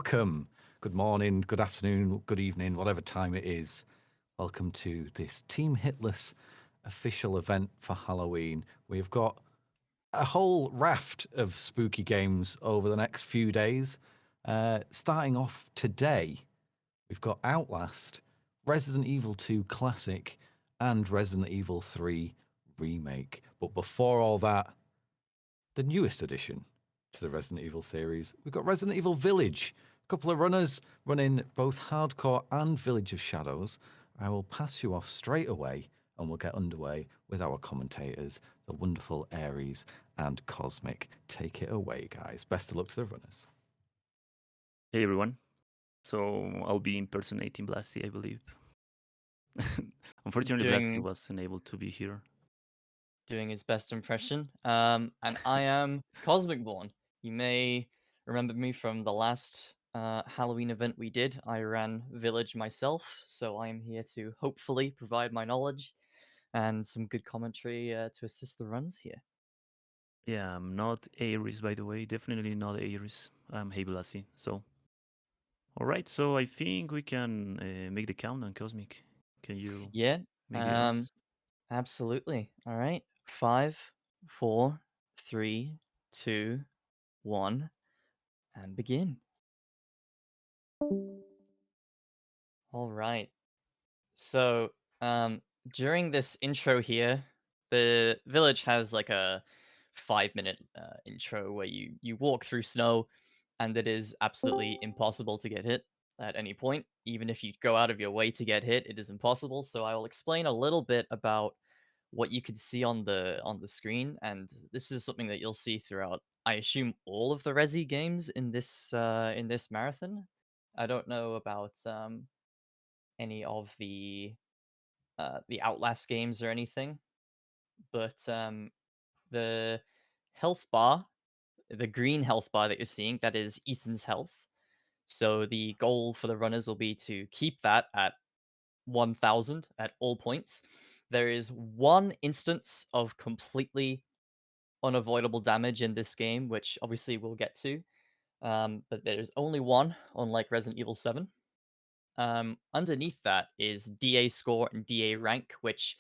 Welcome. Good morning, good afternoon, good evening, whatever time it is. Welcome to this Team Hitless official event for Halloween. We've got a whole raft of spooky games over the next few days. Starting off today, we've got Outlast, Resident Evil 2 Classic, and Resident Evil 3 Remake. But before all that, the newest addition to the Resident Evil series, we've got Resident Evil Village. A couple of runners running both Hardcore and Village of Shadows. I will pass you off straight away and we'll get underway with our commentators, the wonderful Aries and Cosmic. Take it away, guys. Best of luck to the runners. Hey everyone. So I'll be impersonating Blasty, I believe. Unfortunately, Blasty doing wasn't able to be here. doing his best impression. And I am CosmicBorne. You may remember me from the last Halloween event we did. I ran Village myself, so I am here to hopefully provide my knowledge and some good commentary to assist the runs here. Yeah, I'm not Aries, by the way. Definitely not Aries. I'm HeyBlasty. So, all right. So I think we can make the countdown, Cosmic. Can you Yeah, make the um, honors? absolutely. All right, 5, 4, 3, 2, 1, and begin. All right. So, during this intro here, the village has like a 5-minute intro where you walk through snow, and it is absolutely impossible to get hit at any point. Even if you go out of your way to get hit, it is impossible. So I will explain a little bit about what you can see on the screen, and this is something that you'll see throughout. I assume all of the Resi games in this marathon. I don't know about any of the Outlast games or anything, but the health bar, the green health bar that you're seeing, that is Ethan's health. So the goal for the runners will be to keep that at 1000 at all points. There is one instance of completely unavoidable damage in this game, which obviously we'll get to. But there's only one, unlike Resident Evil 7. Underneath that is DA score and DA rank, which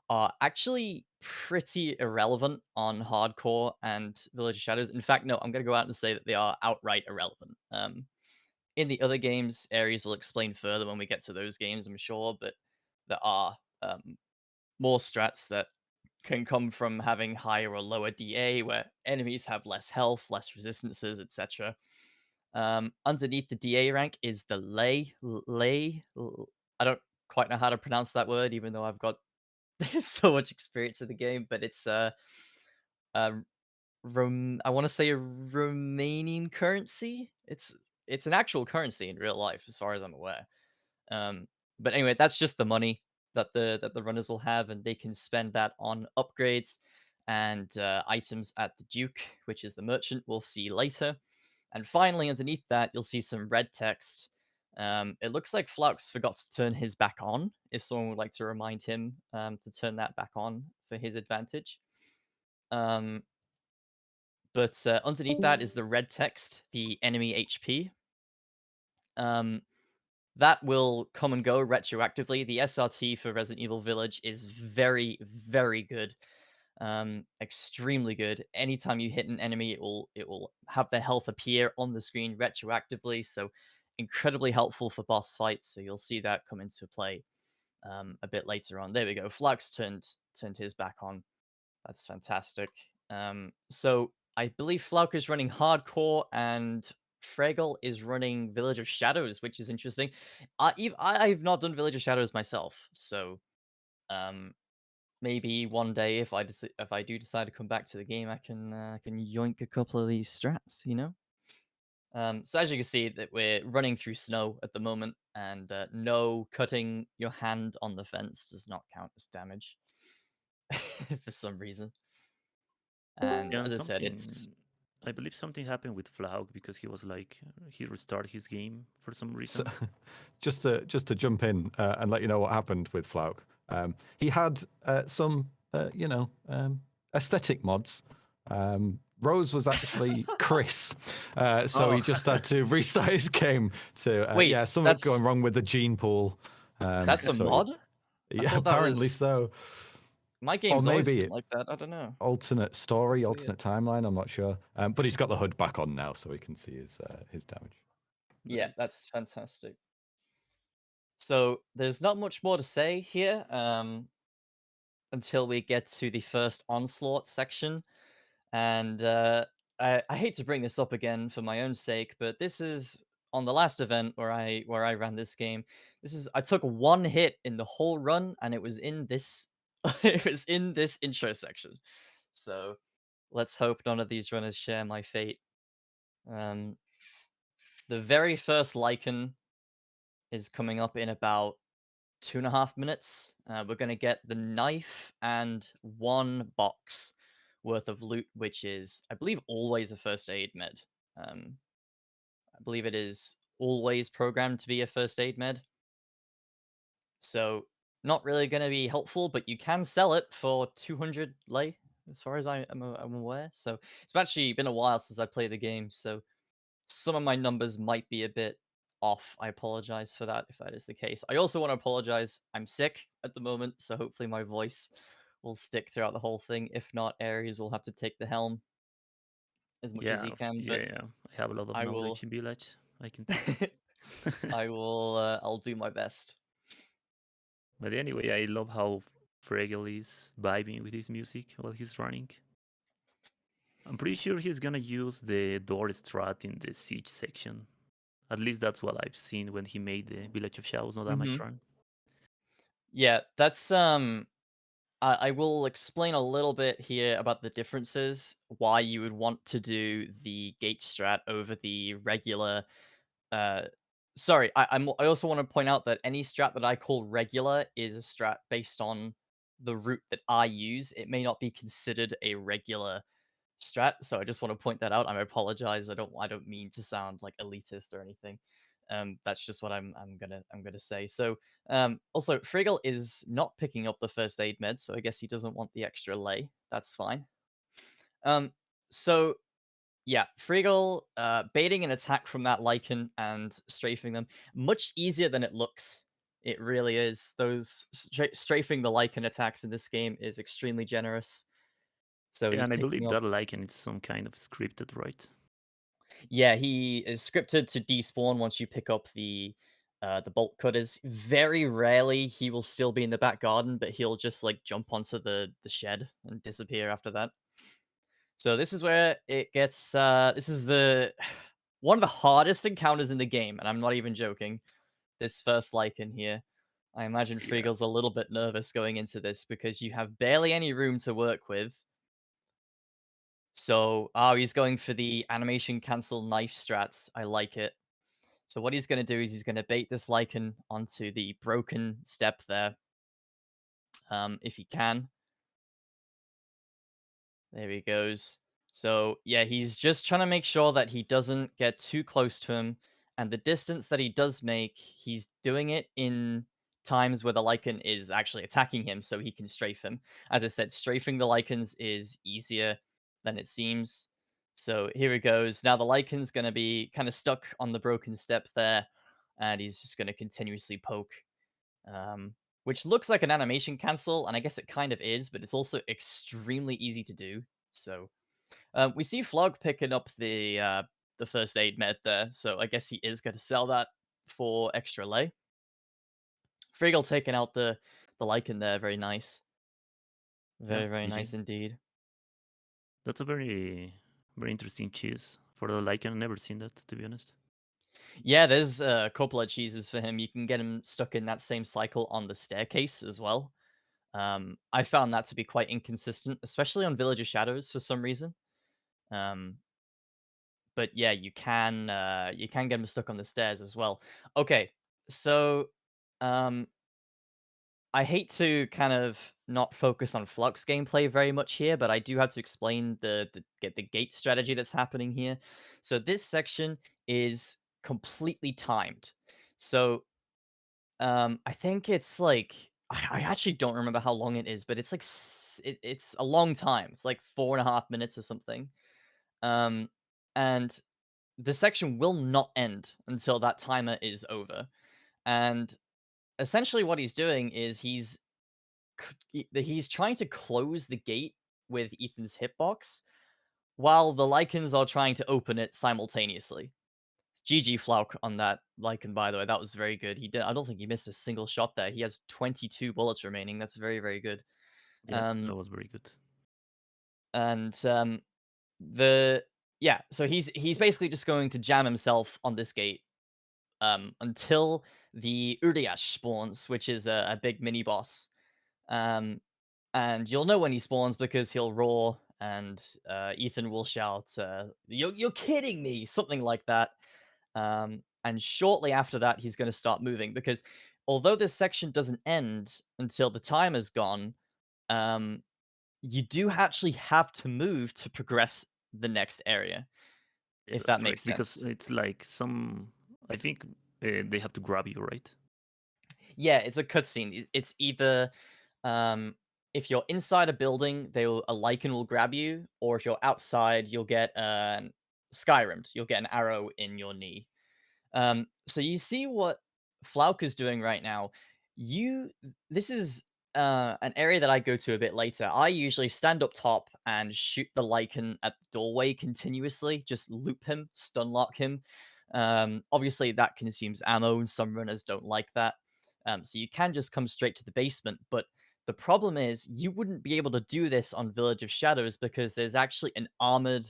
are actually pretty irrelevant on hardcore and Village of Shadows. In fact, no, I'm going to go out and say that they are outright irrelevant. In the other games, Aries will explain further when we get to those games, I'm sure, but there are more strats that can come from having higher or lower DA, where enemies have less health, less resistances, etc. Underneath the DA rank is the lay. I don't quite know how to pronounce that word, even though I've got so much experience in the game. But it's uh I want to say a Romanian currency. It's an actual currency in real life, as far as I'm aware. Um, but anyway, that's just the money that the runners will have, and they can spend that on upgrades and items at the Duke, which is the merchant. We'll see later. And finally, underneath that, you'll see some red text. It looks like Flaoc forgot to turn his back on. If someone would like to remind him to turn that back on for his advantage. Um, but underneath that is the red text, the enemy HP. Um, that will come and go retroactively. The SRT for Resident Evil Village is very, very good. Extremely good. Anytime you hit an enemy, it will have their health appear on the screen retroactively. So incredibly helpful for boss fights. So you'll see that come into play a bit later on. There we go. Flax turned his back on. That's fantastic. So I believe Flauk is running hardcore and Fregel is running Village of Shadows, which is interesting. I've not done Village of Shadows myself, so um, maybe one day if I do decide to come back to the game, I can yoink a couple of these strats, you know. So as you can see, that we're running through snow at the moment, and no cutting your hand on the fence does not count as damage for some reason. And Yeah, as I said, it's I believe something happened with Flaug because he was like, he restarted his game for some So, reason. just to jump in and let you know what happened with Flauk. He had some aesthetic mods Rose was actually Chris, so he Oh. just had to restart his game to Wait, yeah, something that's going wrong with the gene pool. that's a So mod? I yeah, thought that apparently was so. my Or game's always maybe been like that. I don't know. alternate story, That's weird. alternate timeline. I'm not sure. But he's got the hood back on now, so we can see his damage. Yeah, Nice. that's fantastic. So there's not much more to say here until we get to the first onslaught section. And I hate to bring this up again for my own sake, but this is on the last event where I ran this game. I took one hit in the whole run, and it was in this it was in this intro section. So let's hope none of these runners share my fate. The very first Lycan is coming up in about 2.5 minutes. We're going to get the knife and one box worth of loot, which is, I believe, always a first aid med. I believe it is always programmed to be a first aid med. So, not really going to be helpful, but you can sell it for 200 lei, as far as I'm aware. So, it's actually been a while since I played the game. So, some of my numbers might be a bit off. I apologize for that if that is the case. I also want to apologize. I'm sick at the moment, so hopefully my voice will stick throughout the whole thing. If not, Aries will have to take the helm as much as Yeah, he can. yeah, But yeah. I have a lot of I knowledge will, in Village. I can take it. I'll do my best. But anyway, I love how Fregel is vibing with his music while he's running. I'm pretty sure he's gonna use the door strat in the siege section. At least that's what I've seen when he made the Village of Shadows No Damage Hmm. run. Yeah, that's I will explain a little bit here about the differences, why you would want to do the gate strat over the regular. Uh, sorry, I also want to point out that any strat that I call regular is a strat based on the route that I use. It may not be considered a regular strat, so I just want to point that out. I apologize. I don't mean to sound like elitist or anything. That's just what I'm gonna say. So also Frigel is not picking up the first aid med, so I guess he doesn't want the extra lay. That's fine. Um, so yeah, Frigel baiting an attack from that Lycan and strafing them much easier than it looks. It really is. Those strafing the Lycan attacks in this game is extremely generous. So Yeah, he's and I picking believe up. that Lycan is some kind of scripted, right? Yeah, he is scripted to despawn once you pick up the bolt cutters. Very rarely he will still be in the back garden, but he'll just like jump onto the shed and disappear after that. So this is where it gets this is the one of the hardest encounters in the game, and I'm not even joking. This first Lycan here. I imagine Yeah. Friegel's a little bit nervous going into this because you have barely any room to work with. So, he's going for the animation cancel knife strats. I like it. So what he's going to do is he's going to bait this Lycan onto the broken step there, if he can. There he goes. So yeah, he's just trying to make sure that he doesn't get too close to him, and the distance that he does make, he's doing it in times where the Lycan is actually attacking him, so he can strafe him. As I said, strafing the Lycans is easier than it seems. So here he goes. Now the Lycan's going to be kind of stuck on the broken step there, and he's just going to continuously poke. Which looks like an animation cancel, and I guess it kind of is, but it's also extremely easy to do. So we see Flaoc picking up the first aid med there, so I guess he is going to sell that for extra lay. Frigel taking out the Lycan there, very nice, Yeah, very GG. nice indeed. That's a very, very interesting cheese for the Lycan. I've never seen that, to be honest. Yeah, there's a couple of cheeses for him. You can get him stuck in that same cycle on the staircase as well. I found that to be quite inconsistent, especially on Village of Shadows for some reason. Um, but yeah, you can get him stuck on the stairs as well. Okay, so um, I hate to kind of not focus on Flux gameplay very much here, but I do have to explain the gate strategy that's happening here. So this section is completely timed. So I think it's like I actually don't remember how long it is, but it's like it's a long time. It's like 4.5 minutes or something. And the section will not end until that timer is over. And essentially, what he's doing is he's trying to close the gate with Ethan's hitbox while the Lycans are trying to open it simultaneously. GG Flaoc on that Lycan, by the way. That was very good. I don't think he missed a single shot there. He has 22 bullets remaining. That's very, very good. Yeah, that was very good. And so he's basically just going to jam himself on this gate until the Uriash spawns, which is a big mini boss. And you'll know when he spawns because he'll roar and Ethan will shout, you're kidding me, something like that. And shortly after that, he's going to start moving because although this section doesn't end until the timer's gone, you do actually have to move to progress the next area, Yeah, if that's that makes correct. Because sense. it's like I think they have to grab you, right? Yeah, it's a cutscene. It's either if you're inside a building, a Lycan will grab you, or if you're outside, you'll get Skyrimmed. You'll get an arrow in your knee. So you see what Flauk is doing right now. This is an area that I go to a bit later. I usually stand up top and shoot the Lycan at the doorway continuously, just loop him, stun lock him. Obviously, that consumes ammo, and some runners don't like that. So you can just come straight to the basement, but the problem is you wouldn't be able to do this on Village of Shadows because there's actually an armored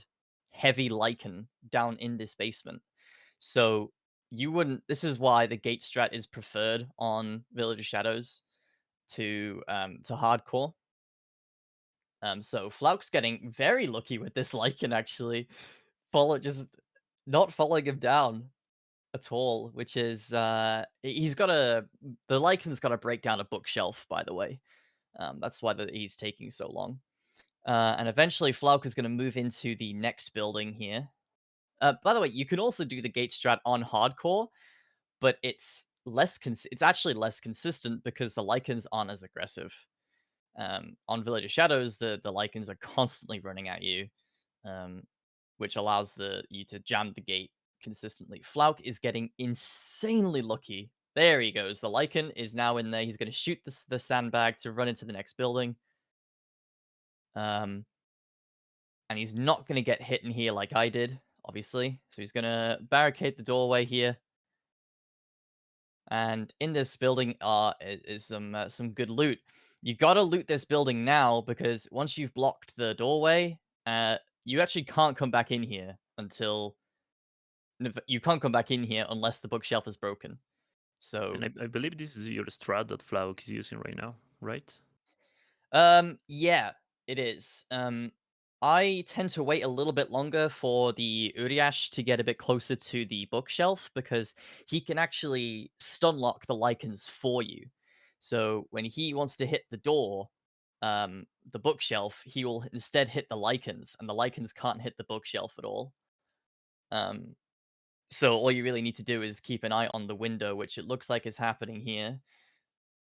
heavy Lycan down in this basement. So you wouldn't. This is why the gate strat is preferred on Village of Shadows to hardcore. So Flauk's getting very lucky with this Lycan actually, just not following him down at all, which is the Lycan's got to break down a bookshelf, by the way. That's why he's taking so long. And eventually Flauk is going to move into the next building here. By the way, you can also do the gate strat on hardcore, but it's it's actually less consistent because the Lycans aren't as aggressive. On Village of Shadows, the Lycans are constantly running at you, which allows you to jam the gate consistently. Flauk is getting insanely lucky. There he goes. The Lycan is now in there. He's going to shoot the sandbag to run into the next building. And he's not going to get hit in here like I did, obviously. So he's going to barricade the doorway here. And in this building is some good loot. You gotta loot this building now because once you've blocked the doorway, you actually can't come back in here unless the bookshelf is broken. So And I believe this is your strat that Flauk is using right now, right? yeah, it is. I tend to wait a little bit longer for the Uriash to get a bit closer to the bookshelf because he can actually stun lock the Lycans for you. So when he wants to hit the door, the bookshelf, he will instead hit the Lycans, and the Lycans can't hit the bookshelf at all. So all you really need to do is keep an eye on the window, which it looks like is happening here.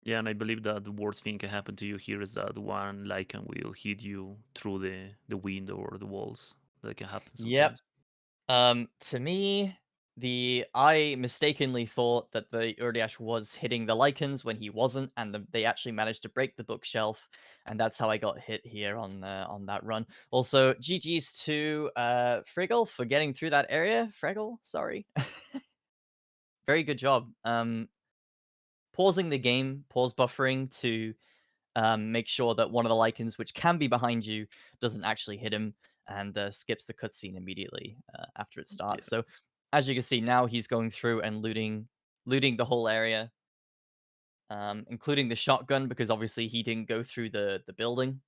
Yeah, and I believe that the worst thing can happen to you here is that one Lycan will hit you through the window or the walls. That can happen Yep. sometimes. To me, I mistakenly thought that the Uriash was hitting the Lycans when he wasn't, and they actually managed to break the bookshelf, and that's how I got hit here on that run. Also, GG's to Freggel for getting through that area. Freggel, sorry. Very good job. Pausing the game, pause buffering to make sure that one of the Lycans, which can be behind you, doesn't actually hit him and skips the cutscene immediately after it starts. Yeah. So as you can see, now he's going through and looting the whole area, including the shotgun because obviously he didn't go through the building.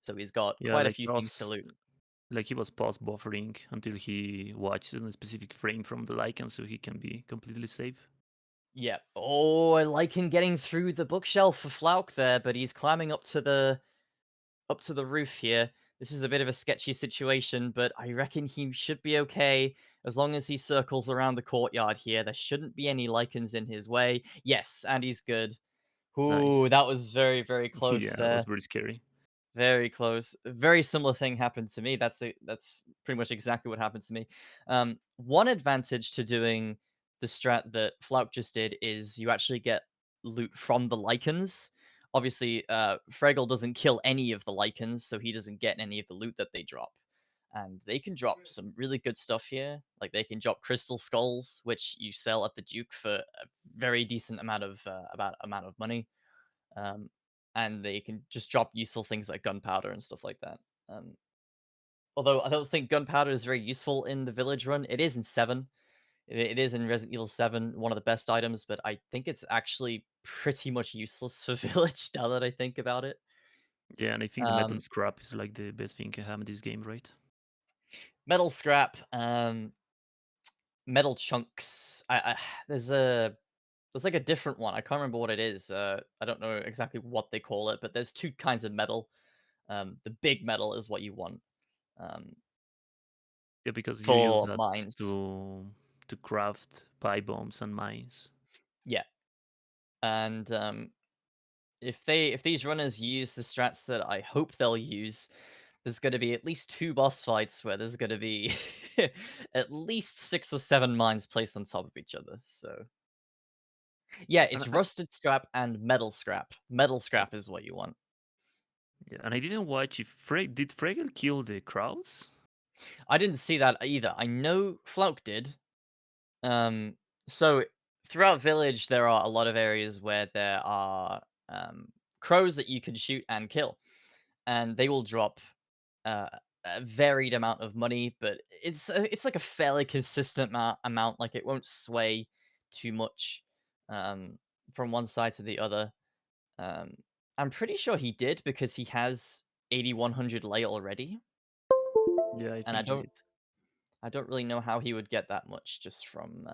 So he's got Yeah, quite a few things to loot. like he was pause buffering until he watched a specific frame from the Lycan so he can be completely safe. Yeah. Oh, I like him getting through the bookshelf for Flauk there, but he's climbing up to the roof here. This is a bit of a sketchy situation, but I reckon he should be okay as long as he circles around the courtyard here. There shouldn't be any Lycans in his way. Yes, and he's good. Nice. Ooh, that was very, very close Yeah, that was there. very scary. Very close. A very similar thing happened to me. That's pretty much exactly what happened to me. One advantage to doing the strat that Flaoc just did is you actually get loot from the lichens. Obviously, Fregel doesn't kill any of the lichens, so he doesn't get any of the loot that they drop. And they can drop some really good stuff here. Like they can drop crystal skulls, which you sell at the Duke for a very decent amount of money. And they can just drop useful things like gunpowder and stuff like that. Although I don't think gunpowder is very useful in the village run. It is in 7. It is in Resident Evil 7, one of the best items, but I think it's actually pretty much useless for village now that I think about it. Yeah, and I think the metal scrap is like the best thing you have in this game, right? Metal scrap, metal chunks. There's like a different one. I can't remember what it is. I don't know exactly what they call it, but there's 2 kinds of metal. The big metal is what you want. Yeah, because you use For that mines. to craft pipe bombs and mines. Yeah. And if these runners use the strats that I hope they'll use, there's going to be at least 2 boss fights where there's going to be at least 6 or 7 mines placed on top of each other. So yeah, it's And rusted scrap and metal scrap. Metal scrap is what you want. yeah, and I didn't watch if did Fregel kill the crows? I didn't see that either. I know Flauk did. So throughout Village, there are a lot of areas where there are crows that you can shoot and kill, and they will drop uh, a varied amount of money, but it's like a fairly consistent amount. Like it won't sway too much from one side to the other. Um, I'm pretty sure he did because he has 8100 lei already, Yeah, I and think he did. I don't really know how he would get that much just from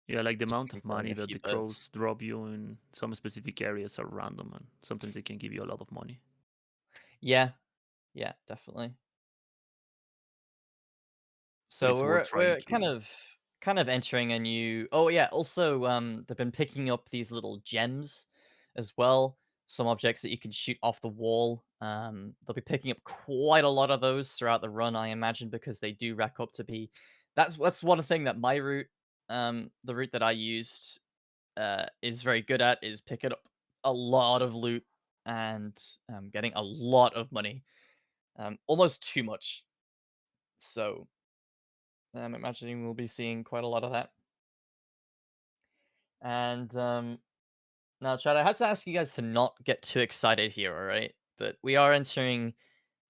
Yeah, like the amount of killing money a that few the birds. crows drop you in some specific areas are random, and sometimes they can give you a lot of money. Yeah, yeah, definitely. So So it's worth trying we're killing. kind of entering a new. Oh yeah, also they've been picking up these little gems as well. Some objects that you can shoot off the wall. They'll be picking up quite a lot of those throughout the run, I imagine, because they do rack up to be. That's one thing that my route, the route that I used, is very good at is picking up a lot of loot and getting a lot of money, almost too much. So I'm imagining we'll be seeing quite a lot of that. And now, Chad, I had to ask you guys to not get too excited here, all right? But we are entering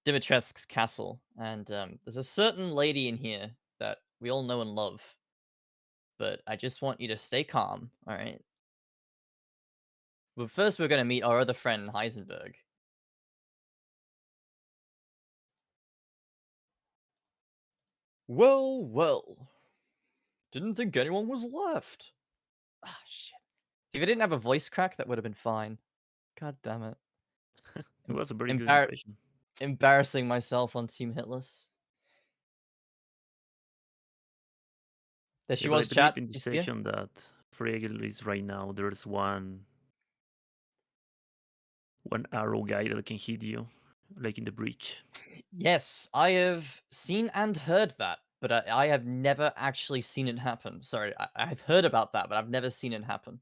Dimitrescu's castle, and there's a certain lady in here that we all know and love. But I just want you to stay calm, all right? But first, we're going to meet our other friend, Heisenberg. Well, well. Didn't think anyone was left. Ah, shit. If it didn't have a voice crack, that would have been fine. God damn it. It was a very good Embar- impression. embarrassing myself on Team Hitless. There Yeah, she but I was, believe chat. in the You see her? section that Fregel is right now, there's one arrow guy that can hit you, like in the breach. Yes, I have seen and heard that, but I have never actually seen it happen. Sorry, I've heard about that, but I've never seen it happen.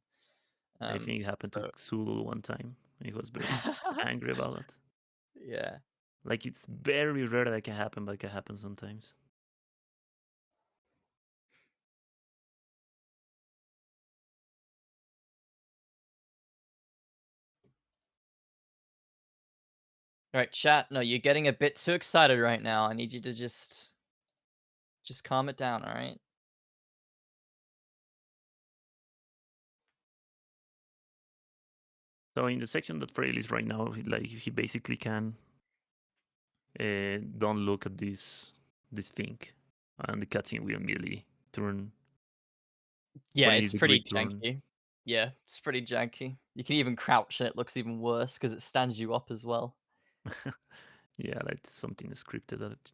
I think it happened to So Zulu one time. He was very angry about it. yeah. Like it's very rare that can happen, but it can happen sometimes. All right, chat. No, you're getting a bit too excited right now. I need you to just calm it down, all right? So in the section that Frail is right now, he basically can don't look at this thing, and the cutscene will immediately turn Yeah, when it it's is the pretty great turn. janky. Yeah, it's pretty janky. You can even crouch and it looks even worse because it stands you up as well. Yeah, that's something scripted that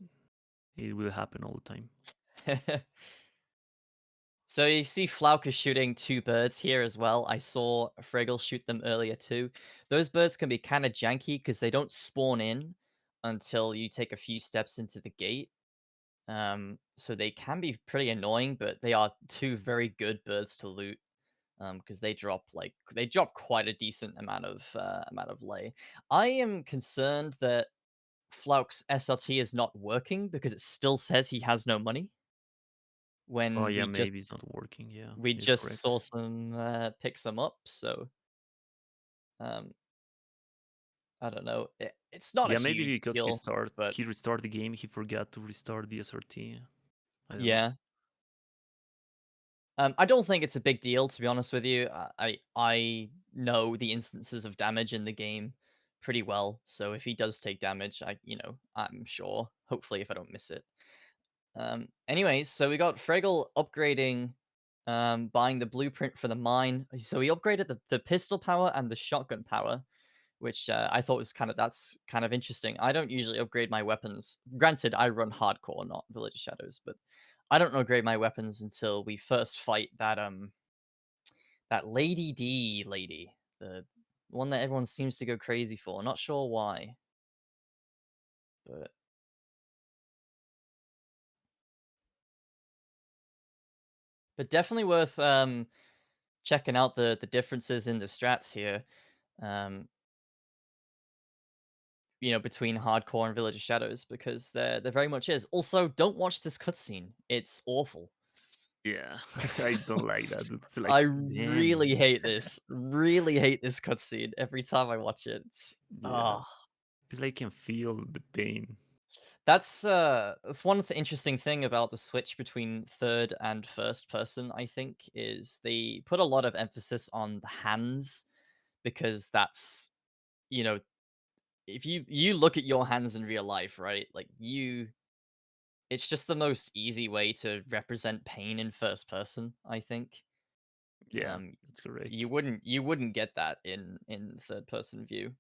it will happen all the time. So you see Flaoc is shooting 2 birds here as well. I saw Fregel shoot them earlier too. Those birds can be kind of janky because they don't spawn in until you take a few steps into the gate. So they can be pretty annoying, but they are 2 very good birds to loot because they drop quite a decent amount of lay. I am concerned that Flauk's SRT is not working because it still says he has no money Oh when yeah, maybe it's not working. Yeah, we you're just saw correct. some pick some up. So um, I don't know. It's not a Yeah, maybe huge because deal, but he restarted the game, he forgot to restart the SRT. I don't know. yeah. I don't think it's a big deal, to be honest with you. I know the instances of damage in the game pretty well, so if he does take damage, I'm sure. Hopefully, if I don't miss it. Anyways, so we got Fregel upgrading, buying the blueprint for the mine. So he upgraded the pistol power and the shotgun power, which I thought was that's kind of interesting. I don't usually upgrade my weapons. Granted, I run hardcore, not Village of Shadows, but I don't upgrade my weapons until we first fight that Lady D lady, the one that everyone seems to go crazy for. Not sure why, but definitely worth checking out the differences in the strats here. Um, between hardcore and Village of Shadows because there very much is. Also, don't watch this cutscene. It's awful. Yeah, I don't like that. It's I like, really damn. hate this. Really hate this cutscene every time I watch it. Yeah, it's like you can feel the pain. That's one interesting thing about the switch between third and first person, I think, is they put a lot of emphasis on the hands because that's you know, if you look at your hands in real life, right? Like it's just the most easy way to represent pain in first person, I think. Yeah, Um that's correct. you wouldn't get that in third person view.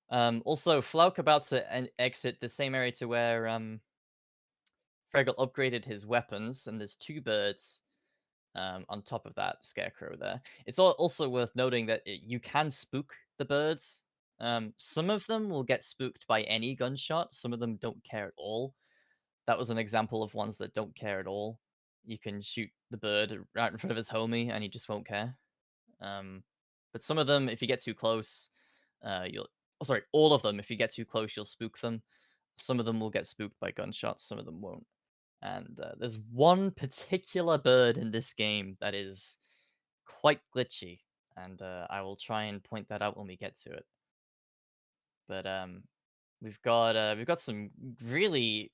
Also, Flauk about to exit the same area to where Fregel upgraded his weapons, and there's 2 birds on top of that scarecrow there. It's also worth noting that you can spook the birds. Some of them will get spooked by any gunshot. Some of them don't care at all. That was an example of ones that don't care at all. You can shoot the bird right in front of his homie, and he just won't care. But some of them, if you get too close, you'll. Oh, sorry, all of them. If you get too close, you'll spook them. Some of them will get spooked by gunshots. Some of them won't. And there's one particular bird in this game that is quite glitchy, and I will try and point that out when we get to it. But we've got some really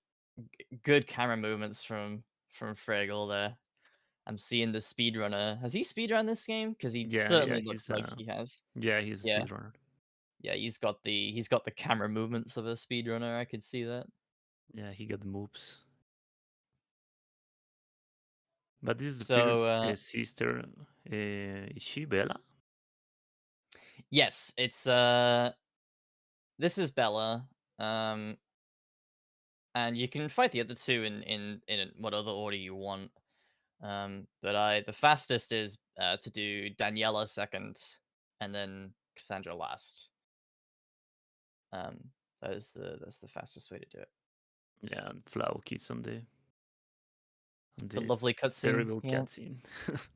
good camera movements from Fraggle there. I'm seeing the speedrunner. Has he speedrun this game? Because he Yeah, certainly looks he's like he has. he's a Yeah, speedrunner. yeah, he's got the camera movements of a speedrunner. I could see that. Yeah, he got the moves. But this is the So first sister. Is she Bella? yes, it's this is Bella. And you can fight the other 2 in what other order you want. But the fastest is to do Daniela second, and then Cassandra last. Um, that's the fastest way to do it. Yeah, and Flaoc is on The the lovely cutscene. terrible Yeah, cutscene.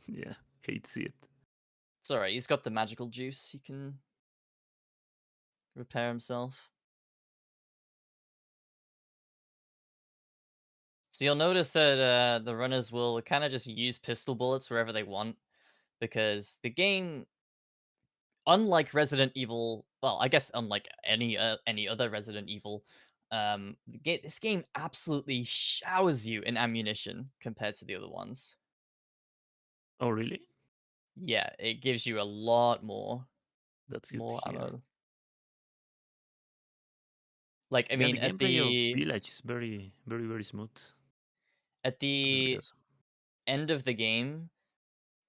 Yeah, hate to see it. it's alright. He's got the magical juice. He can repair himself. So you'll notice that the runners will kind of just use pistol bullets wherever they want because the game, unlike Resident Evil, well, I guess unlike any other Resident Evil, this game absolutely showers you in ammunition compared to the other ones. Oh, really? Yeah, it gives you a lot That's good to more hear. ammo. Like, I Yeah, the mean, gameplay of Village is very, very, very smooth. at That's very the awesome. end of the game,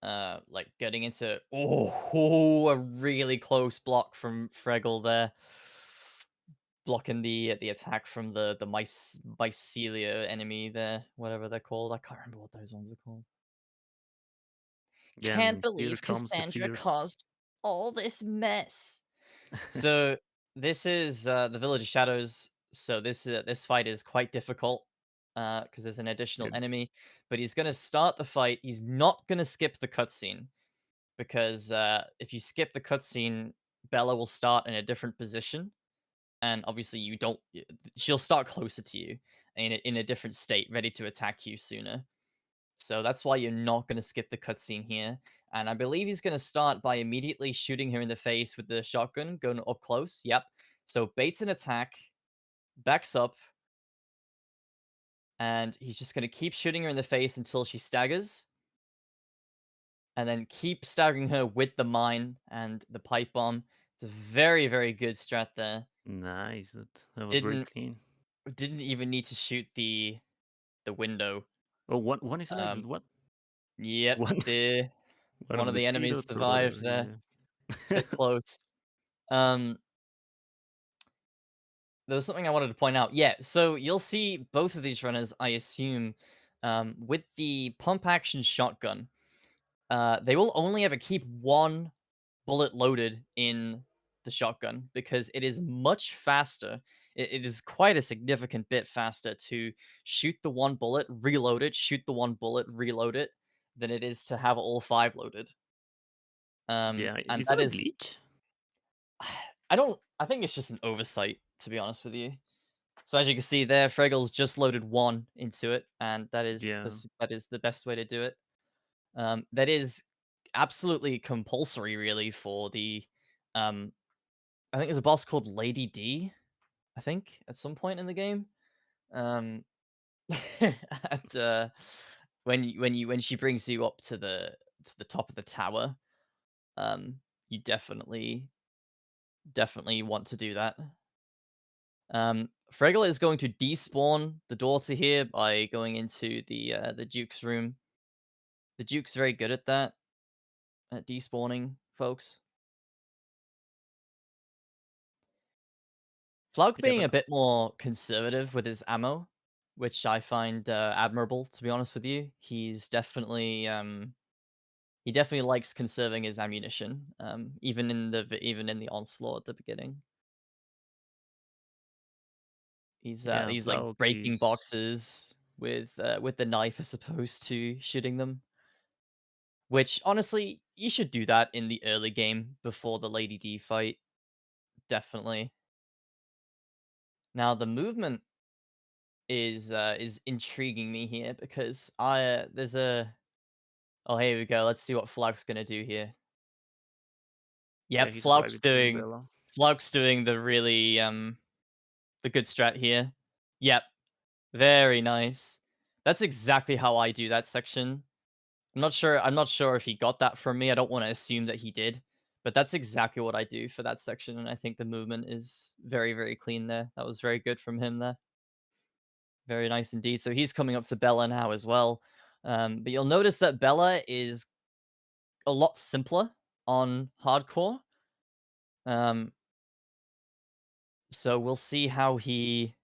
like getting into a really close block from Fregel there. blocking the attack from the mycelia enemy there, whatever they're called. I can't remember what those ones are called. Yeah, Can't and here believe comes the Cassandra Pierce. caused all this mess. So this is the Village of Shadows. So this fight is quite difficult because there's an additional Yeah. enemy. But he's gonna start the fight. He's not gonna skip the cutscene because if you skip the cutscene, Bella will start in a different position, and obviously you don't. She'll start closer to you in a different state, ready to attack you sooner. So that's why you're not going to skip the cutscene here. And I believe he's going to start by immediately shooting her in the face with the shotgun, going up close. Yep. So baits an attack, backs up, and he's just going to keep shooting her in the face until she staggers. And then keep staggering her with the mine and the pipe bomb. It's a very, very good strat there. Nice. That was very Didn't clean. didn't even need to shoot the window. Oh, one is alive. Um, What? yep, One, one one of of the the enemies zealots or whatever. survived there. Yeah. Bit close. There was something I wanted to point out. Yeah, so you'll see both of these runners, I assume, with the pump action shotgun. They will only ever keep one bullet loaded in the shotgun because it is much faster. It is quite a significant bit faster to shoot the one bullet, reload it, shoot the one bullet, reload it, than it is to have all 5 loaded. Yeah. And Is that that a is, glitch? I think it's just an oversight, to be honest with you. So as you can see there, Fregel's just loaded 1 into it, and that is Yeah. the best way to do it. That is absolutely compulsory, really, for the um, I think there's a boss called Lady D. I think at some point in the game, um, and when she brings you up to the top of the tower, you definitely want to do that. Fregel is going to despawn the daughter here by going into the Duke's room. The Duke's very good at that, at despawning folks. Flaoc Yeah, being a but bit more conservative with his ammo, which I find admirable, to be honest with you. He definitely likes conserving his ammunition, even in the onslaught at the beginning. yeah, He's like Flaoc breaking is. boxes with the knife as opposed to shooting them. Which honestly, you should do that in the early game before the Lady D fight. Definitely. Now the movement is intriguing me here because there's a oh, here we go. Let's see what Flauk's gonna do here. Yeah, Yep, he's reviving Bella. Flauk's doing the really the good strat here. Yep, very nice. That's exactly how I do that section. I'm not sure if he got that from me. I don't want to assume that he did. But that's exactly what I do for that section, and I think the movement is very, very clean there. That was very good from him there. Very nice indeed. So he's coming up to Bella now as well. But you'll notice that Bella is a lot simpler on hardcore. Um, so we'll see how he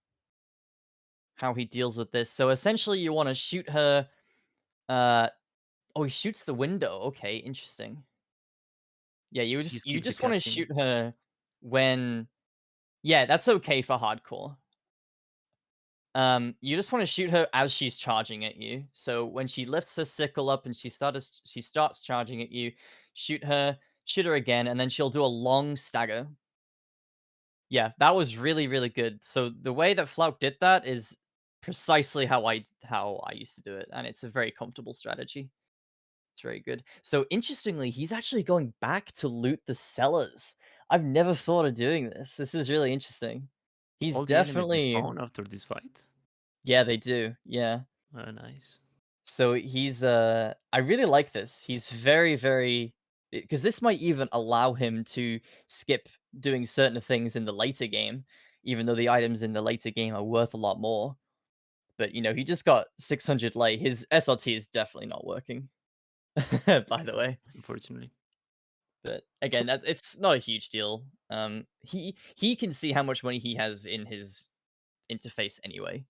deals with this. So essentially, you want to shoot her. Oh, he shoots the window. Okay, interesting. Yeah, He you skipped the just want to cutscene. shoot her when. Yeah, that's okay for hardcore. You just want to shoot her as she's charging at you. So when she lifts her sickle up and she starts charging at you, shoot her again, and then she'll do a long stagger. Yeah, that was really, really good. So the way that Flauk did that is precisely how I used to do it, and it's a very comfortable strategy. It's very good. So interestingly, he's actually going back to loot the cellars. I've never thought of doing this. This is really interesting. He's All the enemies definitely spawn after this fight. yeah, they do. Yeah. Nice. So I really like this. He's very, very because this might even allow him to skip doing certain things in the later game, even though the items in the later game are worth a lot more. But he just got 600 lay. His SRT is definitely not working. By the way. Unfortunately. But again, it's not a huge deal. He can see how much money he has in his interface anyway.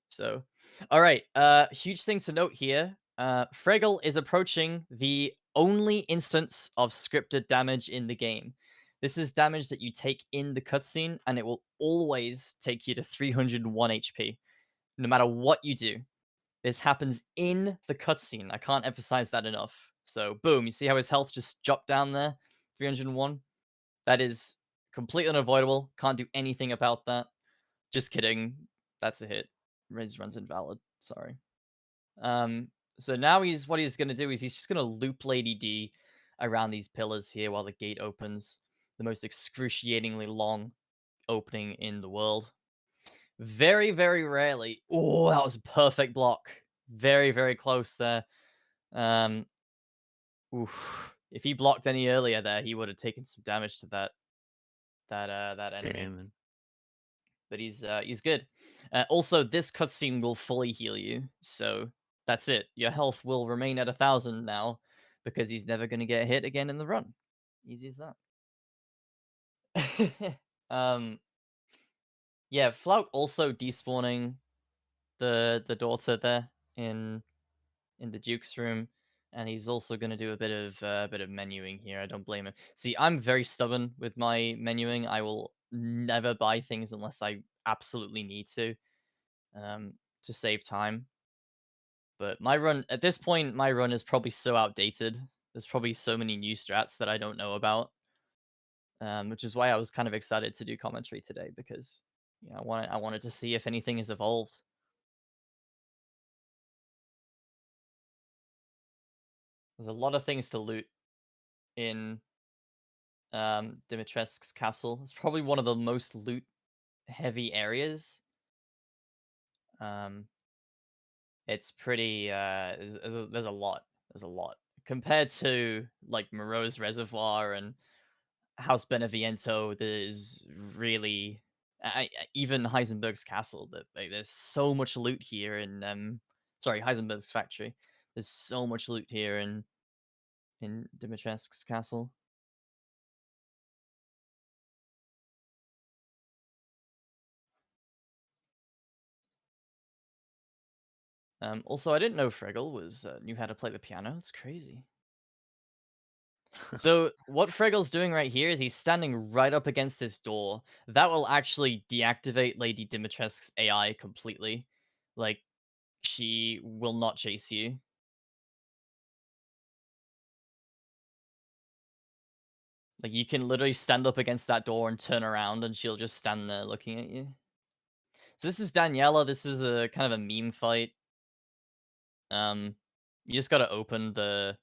So, all right. Huge thing to note here. Fregel is approaching the only instance of scripted damage in the game. This is damage that you take in the cutscene, and it will always take you to 301 HP, no matter what you do. This happens in the cutscene. I can't emphasize that enough. So, boom, you see how his health just dropped down there? 301? That is completely unavoidable. Can't do anything about that. Just kidding. That's a hit. His run's invalid. Sorry. So now what he's gonna do is he's just gonna loop Lady D around these pillars here while the gate opens. The most excruciatingly long opening in the world. Very, very rarely. Oh, that was a perfect block. Very, very close there. Oof. If he blocked any earlier there, he would have taken some damage to that enemy. Damn. But he's good. Also, this cutscene will fully heal you, so that's it. Your health will remain at 1,000 now because he's never going to get hit again in the run. Easy as that. Yeah, Flaoc also despawning the daughter there in the Duke's room, and he's also going to do a bit of menuing here. I don't blame him. See, I'm very stubborn with my menuing. I will never buy things unless I absolutely need to save time. But my run at this point, my run is probably so outdated. There's probably so many new strats that I don't know about, which is why I was kind of excited to do commentary today because I wanted to see if anything has evolved. There's a lot of things to loot in Dimitrescu's castle. It's probably one of the most loot heavy areas. It's pretty there's a lot. There's a lot. Compared to like Moreau's Reservoir and House Beneviento, there's really even Heisenberg's castle. That there's so much loot here in Heisenberg's factory. There's so much loot here in Dimitrescu's castle. Also, I didn't know Fregel knew how to play the piano. That's crazy. So what Fregel's doing right here is he's standing right up against this door. That will actually deactivate Lady Dimitrescu's AI completely. Like, she will not chase you. Like, you can literally stand up against that door and turn around, and she'll just stand there looking at you. So this is Daniela. This is a kind of a meme fight. You just gotta open the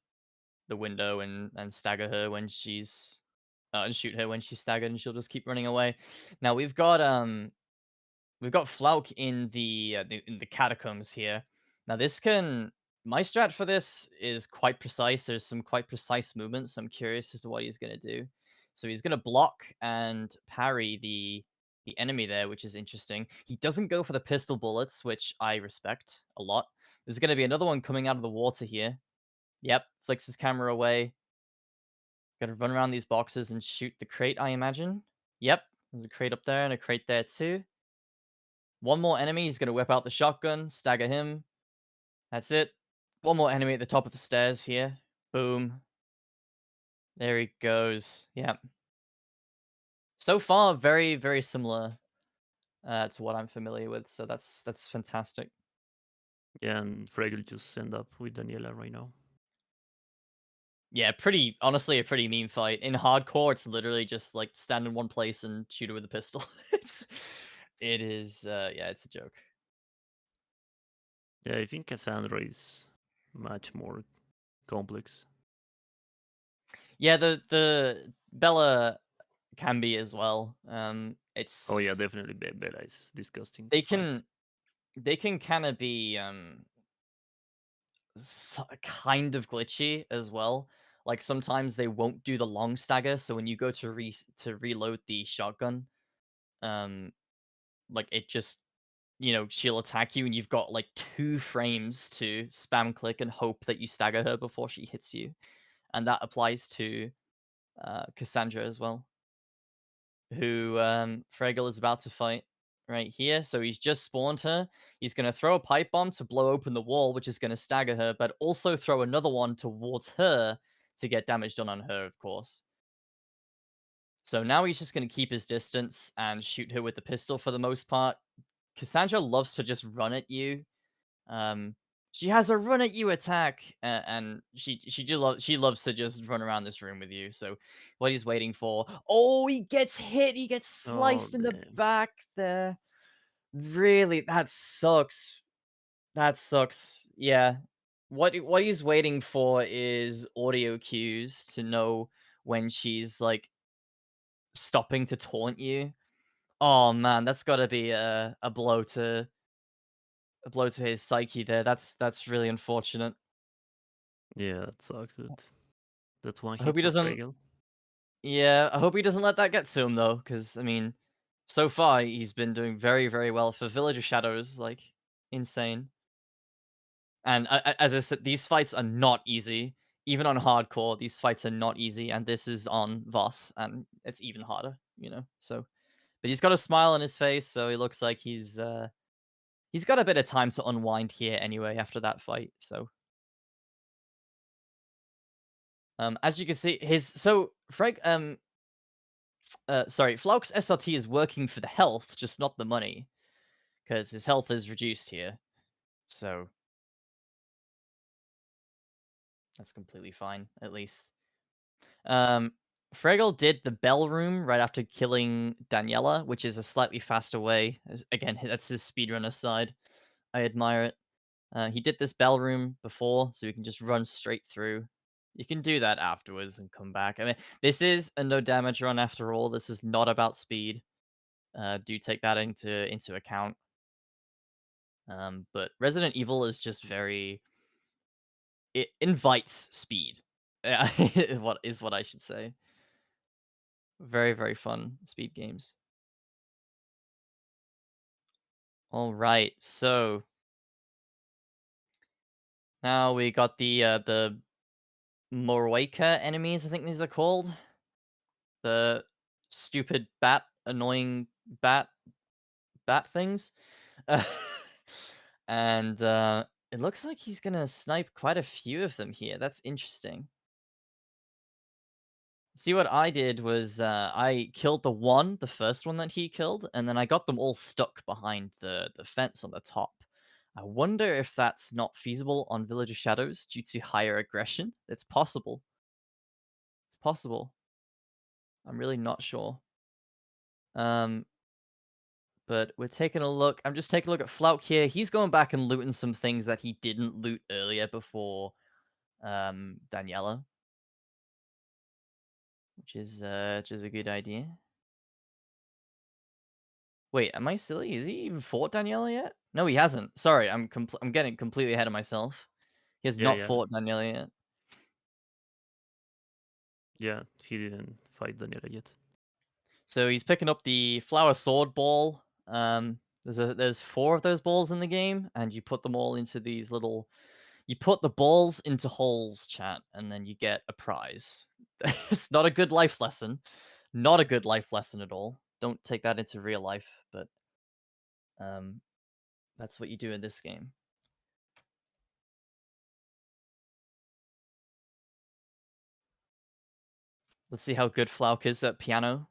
window and stagger her when she's and shoot her when she's staggered, and she'll just keep running away. Now we've got Flaoc in the catacombs here. Now my strat for this is quite precise. There's some quite precise movements. I'm curious as to what he's gonna do. So he's gonna block and parry the enemy there, which is interesting. He doesn't go for the pistol bullets, which I respect a lot. There's gonna be another one coming out of the water here. Yep, flicks his camera away. Gotta run around these boxes and shoot the crate, I imagine. Yep, there's a crate up there and a crate there too. One more enemy, he's gonna whip out the shotgun, stagger him. That's it. One more enemy at the top of the stairs here. Boom. There he goes. Yep. So far, very, very similar to what I'm familiar with, so that's fantastic. Yeah, and Fregel just end up with Daniela right now. Yeah, honestly, a pretty meme fight. In hardcore, it's literally just like stand in one place and shoot her with a pistol. It is, yeah, it's a joke. Yeah, I think Cassandra is much more complex. Yeah, the Bella can be as well. It's Oh yeah, definitely Bella is disgusting. they fights. can kind of be kind of glitchy as well. Like sometimes they won't do the long stagger, so when you go to reload the shotgun, like it just she'll attack you and you've got like 2 frames to spam click and hope that you stagger her before she hits you. And that applies to Cassandra as well, who Fregel is about to fight right here. So he's just spawned her. He's going to throw a pipe bomb to blow open the wall, which is going to stagger her, but also throw another one towards her to get damage done on her, of course. So now he's just going to keep his distance and shoot her with the pistol for the most part. Cassandra loves to just run at you. She has a run at you attack, and she loves to just run around this room with you. So what he's waiting for? Oh, he gets hit. He gets sliced in the damn. back there. Really, that sucks. That sucks. Yeah. What he's waiting for is audio cues to know when she's like stopping to taunt you. Oh man, that's got to be a blow to his psyche there. That's really unfortunate. Yeah, that sucks, but that's one I hope hit he for doesn't. Fregel. Yeah, I hope he doesn't let that get to him though, because I mean, so far he's been doing very, very well for Village of Shadows, like insane. And as I said, these fights are not easy. Even on hardcore, these fights are not easy, and this is on Voss, and it's even harder, you know. So, but he's got a smile on his face, so he looks like he's got a bit of time to unwind here anyway after that fight. So, as you can see, Flaoc's SRT is working for the health, just not the money, because his health is reduced here. So that's completely fine, at least. Fregel did the bell room right after killing Daniela, which is a slightly faster way. Again, that's his speedrunner side. I admire it. He did this bell room before, so you can just run straight through. You can do that afterwards and come back. I mean, this is a no damage run after all. This is not about speed. Do take that into account. But Resident Evil is just very. It invites speed. What I should say. Very, very fun speed games. All right, so now we got the Morweka enemies, I think these are called. The stupid annoying bat things. And it looks like he's gonna snipe quite a few of them here. That's interesting. See, what I did was I killed the first one that he killed, and then I got them all stuck behind the fence on the top. I wonder if that's not feasible on Village of Shadows due to higher aggression. It's possible. It's possible. I'm really not sure. But we're taking a look. I'm just taking a look at Flaoc here. He's going back and looting some things that he didn't loot earlier before Daniela, which is a good idea. Wait, am I silly? Is he even fought Daniela yet? No, he hasn't. Sorry, I'm getting completely ahead of myself. He has not Yeah. fought Daniela yet. Yeah, he didn't fight Daniela yet. So he's picking up the flower sword ball. There's 4 of those balls in the game, and you put them all into these little. You put the balls into holes, chat, and then you get a prize. It's not a good life lesson. Not a good life lesson at all. Don't take that into real life, but that's what you do in this game. Let's see how good Flaoc is at piano.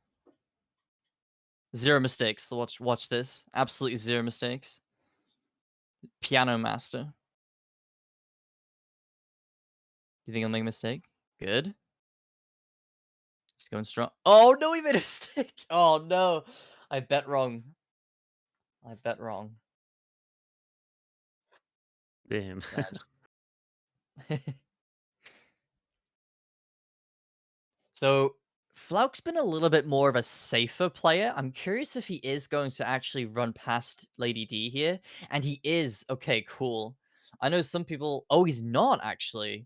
0 mistakes. Watch this. Absolutely 0 mistakes. Piano master. You think I'll make a mistake? Good. He's going strong. Oh no, he made a mistake. Oh no. I bet wrong. I bet wrong. Damn. Sad. So Flauk's been a little bit more of a safer player. I'm curious if he is going to actually run past Lady D here. And he is. Okay, cool. I know some people. Oh, he's not actually.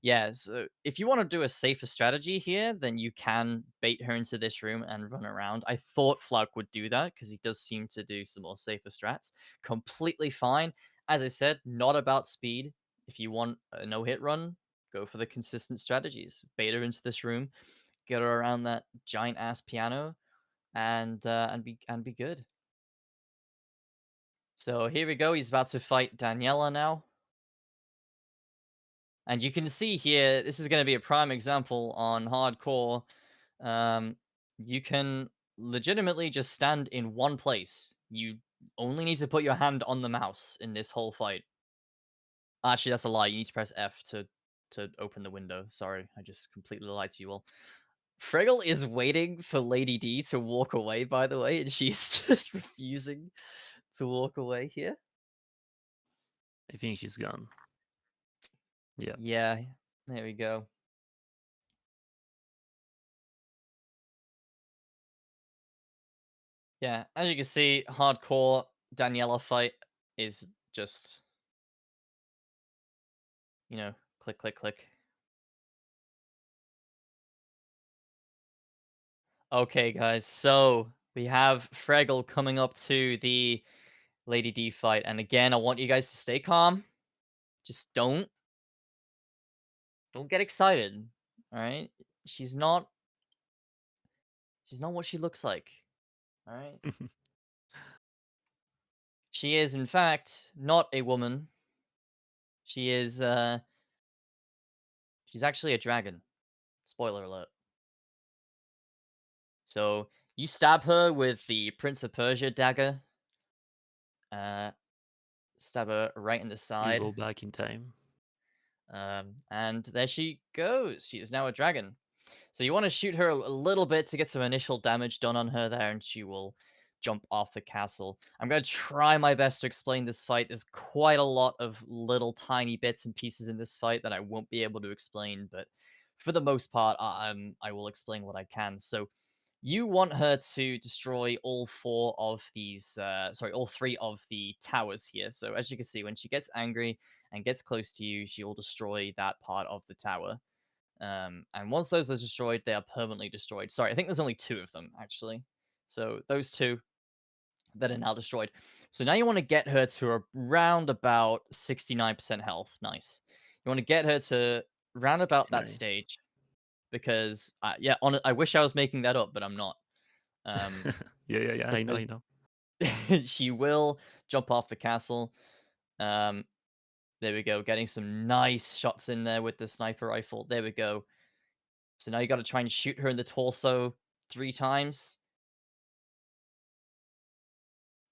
Yeah, so if you want to do a safer strategy here, then you can bait her into this room and run around. I thought Flauk would do that because he does seem to do some more safer strats. Completely fine. As I said, not about speed. If you want a no-hit run, go for the consistent strategies. Bait her into this room, get her around that giant ass piano, and be good. So here we go. He's about to fight Daniela now. And you can see here, this is going to be a prime example on hardcore. You can legitimately just stand in one place. You only need to put your hand on the mouse in this whole fight. Actually, that's a lie. You need to press F to open the window. Sorry, I just completely lied to you all. Fregel is waiting for Lady D to walk away, by the way, and she's just refusing to walk away here. I think she's gone. Yeah. Yeah, there we go. Yeah, as you can see, hardcore Daniela fight is just, click, click, click. Okay, guys, so we have Fregel coming up to the Lady D fight, and again, I want you guys to stay calm. Just don't get excited. All right, she's not what she looks like. All right, she is in fact not a woman. She is she's actually a dragon. Spoiler alert. So you stab her with the Prince of Persia dagger. Stab her right in the You side. go back in time. And there she goes. She is now a dragon. So you want to shoot her a little bit to get some initial damage done on her there, and she will jump off the castle. I'm going to try my best to explain this fight. There's quite a lot of little tiny bits and pieces in this fight that I won't be able to explain, but for the most part, I will explain what I can. So you want her to destroy all three of the towers here. So as you can see, when she gets angry and gets close to you, she will destroy that part of the tower. And once those are destroyed, they are permanently destroyed. Sorry, I think there's only 2 of them, actually. So those 2 that are now destroyed. So now you want to get her to around about 69% health. Nice. You want to get her to round about that 69. stage. Because, I wish I was making that up, but I'm not. Yeah. I Because know. she will jump off the castle. There we go. Getting some nice shots in there with the sniper rifle. There we go. So now you got to try and shoot her in the torso 3 times.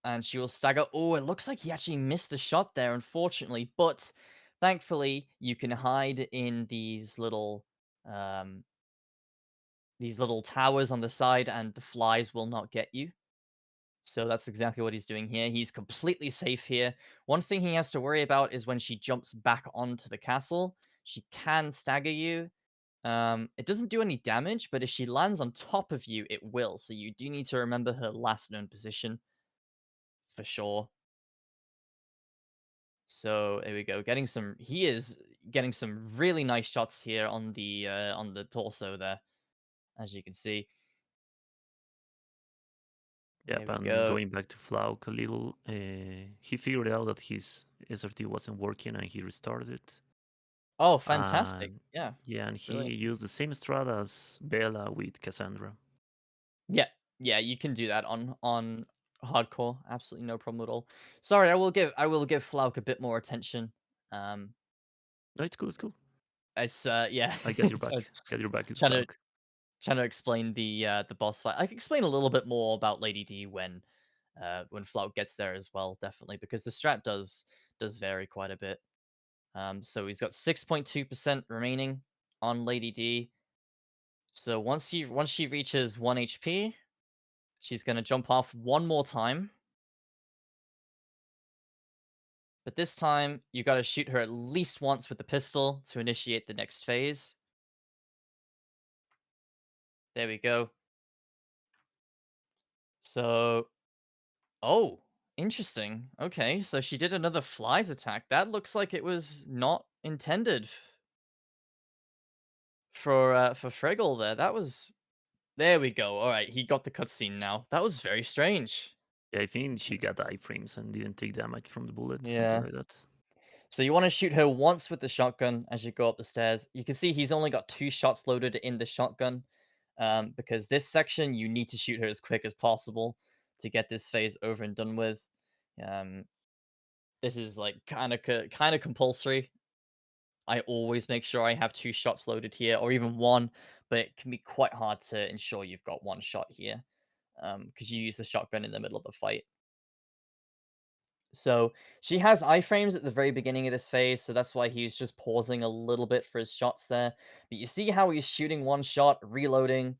And she will stagger. Oh, it looks like he actually missed a shot there, unfortunately. But thankfully, you can hide in these little towers on the side, and the flies will not get you. So that's exactly what he's doing here. He's completely safe here. One thing he has to worry about is when she jumps back onto the castle, she can stagger you. It doesn't do any damage, but if she lands on top of you, it will. So you do need to remember her last known position for sure. So there we go. He is getting some really nice shots here on the torso there, as you can see. Yep, There we and go. going back to Flaoc a little, he figured out that his SRT wasn't working and he restarted it. Oh, fantastic. And Yeah. yeah, and he Brilliant. used the same strat as Bella with Cassandra. Yeah. Yeah, you can do that on hardcore. Absolutely no problem at all. Sorry, I will give Flauk a bit more attention. Um No, it's cool, it's cool. it's yeah. I got your So back. Got your back with trying to Flaoc. trying to explain the boss fight. I can explain a little bit more about Lady D when Flauk gets there as well, definitely, because the strat does vary quite a bit. So he's got 6.2% remaining on Lady D. So once she reaches 1 HP, she's gonna jump off one more time. But this time, you gotta shoot her at least once with the pistol to initiate the next phase. There we go. So, oh, interesting. Okay, so she did another flies attack. That looks like it was not intended for Fregel there. There we go. All right, he got the cutscene now. That was very strange. Yeah, I think she got iframes and didn't take damage from the bullet, something Yeah. like that. So you want to shoot her once with the shotgun as you go up the stairs. You can see he's only got 2 shots loaded in the shotgun. because this section you need to shoot her as quick as possible to get this phase over and done with. This is like kind of compulsory. I always make sure I have 2 shots loaded here, or even 1, but it can be quite hard to ensure you've got 1 shot here, because you use the shotgun in the middle of the fight. So she has iframes at the very beginning of this phase, so that's why he's just pausing a little bit for his shots there. But you see how he's shooting 1 shot, reloading.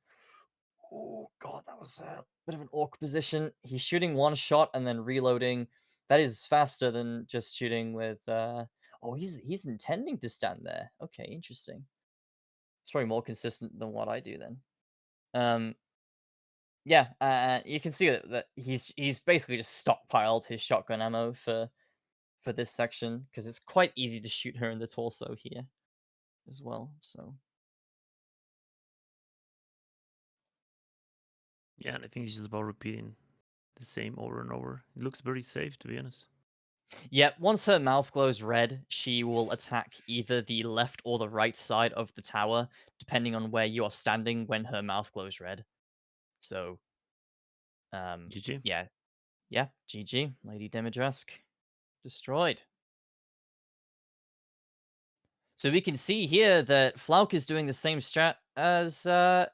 Oh god, that was a bit of an awkward position. He's shooting 1 shot and then reloading. That is faster than just shooting with. Oh, he's intending to stand there. Okay, interesting. It's probably more consistent than what I do then. Yeah, you can see that he's basically just stockpiled his shotgun ammo for this section because it's quite easy to shoot her in the torso here as well. So Yeah, and I think it's just about repeating the same over and over. It looks very safe, to be honest. yeah, once her mouth glows red, she will attack either the left or the right side of the tower, depending on where you are standing when her mouth glows red. So, GG. yeah, GG, Lady Dimitrescu, destroyed. So we can see here that Flaoc is doing the same strat as the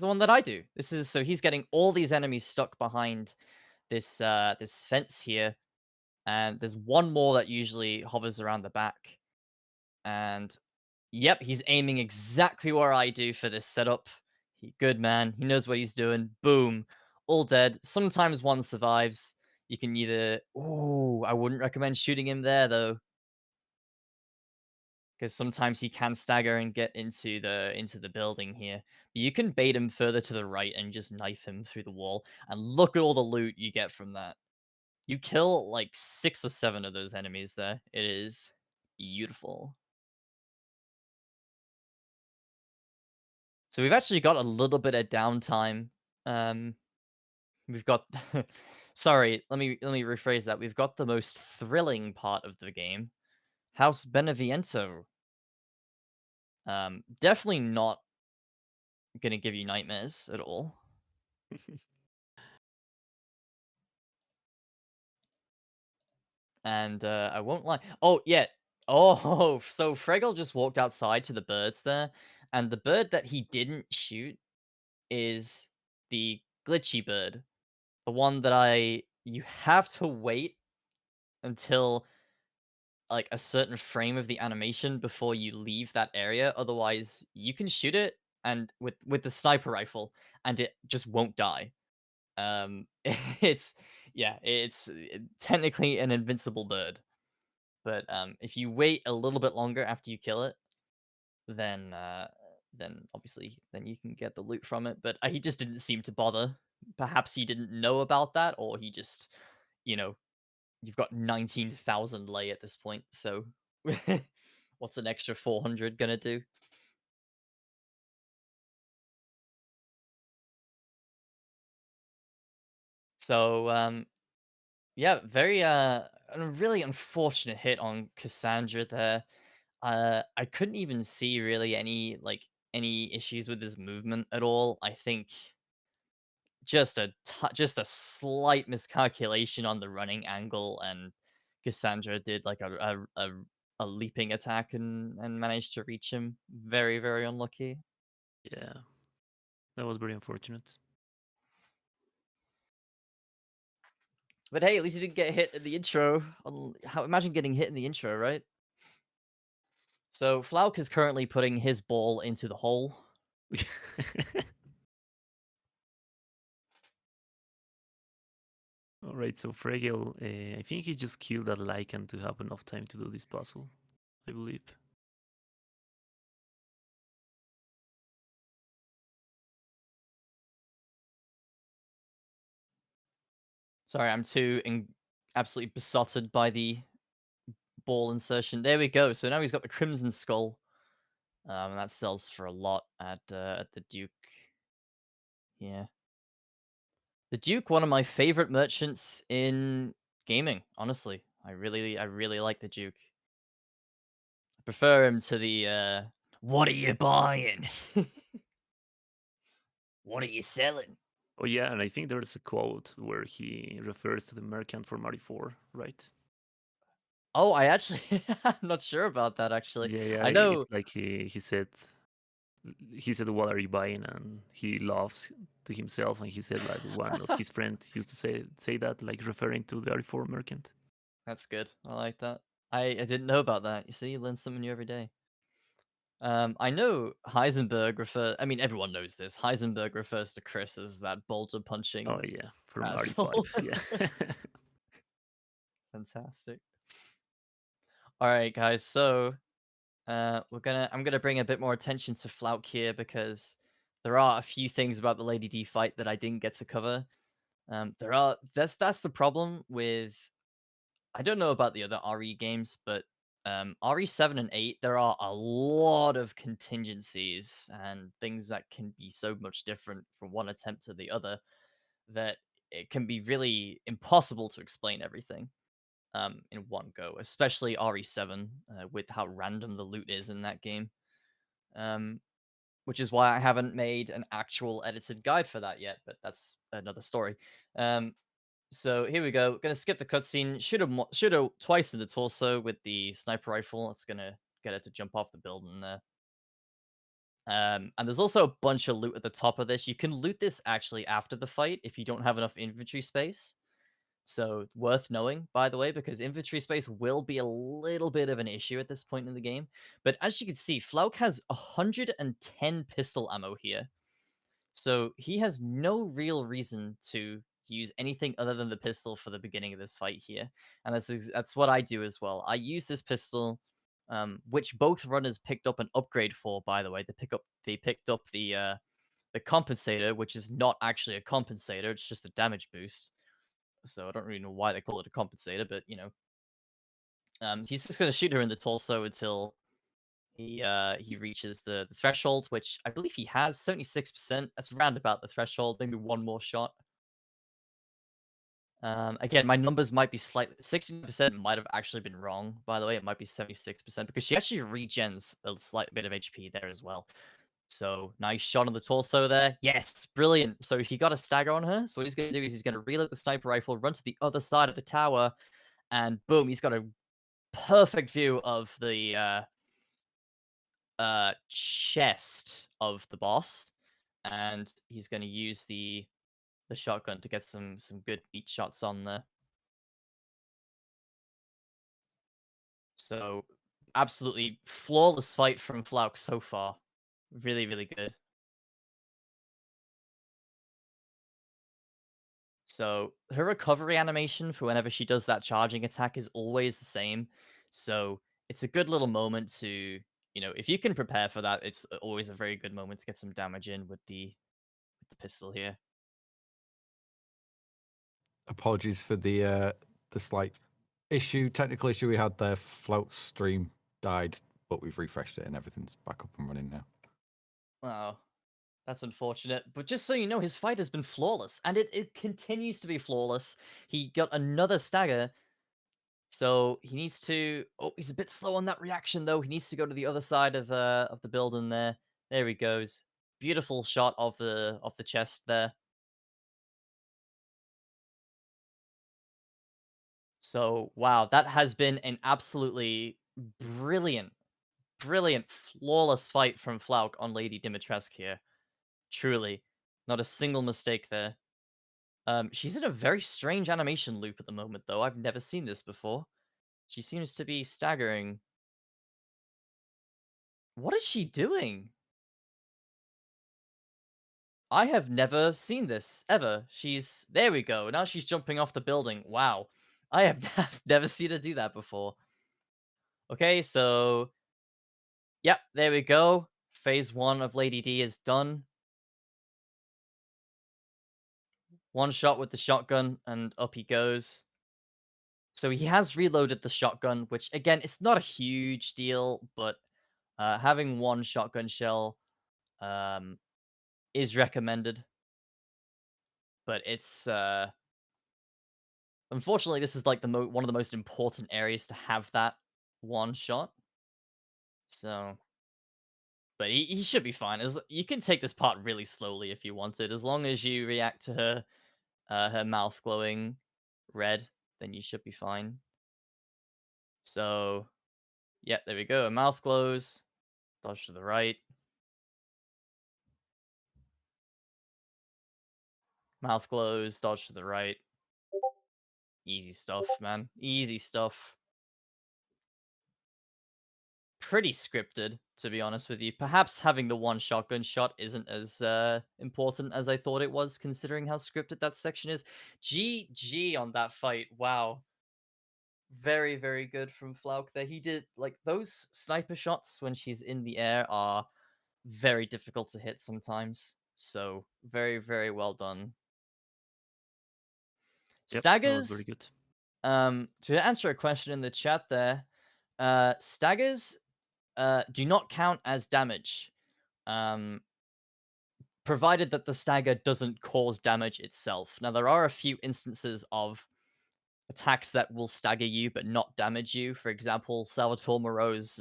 one that I do. This is so he's getting all these enemies stuck behind this this fence here, and there's one more that usually hovers around the back. And yep, he's aiming exactly where I do for this setup. Good man. He knows what he's doing. Boom. All dead. Sometimes one survives. You can either... Ooh, I wouldn't recommend shooting him there, though. Because sometimes he can stagger and get into the building here. But you can bait him further to the right and just knife him through the wall. And look at all the loot you get from that. You kill like 6 or 7 of those enemies there. It is beautiful. So we've actually got a little bit of downtime. We've got sorry, let me rephrase that. We've got the most thrilling part of the game. House Beneviento. Definitely not gonna give you nightmares at all. And I won't lie. Oh yeah. Oh, so Freggel just walked outside to the birds there, and the bird that he didn't shoot is the glitchy bird. The one that you have to wait until like a certain frame of the animation before you leave that area. Otherwise, you can shoot it and with the sniper rifle, and it just won't die. It's it's technically an invincible bird, but if you wait a little bit longer after you kill it, then obviously then you can get the loot from it. But he just didn't seem to bother. Perhaps he didn't know about that, or he just, you know, you've got 19,000 lay at this point, so what's an extra 400 gonna do? So, yeah, very, a really unfortunate hit on Cassandra there. I couldn't even see really any issues with his movement at all. I think just a slight miscalculation on the running angle, and Cassandra did like a leaping attack and managed to reach him. Very, very unlucky. Yeah, that was very unfortunate. But hey, at least he didn't get hit in the intro. Imagine getting hit in the intro, right? So Flauk is currently putting his ball into the hole. All right, so Fregel, I think he just killed that Lycan to have enough time to do this puzzle, I believe. Sorry, I'm absolutely besotted by the ball insertion. There we go. So now he's got the Crimson Skull. And that sells for a lot at the Duke. Yeah. The Duke, one of my favorite merchants in gaming, honestly. I really like the Duke. I prefer him to the what are you buying? What are you selling? Oh yeah, and I think there's a quote where he refers to the merchant from RE4, right? Oh, I actually, I'm not sure about that actually. Yeah, I it's know. like he said, "What are you buying?" And he laughs to himself, and he said like one of his friends used to say that, like referring to the RE4 merchant. That's good. I like that. I didn't know about that. You see, you learn something new every day. I know Heisenberg I mean, everyone knows this. Heisenberg refers to Chris as that boulder punching Oh yeah, from asshole. RE5. Yeah. Fantastic. All right, guys. So, I'm gonna bring a bit more attention to Flaoc here because there are a few things about the Lady D fight that I didn't get to cover. That's the problem with I don't know about the other RE games, but RE 7 and 8, there are a lot of contingencies and things that can be so much different from one attempt to the other that it can be really impossible to explain everything in one go, especially RE7 with how random the loot is in that game. Um, which is why I haven't made an actual edited guide for that yet, but that's another story. So here we go. Gonna skip the cutscene. Shoot her twice in the torso with the sniper rifle. It's gonna get her to jump off the building there. And there's also a bunch of loot at the top of this. You can loot this actually after the fight if you don't have enough inventory space. So worth knowing, by the way, because inventory space will be a little bit of an issue at this point in the game. But as you can see, Flauk has 110 pistol ammo here. So he has no real reason to use anything other than the pistol for the beginning of this fight here, and that's what I do as well. I use this pistol, which both runners picked up an upgrade for. By the way, they picked up the compensator, which is not actually a compensator; it's just a damage boost. So I don't really know why they call it a compensator, but he's just gonna shoot her in the torso until he reaches the threshold, which I believe he has 76%. That's around about the threshold. Maybe one more shot. Again, my numbers might be slightly 60% might have actually been wrong. By the way, it might be 76% because she actually regens a slight bit of HP there as well. So nice shot on the torso there. Yes, brilliant. So he got a stagger on her. So what he's going to do is he's going to reload the sniper rifle, run to the other side of the tower, and boom, he's got a perfect view of the chest of the boss, and he's going to use the shotgun to get some good beat shots on there. So absolutely flawless fight from Flauk so far. Really, really good. So her recovery animation for whenever she does that charging attack is always the same. So it's a good little moment to, if you can prepare for that, it's always a very good moment to get some damage in with the pistol here. Apologies for the slight technical issue we had there. Float stream died, but we've refreshed it and everything's back up and running now. Oh, that's unfortunate. But just so you know, his fight has been flawless, and it continues to be flawless. He got another stagger, so he needs to. Oh, he's a bit slow on that reaction though. He needs to go to the other side of the building there. There he goes. Beautiful shot of the chest there. So wow, that has been an absolutely brilliant, flawless fight from Flauk on Lady Dimitrescu here. Truly, not a single mistake there. She's in a very strange animation loop at the moment, though. I've never seen this before. She seems to be staggering. What is she doing? I have never seen this, ever. There we go. Now she's jumping off the building. Wow. I have never seen her do that before. Okay, so. Yep, there we go. Phase 1 of Lady D is done. One shot with the shotgun, and up he goes. So he has reloaded the shotgun, which, again, it's not a huge deal, but having one shotgun shell is recommended. But it's unfortunately this is like one of the most important areas to have that one shot. So But he should be fine. You can take this part really slowly if you wanted, as long as you react to her mouth glowing red, then you should be fine. So, yeah, there we go. Her mouth glows. Dodge to the right. Mouth glows. Dodge to the right. Easy stuff, man. Easy stuff. Pretty scripted, to be honest with you. Perhaps having the one shotgun shot isn't as important as I thought it was, considering how scripted that section is. GG on that fight. Wow. Very, very good from Flaoc there. He did, like, those sniper shots when she's in the air are very difficult to hit sometimes. So, very, very well done. Yep, that was very Staggers, good. to answer a question in the chat there, staggers do not count as damage, provided that the stagger doesn't cause damage itself. Now, there are a few instances of attacks that will stagger you but not damage you. For example, Salvatore Moreau's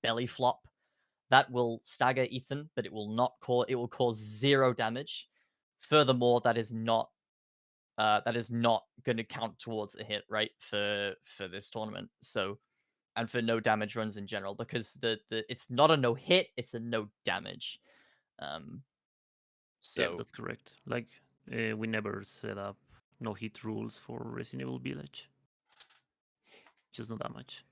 belly flop. That will stagger Ethan, but it will not cause. It will cause 0 damage. Furthermore, that is not going to count towards a hit, right? For this tournament. So, and for no damage runs in general, because the it's not a no hit, it's a no damage. Um, Yeah, so that's correct. Like, we never set up no hit rules for Resident Evil Village. Just not that much.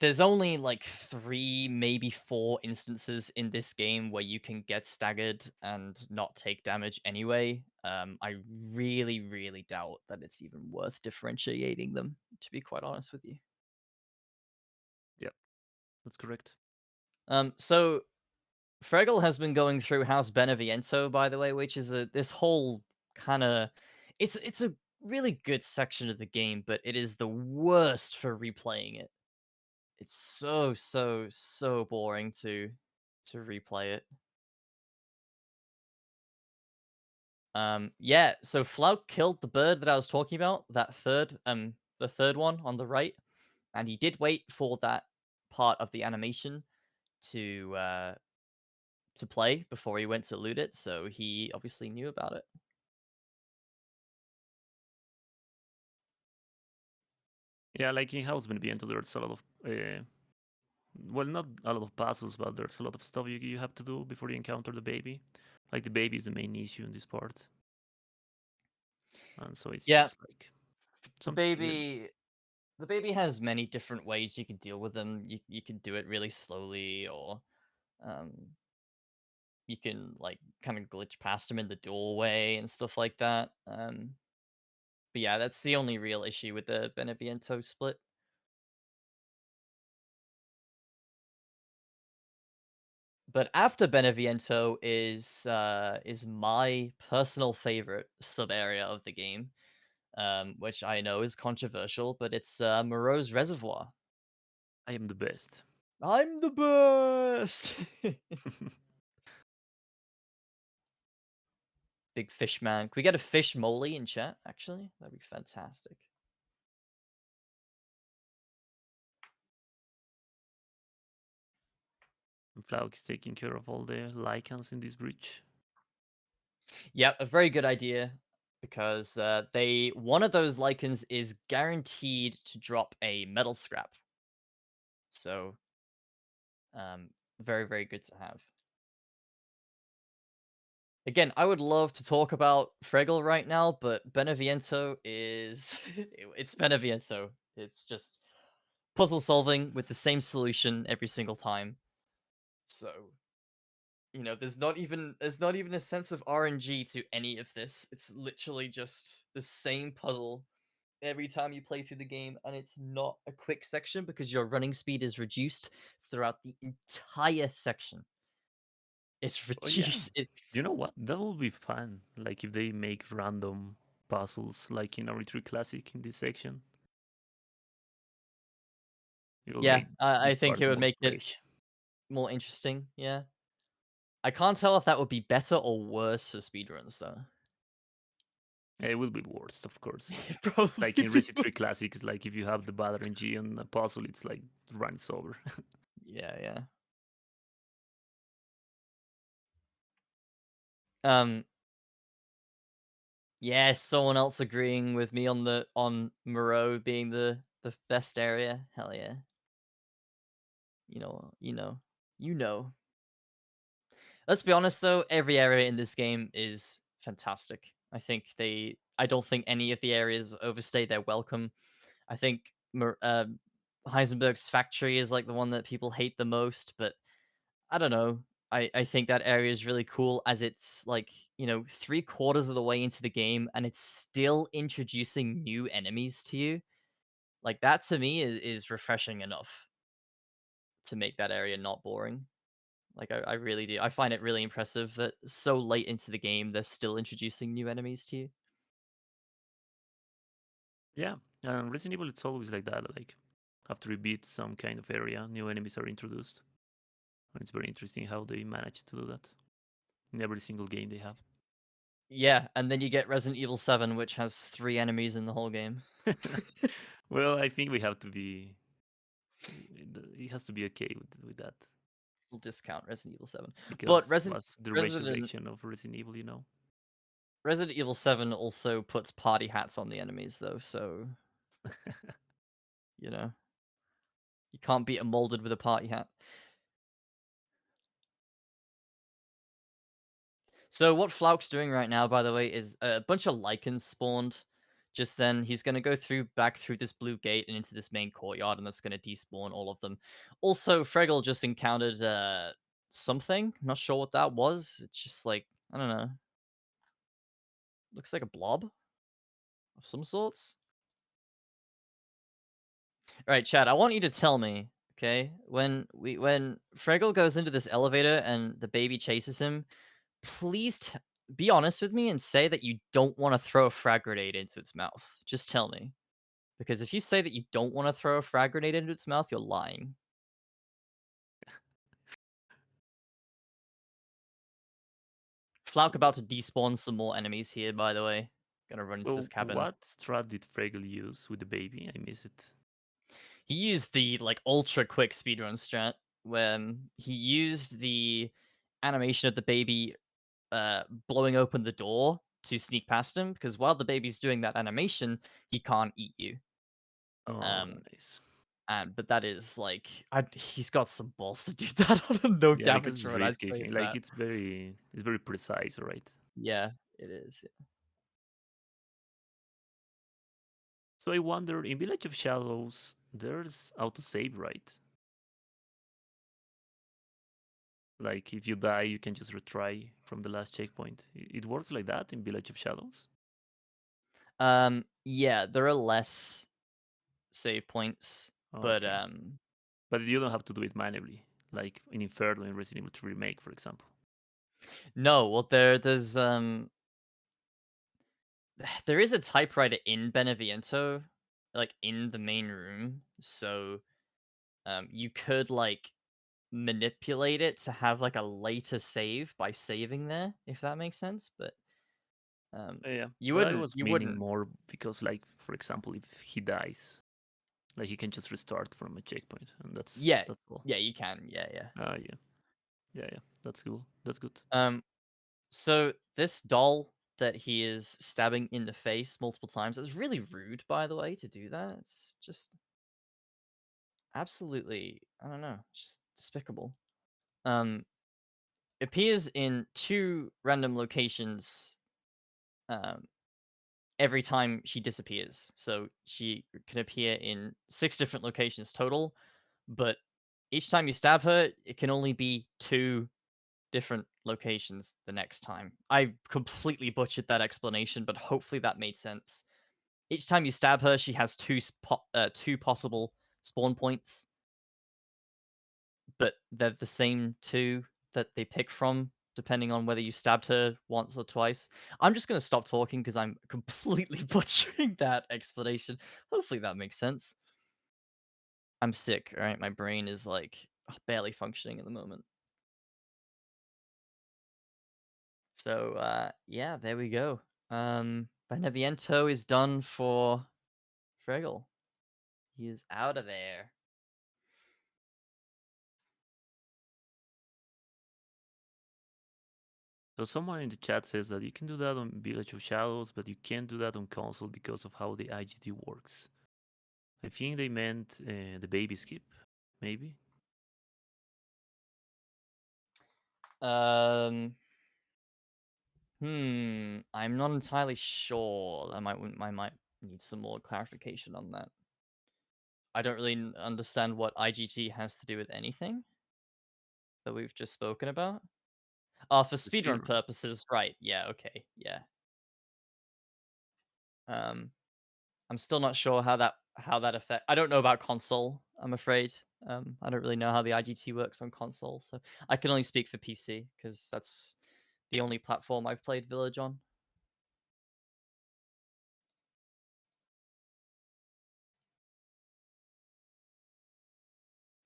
there's only like 3, maybe 4 instances in this game where you can get staggered and not take damage anyway. I really, really doubt that it's even worth differentiating them, to be quite honest with you. Yep, that's correct. So Fregel has been going through House Beneviento, by the way, which is this whole kind of it's a really good section of the game, but it is the worst for replaying it. It's so boring to replay it. Yeah, so Flauk killed the bird that I was talking about, that the third one on the right, and he did wait for that part of the animation to play before he went to loot it, so he obviously knew about it. Yeah, like in House Beneviento, there's a lot of well, not a lot of puzzles, but there's a lot of stuff you have to do before you encounter the baby. Like the baby is the main issue in this part, and so it's Yeah, just like the some baby the baby has many different ways you can deal with them. You can do it really slowly, or um, you can like kind of glitch past them in the doorway and stuff like that. But yeah, that's the only real issue with the Beneviento split. But after Beneviento is my personal favorite sub area of the game, which I know is controversial, but it's Moreau's Reservoir. I am the best. I'm the best. Big fish man. Can we get a fish moly in chat? Actually, that'd be fantastic. Flauk is taking care of all the lichens in this bridge. Yep, a very good idea, because one of those lichens is guaranteed to drop a metal scrap. So, very, very good to have. Again, I would love to talk about Fregel right now, but Beneviento is it's Beneviento. It's just puzzle solving with the same solution every single time. So, there's not even a sense of RNG to any of this. It's literally just the same puzzle every time you play through the game, and it's not a quick section because your running speed is reduced throughout the entire section. It's Oh yeah, reduced. you know what? That would be fun. Like if they make random puzzles, like in RE3 Classic in this section. It will Yeah, make I this think part it would more make it fresh. more interesting. Yeah, I can't tell if that would be better or worse for speedruns though. It will be worse, of course. Probably. Like in Resi 3 Classic, it's like if you have the bad RNG on a puzzle, it's like runs over. Yeah, yeah. Yeah, someone else agreeing with me on Moreau being the best area. Hell yeah. You know. Let's be honest though, every area in this game is fantastic. I don't think any of the areas overstay their welcome. I think Heisenberg's factory is like the one that people hate the most, but I don't know. I think that area is really cool as it's like, 3/4 of the way into the game and it's still introducing new enemies to you. Like that to me is refreshing enough to make that area not boring. Like I really do. I find it really impressive that so late into the game they're still introducing new enemies to you. Yeah, Resident Evil it's always like that. Like after you beat some kind of area, new enemies are introduced. And it's very interesting how they manage to do that in every single game they have. Yeah, and then you get Resident Evil 7, which has 3 enemies in the whole game. Well, I think we have to be. It has to be okay with that We'll discount Resident Evil 7. But because was the resurrection of Resident Evil, you know. Resident Evil 7 also puts party hats on the enemies though, so you know, you can't beat a molded with a party hat. So what Flaoc's doing right now, by the way, is a bunch of lichens spawned. Just then, he's going to go back through this blue gate and into this main courtyard, and that's going to despawn all of them. Also, Freggel just encountered something. Not sure what that was. It's just like, I don't know. Looks like a blob of some sorts. All right, Chad, I want you to tell me, okay, when Freggel goes into this elevator and the baby chases him, please be honest with me and say that you don't want to throw a frag grenade into its mouth. Just tell me. Because if you say that you don't want to throw a frag grenade into its mouth, you're lying. Flauk about to despawn some more enemies here, by the way. Gonna run into this So, cabin. what strat did Fregel use with the baby? I miss it. He used the like ultra quick speedrun strat when he used the animation of the baby blowing open the door to sneak past him, because while the baby's doing that animation, he can't eat you. Oh, nice. But that is like he's got some balls to do that on a no Yeah, because damage it's run. I'd risky. say Like that. it's very precise, right? Yeah, it is. Yeah. So I wonder, in Village of Shadows, there's autosave, right? Like if you die, you can just retry from the last checkpoint. It works like that in Village of Shadows. Yeah, there are less save points, but Okay, but you don't have to do it manually, like in Inferno in Resident Evil 2 Remake, for example. no. Well, there is a typewriter in Beneviento, like in the main room, so you could like manipulate it to have like a later save by saving there, if that makes sense. But Yeah, you but I wouldn't was you meaning wouldn't more because, like, for example, if he dies, like he can just restart from a checkpoint, and that's Yeah, cool. yeah, you can. Yeah. Yeah. That's cool. That's good. So this doll that he is stabbing in the face multiple times, is really rude, by the way, to do that. It's just absolutely, I don't know, just despicable. Um, appears in 2 random locations um every time she disappears. So she can appear in 6 different locations total, but each time you stab her, it can only be 2 different locations the next time. I completely butchered that explanation, but hopefully that made sense. Each time you stab her, she has 2 possible spawn points, but they're the same 2 that they pick from depending on whether you stabbed her once or twice. I'm just going to stop talking because I'm completely butchering that explanation. Hopefully that makes sense. I'm sick, all right? My brain is like barely functioning at the moment. So yeah, there we go. Beneviento is done for Fregel. He is out of there. So someone in the chat says that you can do that on Village of Shadows, but you can't do that on console because of how the IGT works. I think they meant the baby skip, maybe. I'm not entirely sure. I might need some more clarification on that. I don't really understand what IGT has to do with anything that we've just spoken about. For speedrun speedrun. purposes, right? Yeah. Okay. Yeah. I'm still not sure how that affect. I don't know about console. I'm afraid. I don't really know how the IGT works on console, so I can only speak for PC because that's the only platform I've played Village on.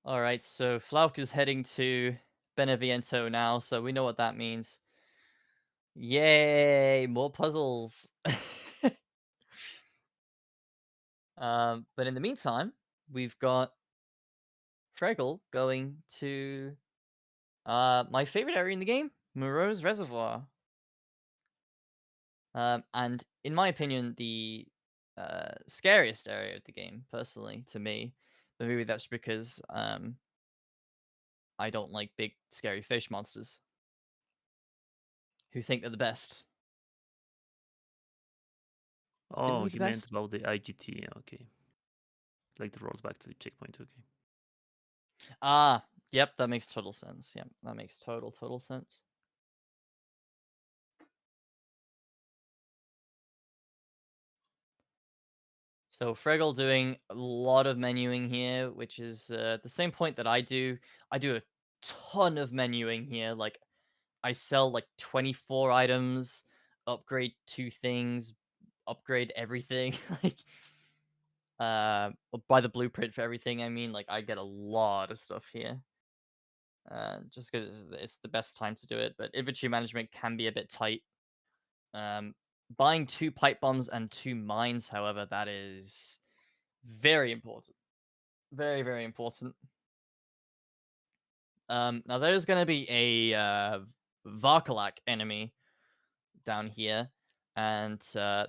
All right, so Flaoc is heading to Beneviento now, so we know what that means. Yay, more puzzles. But in the meantime, we've got Freggel going to my favorite area in the game, Moreau's Reservoir. And in my opinion, the scariest area of the game, personally, to me. But maybe that's because I don't like big, scary fish monsters who think they're the best. Isn't Oh, he the he meant best? about the IGT. Okay. Like the rolls back to the checkpoint. Okay. Ah, yep, that makes total sense. Yep, that makes total sense. So Freggel doing a lot of menuing here, which is the same point that I do. I do a ton of menuing here. Like, I sell like 24 items, upgrade 2 things, upgrade everything. Like, buy the blueprint for everything. I mean, like, I get a lot of stuff here. Just because it's the best time to do it. But inventory management can be a bit tight. Buying 2 pipe bombs and 2 mines, however, that is very important. Very, very important. Now there's going to be a Varkalak enemy down here. And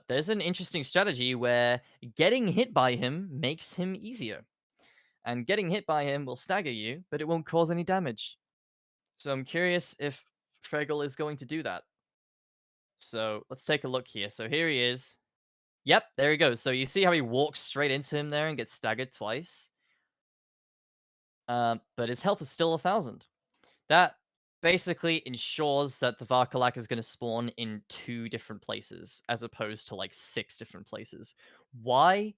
there's an interesting strategy where getting hit by him makes him easier. And getting hit by him will stagger you, but it won't cause any damage. So I'm curious if Freggel is going to do that. So let's take a look here. So here he is. Yep, there he goes. So you see how he walks straight into him there and gets staggered twice? But his health is still 1,000. That basically ensures that the Varkalak is going to spawn in 2 different places, as opposed to like 6 different places. Why?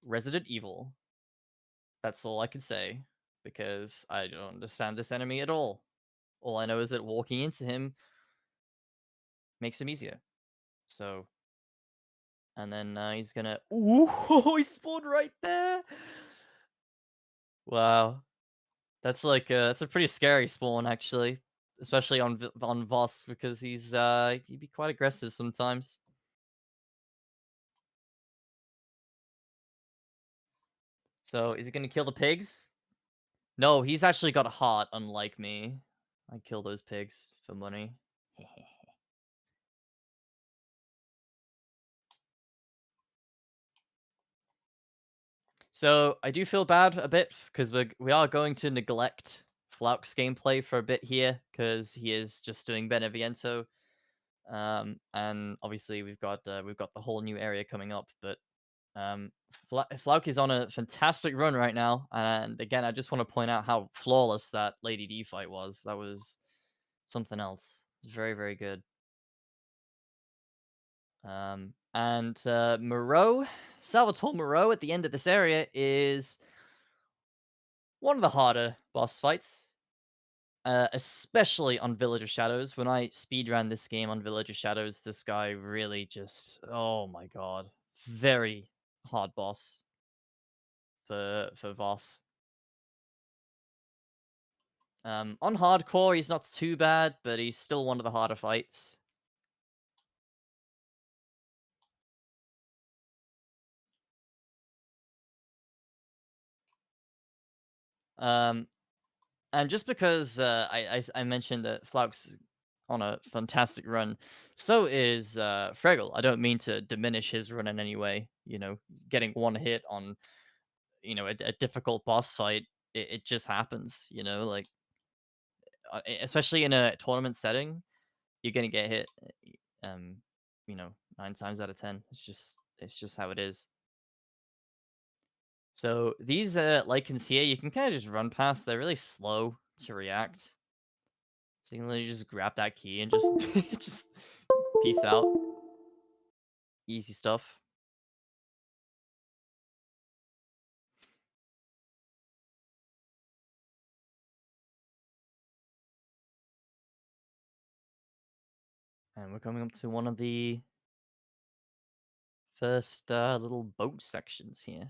Resident Evil. That's all I can say, because I don't understand this enemy at all. All I know is that walking into him makes him easier. So, and then he's gonna. Ooh, he spawned right there. Wow, that's a pretty scary spawn actually, especially on Voss because he'd be quite aggressive sometimes. So is he gonna kill the pigs? No, he's actually got a heart, unlike me. I kill those pigs for money. So I do feel bad a bit because we are going to neglect Flauk's gameplay for a bit here because he is just doing Beneviento. And obviously we've got the whole new area coming up, but Flauk is on a fantastic run right now, and again, I just want to point out how flawless that Lady D fight was. That was something else. Very, very good. And Moreau, Salvatore Moreau at the end of this area is one of the harder boss fights. Especially on Village of Shadows. When I speedran this game on Village of Shadows, this guy really just, oh my god, very hard boss for Voss. On hardcore, he's not too bad, but he's still one of the harder fights. And just because I mentioned that Flauk's on a fantastic run. So is Fregel. I don't mean to diminish his run in any way. Getting one hit on a difficult boss fight, it just happens. Like especially in a tournament setting, you're gonna get hit. Um, 9 times out of 10. It's just how it is. So these lichens here, you can kind of just run past. They're really slow to react. So you can literally just grab that key and just just peace out. Easy stuff. And we're coming up to one of the first little boat sections here.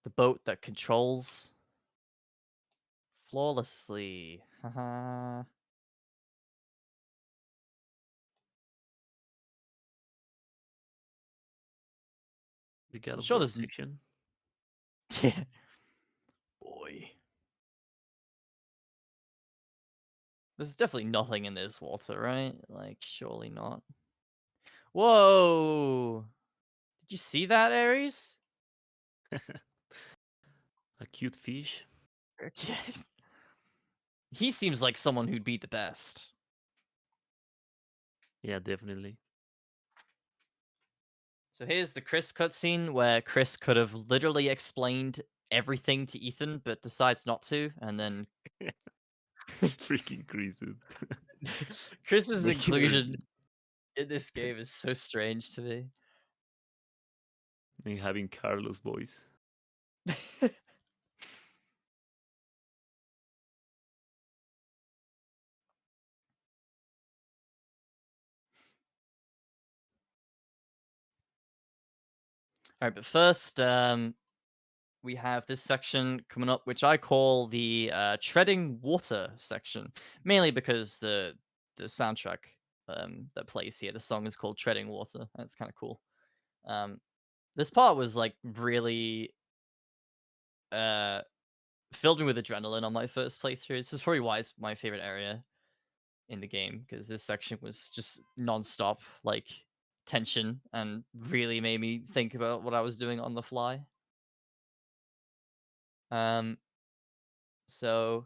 The boat that controls flawlessly. Haha. The God I'm of sure War there's section. yeah. Boy. There's definitely nothing in this water, right? Like, surely not. Whoa! Did you see that, Ares? A cute fish. Okay. He seems like someone who'd be the best. Yeah, definitely. So here's the Chris cutscene where Chris could have literally explained everything to Ethan, but decides not to, and then Freaking Chris, dude. Chris's Making inclusion in this game is so strange to me. and having Carlos voice. All right, but first, we have this section coming up, which I call the treading water section, mainly because the soundtrack that plays here, the song is called Treading Water. That's kind of cool. This part was like really filled me with adrenaline on my first playthrough. This is probably why it's my favorite area in the game, because this section was just non-stop like tension and really made me think about what I was doing on the fly. So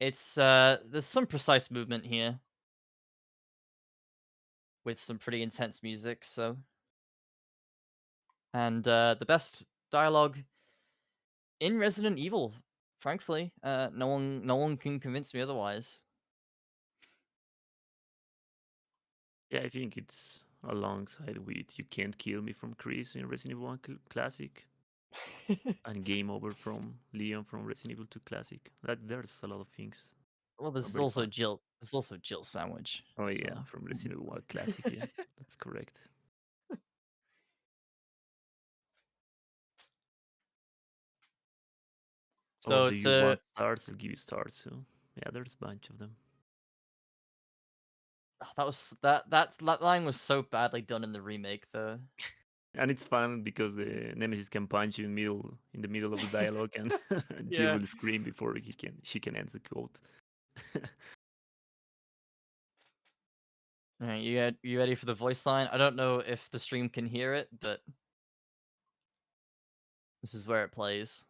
it's there's some precise movement here with some pretty intense music, and the best dialogue in Resident Evil, frankly. No one can convince me otherwise. Yeah, I think it's alongside with You Can't Kill Me from Chris in Resident Evil 1 Classic and Game Over from Leon from Resident Evil 2 Classic. There's a lot of things. Well, Are very fun. There's also Jill Sandwich. Oh as yeah, well. from Resident Evil 1 Classic, yeah. That's correct. Or So do you to want stars? I'll give you stars. So yeah, there's a bunch of them. that line was so badly done in the remake, though. And it's fun because the Nemesis can punch you in the middle of the dialogue, and Jill Yeah. will scream before she can end the quote. All right, you ready for the voice line? I don't know if the stream can hear it, but this is where it plays.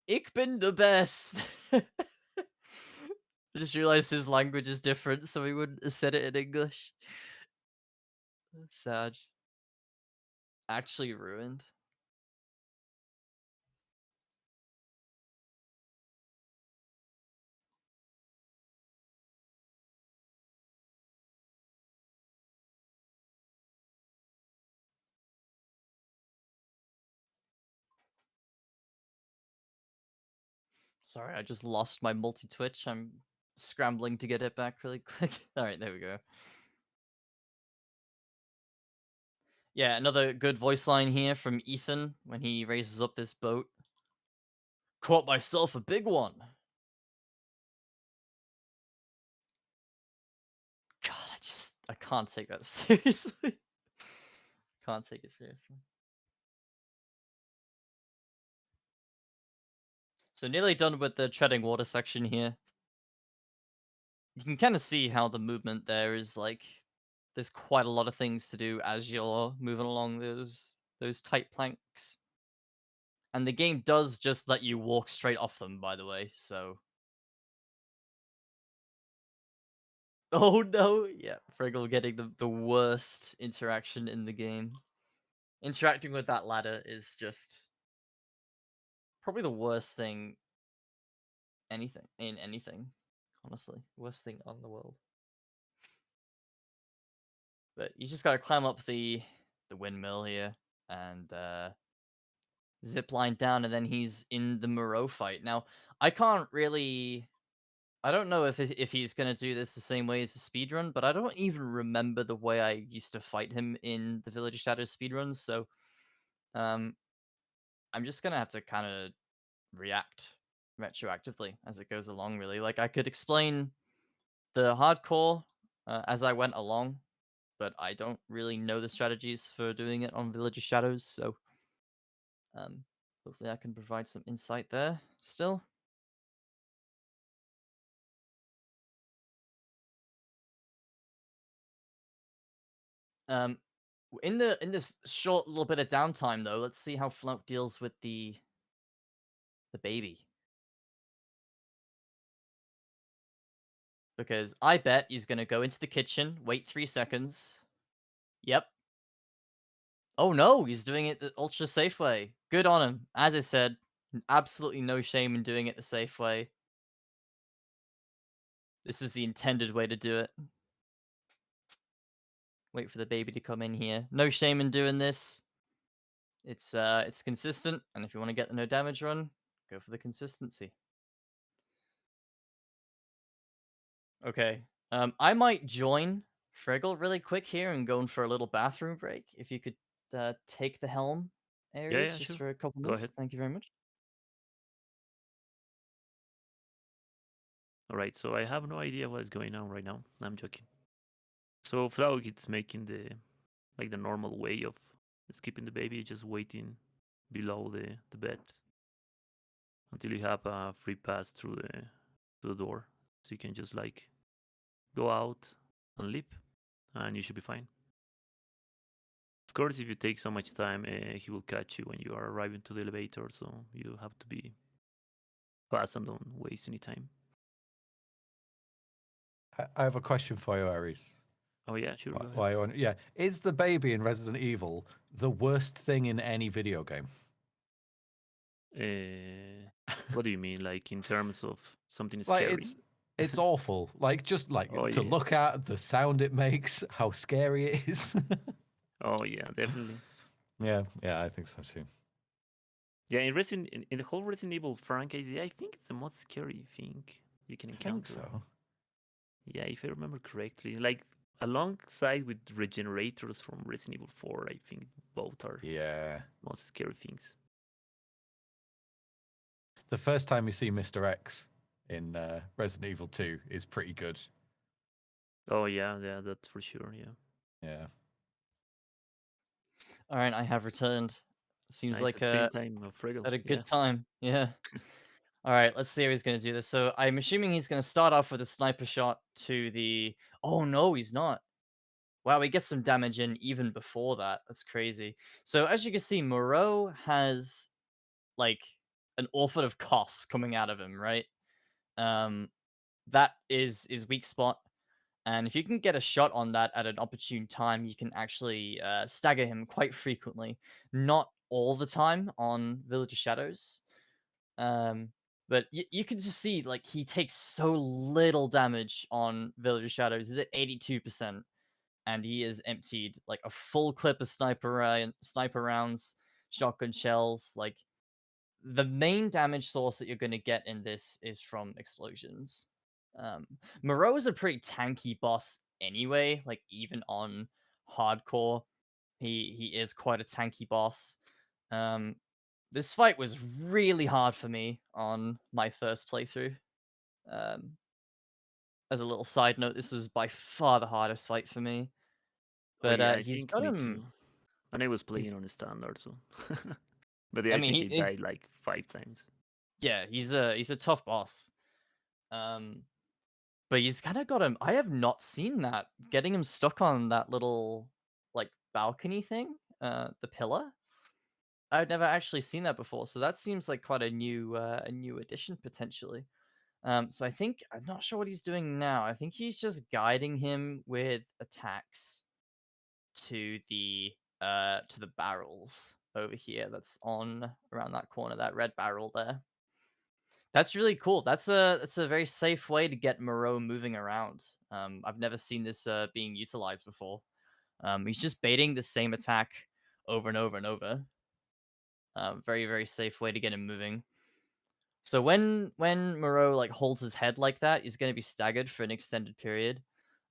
Ich bin the best. I just realized his language is different, so he wouldn't have said it in English. That's sad. Actually ruined. Sorry, I just lost my multi-twitch. I'm scrambling to get it back really quick. All right, there we go. Yeah, another good voice line here from Ethan when he raises up this boat. Caught myself a big one. God, I can't take that seriously. Can't take it seriously. So nearly done with the treading water section here. You can kind of see how the movement there is like there's quite a lot of things to do as you're moving along those tight planks. And the game does just let you walk straight off them, by the way, so oh no, yeah, Friggle getting the worst interaction in the game. Interacting with that ladder is just probably the worst thing anything, honestly. Worst thing on the world. But you just gotta climb up the windmill here and zip line down, and then he's in the Moreau fight. Now, I can't really. I don't know if he's gonna do this the same way as the speedrun, but I don't even remember the way I used to fight him in the Village of Shadows speedruns. So, um, I'm just gonna have to kind of react retroactively as it goes along. Really, like I could explain the hardcore as I went along, but I don't really know the strategies for doing it on Village of Shadows. So, um, hopefully, I can provide some insight there. Still. Um, in this short little bit of downtime, though, let's see how Flaoc deals with the baby. Because I bet he's gonna go into the kitchen, wait 3 seconds. Yep. Oh no, he's doing it the ultra safe way. Good on him. As I said, absolutely no shame in doing it the safe way. This is the intended way to do it. Wait for the baby to come in here. No shame in doing this. It's consistent, and if you want to get the no damage run, go for the consistency. Okay. I might join Friggle really quick here and go in for a little bathroom break. If you could take the helm, Aries, Yeah, just sure. for a couple Go minutes. ahead. Thank you very much. All right, so I have no idea what is going on right now. I'm joking. So Flaug is making the normal way of skipping the baby, just waiting below the bed until you have a free pass through the door, so you can just like go out and leap, and you should be fine. Of course, if you take so much time, he will catch you when you are arriving to the elevator, so you have to be fast and don't waste any time. I have a question for you, Aries. Oh yeah, sure. Go ahead. Why you want? Yeah, is the baby in Resident Evil the worst thing in any video game? What do you mean, like in terms of something Like scary? it's awful. Like just like Oh to yeah. look at, the sound it makes, how scary it is. Oh yeah, definitely. yeah, I think so too. Yeah, in the whole Resident Evil franchise, I think it's the most scary thing you can I think encounter. so. Yeah, if I remember correctly, like alongside with regenerators from Resident Evil 4, I think both are most scary things. The first time you see Mr. X in Resident Evil 2 is pretty good. Oh yeah, that's for sure. Yeah. Yeah. All right, I have returned. Seems Nice. like At the same time, Fregel. at a Yeah. good time. Yeah. All right, let's see how he's gonna do this. So I'm assuming he's gonna start off with a sniper shot to the. Oh no, he's not. Wow, he gets some damage in even before that. That's crazy. So as you can see, Moreau has like an awful lot of costs coming out of him, right? That is weak spot. And if you can get a shot on that at an opportune time, you can actually stagger him quite frequently. Not all the time on Village of Shadows. But you can just see, like, he takes so little damage on Village of Shadows. He's at 82%. And he is emptied, like, a full clip of sniper rounds, shotgun shells. Like, the main damage source that you're going to get in this is from explosions. Moreau is a pretty tanky boss anyway, like even on hardcore, he is quite a tanky boss. This fight was really hard for me on my first playthrough. Um, as a little side note, this was by far the hardest fight for me. Oh yeah, But I he's think got me him. too. And I was playing He's. on a standard, so. But yeah, I I mean, think he he is. died like 5 times. Yeah, he's a tough boss. But he's kind of got him. I have not seen that, getting him stuck on that little like balcony thing, the pillar. I've never actually seen that before, so that seems like quite a new addition potentially. So I think I'm not sure what he's doing now. I think he's just guiding him with attacks to the barrels over here. That's on around that corner, that red barrel there. That's really cool. That's a very safe way to get Moreau moving around. I've never seen this being utilized before. He's just baiting the same attack over and over and over. Very very safe way to get him moving. So when Moreau like holds his head like that, he's going to be staggered for an extended period.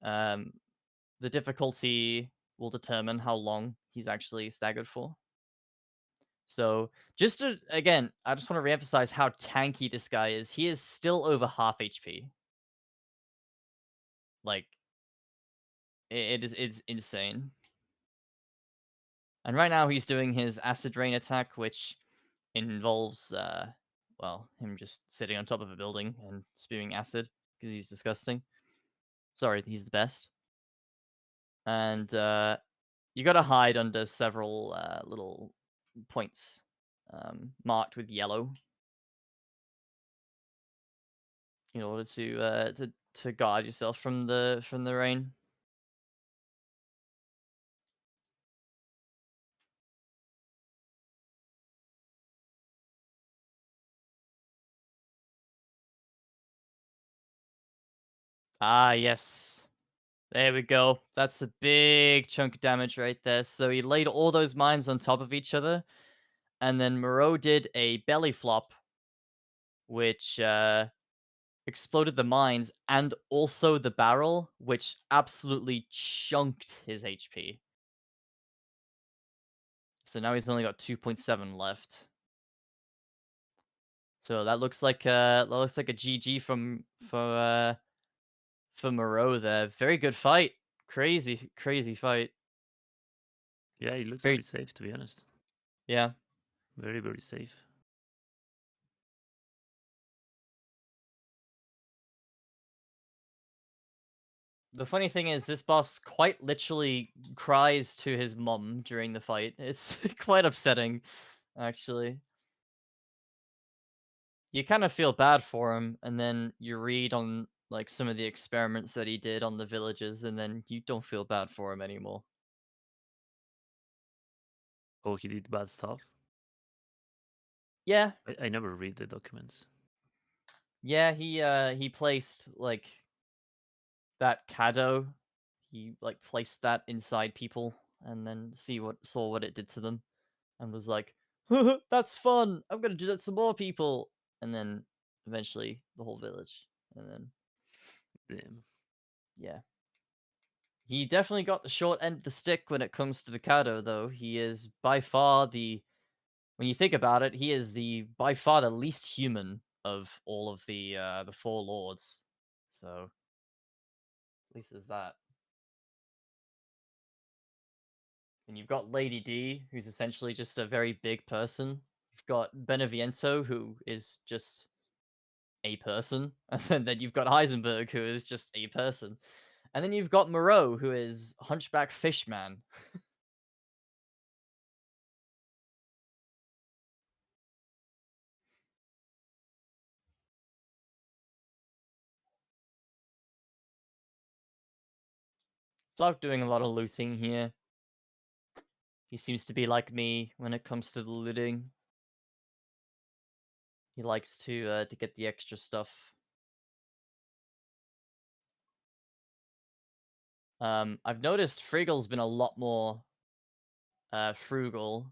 The difficulty will determine how long he's actually staggered for. So just to, again, I just want to reemphasize how tanky this guy is. He is still over half HP. Like it's insane. And right now he's doing his acid rain attack, which involves well, him just sitting on top of a building and spewing acid because he's disgusting. Sorry, he's the best. And you got to hide under several little points marked with yellow in order to guard yourself from the rain. Ah, yes. There we go. That's a big chunk of damage right there. So he laid all those mines on top of each other, and then Moreau did a belly flop, which exploded the mines and also the barrel, which absolutely chunked his HP. So now he's only got 2.7 left. So that looks like a GG for Moreau there. Very good fight. Crazy fight. Yeah, he looks Very pretty safe, to be honest. yeah. Very, very safe. The funny thing is, this boss quite literally cries to his mum during the fight. It's quite upsetting, actually. You kind of feel bad for him, and then you read on like some of the experiments that he did on the villagers, and then you don't feel bad for him anymore. Oh, he did bad stuff. Yeah, I never read the documents. yeah, he placed like that Cado. He like placed that inside people, and then saw what it did to them, and was like, "That's fun. I'm gonna do that to more people." And then eventually the whole village, and then Damn. yeah. He definitely got the short end of the stick when it comes to the Kado, though. He is by far when you think about it, he is by far the least human of all of the four lords. So at least there's that. And you've got Lady D, who's essentially just a very big person. You've got Beneviento, who is just a person. And then you've got Heisenberg, who is just a person. And then you've got Moreau, who is Hunchback Fishman. Flaoc doing a lot of looting here. He seems to be like me when it comes to the looting. He likes to get the extra stuff. I've noticed Fregel's been a lot more frugal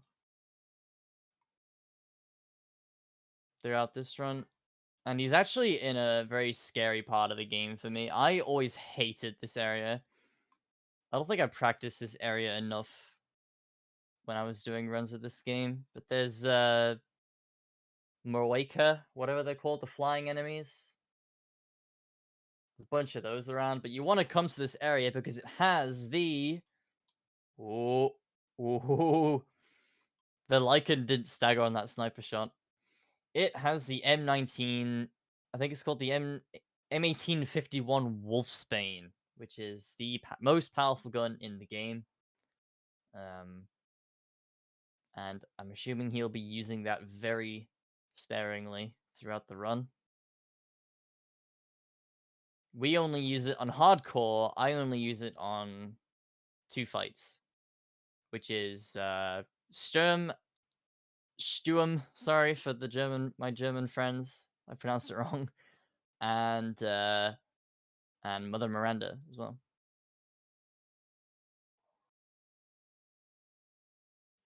throughout this run. And he's actually in a very scary part of the game for me. I always hated this area. I don't think I practiced this area enough when I was doing runs of this game. But there's Morwaka, whatever they're called, the flying enemies. There's a bunch of those around, but you want to come to this area because it has the... Oh, the Lycan didn't stagger on that sniper shot. It has the M19. I think it's called the M1851 Wolfsbane, which is the most powerful gun in the game. And I'm assuming he'll be using that very sparingly throughout the run. We only use it on hardcore. I only use it on 2 fights, which is Sturm. Sorry for my German friends. I pronounced it wrong. And Mother Miranda as well.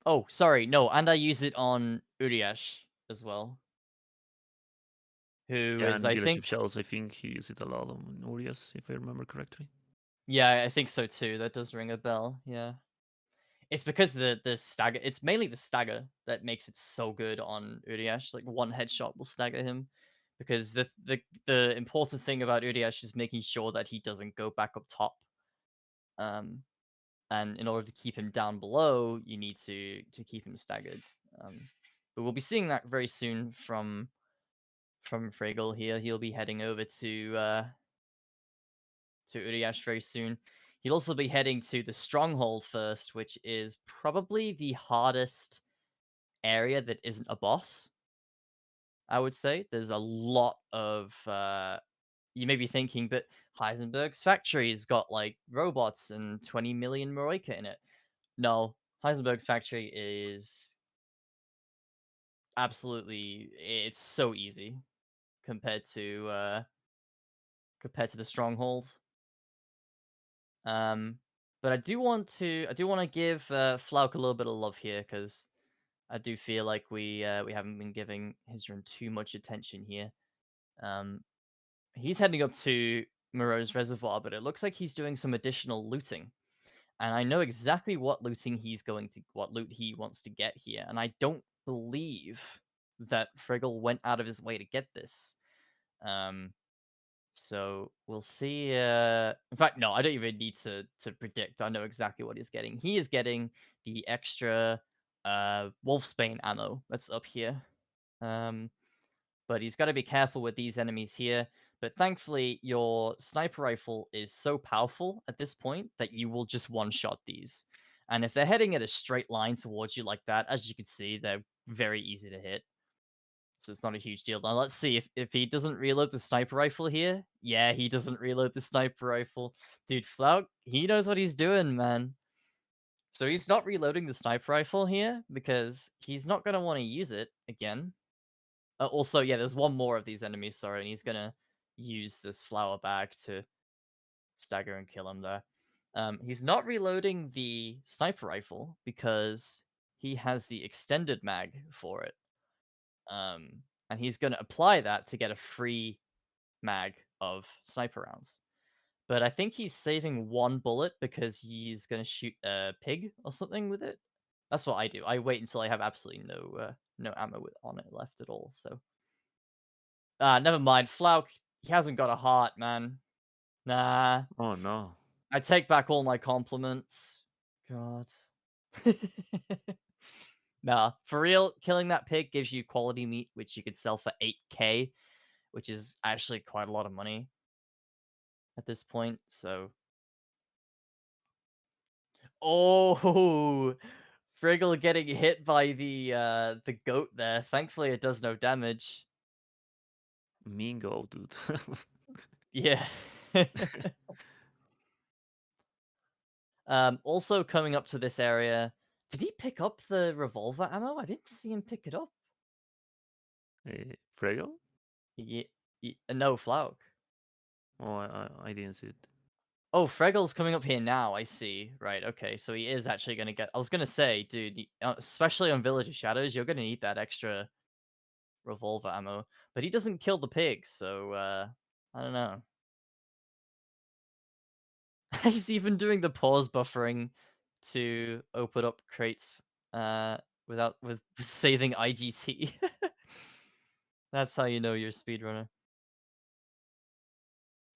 Oh, sorry, no, and I use it on Uriash as well. Who Yeah, is, and I Village think... of Shells, I think he used it a lot on Urias, if I remember correctly. Yeah, I think so too. That does ring a bell, yeah. It's because the stagger... It's mainly the stagger that makes it so good on Uriash. Like, one headshot will stagger him. Because the important thing about Uriash is making sure that he doesn't go back up top. And in order to keep him down below, you need to keep him staggered. But we'll be seeing that very soon from Freggel here. He'll be heading over to Uriash very soon. He'll also be heading to the Stronghold first, which is probably the hardest area that isn't a boss, I would say. There's a lot of... you may be thinking, but Heisenberg's factory's got, like, robots and 20 million Maroika in it. No, Heisenberg's factory is absolutely... It's so easy compared to the Stronghold. But I do want to give Flaoc a little bit of love here, because I do feel like we haven't been giving his run too much attention here. He's heading up to Moreau's Reservoir, but it looks like he's doing some additional looting. And I know exactly what loot he wants to get here, and I don't believe that Freggel went out of his way to get this. So we'll see. In fact, no, I don't even need to predict. I know exactly what he's getting. He is getting the extra Wolfsbane ammo that's up here. But he's got to be careful with these enemies here. But thankfully, your sniper rifle is so powerful at this point that you will just one-shot these. And if they're heading at a straight line towards you like that, as you can see, they're very easy to hit. So it's not a huge deal. Now let's see if he doesn't reload the sniper rifle here. Yeah, he doesn't reload the sniper rifle. Dude, Flaoc, he knows what he's doing, man. So he's not reloading the sniper rifle here because he's not going to want to use it again. Also, yeah, there's one more of these enemies, sorry, and he's going to use this flower bag to stagger and kill him there. He's not reloading the sniper rifle because he has the extended mag for it. And he's going to apply that to get a free mag of sniper rounds. But I think he's saving one bullet because he's going to shoot a pig or something with it. That's what I do. I wait until I have absolutely no ammo on it left at all. So, never mind. Flaoc, he hasn't got a heart, man. Nah. Oh no. I take back all my compliments. God. Nah, for real, killing that pig gives you quality meat, which you could sell for 8k, which is actually quite a lot of money at this point, so... Oh! Friggle getting hit by the goat there. Thankfully, it does no damage. Mean go, dude. Yeah. Also coming up to this area... Did he pick up the revolver ammo? I didn't see him pick it up. Fregel? Yeah, no, Flaoc. Oh, I didn't see it. Oh, Freggel's coming up here now, I see. Right, okay, so he is actually going to get... I was going to say, dude, especially on Village of Shadows, you're going to need that extra revolver ammo. But he doesn't kill the pig, so, I don't know. He's even doing the pause buffering to open up crates with saving IGT. That's how you know you're a speedrunner.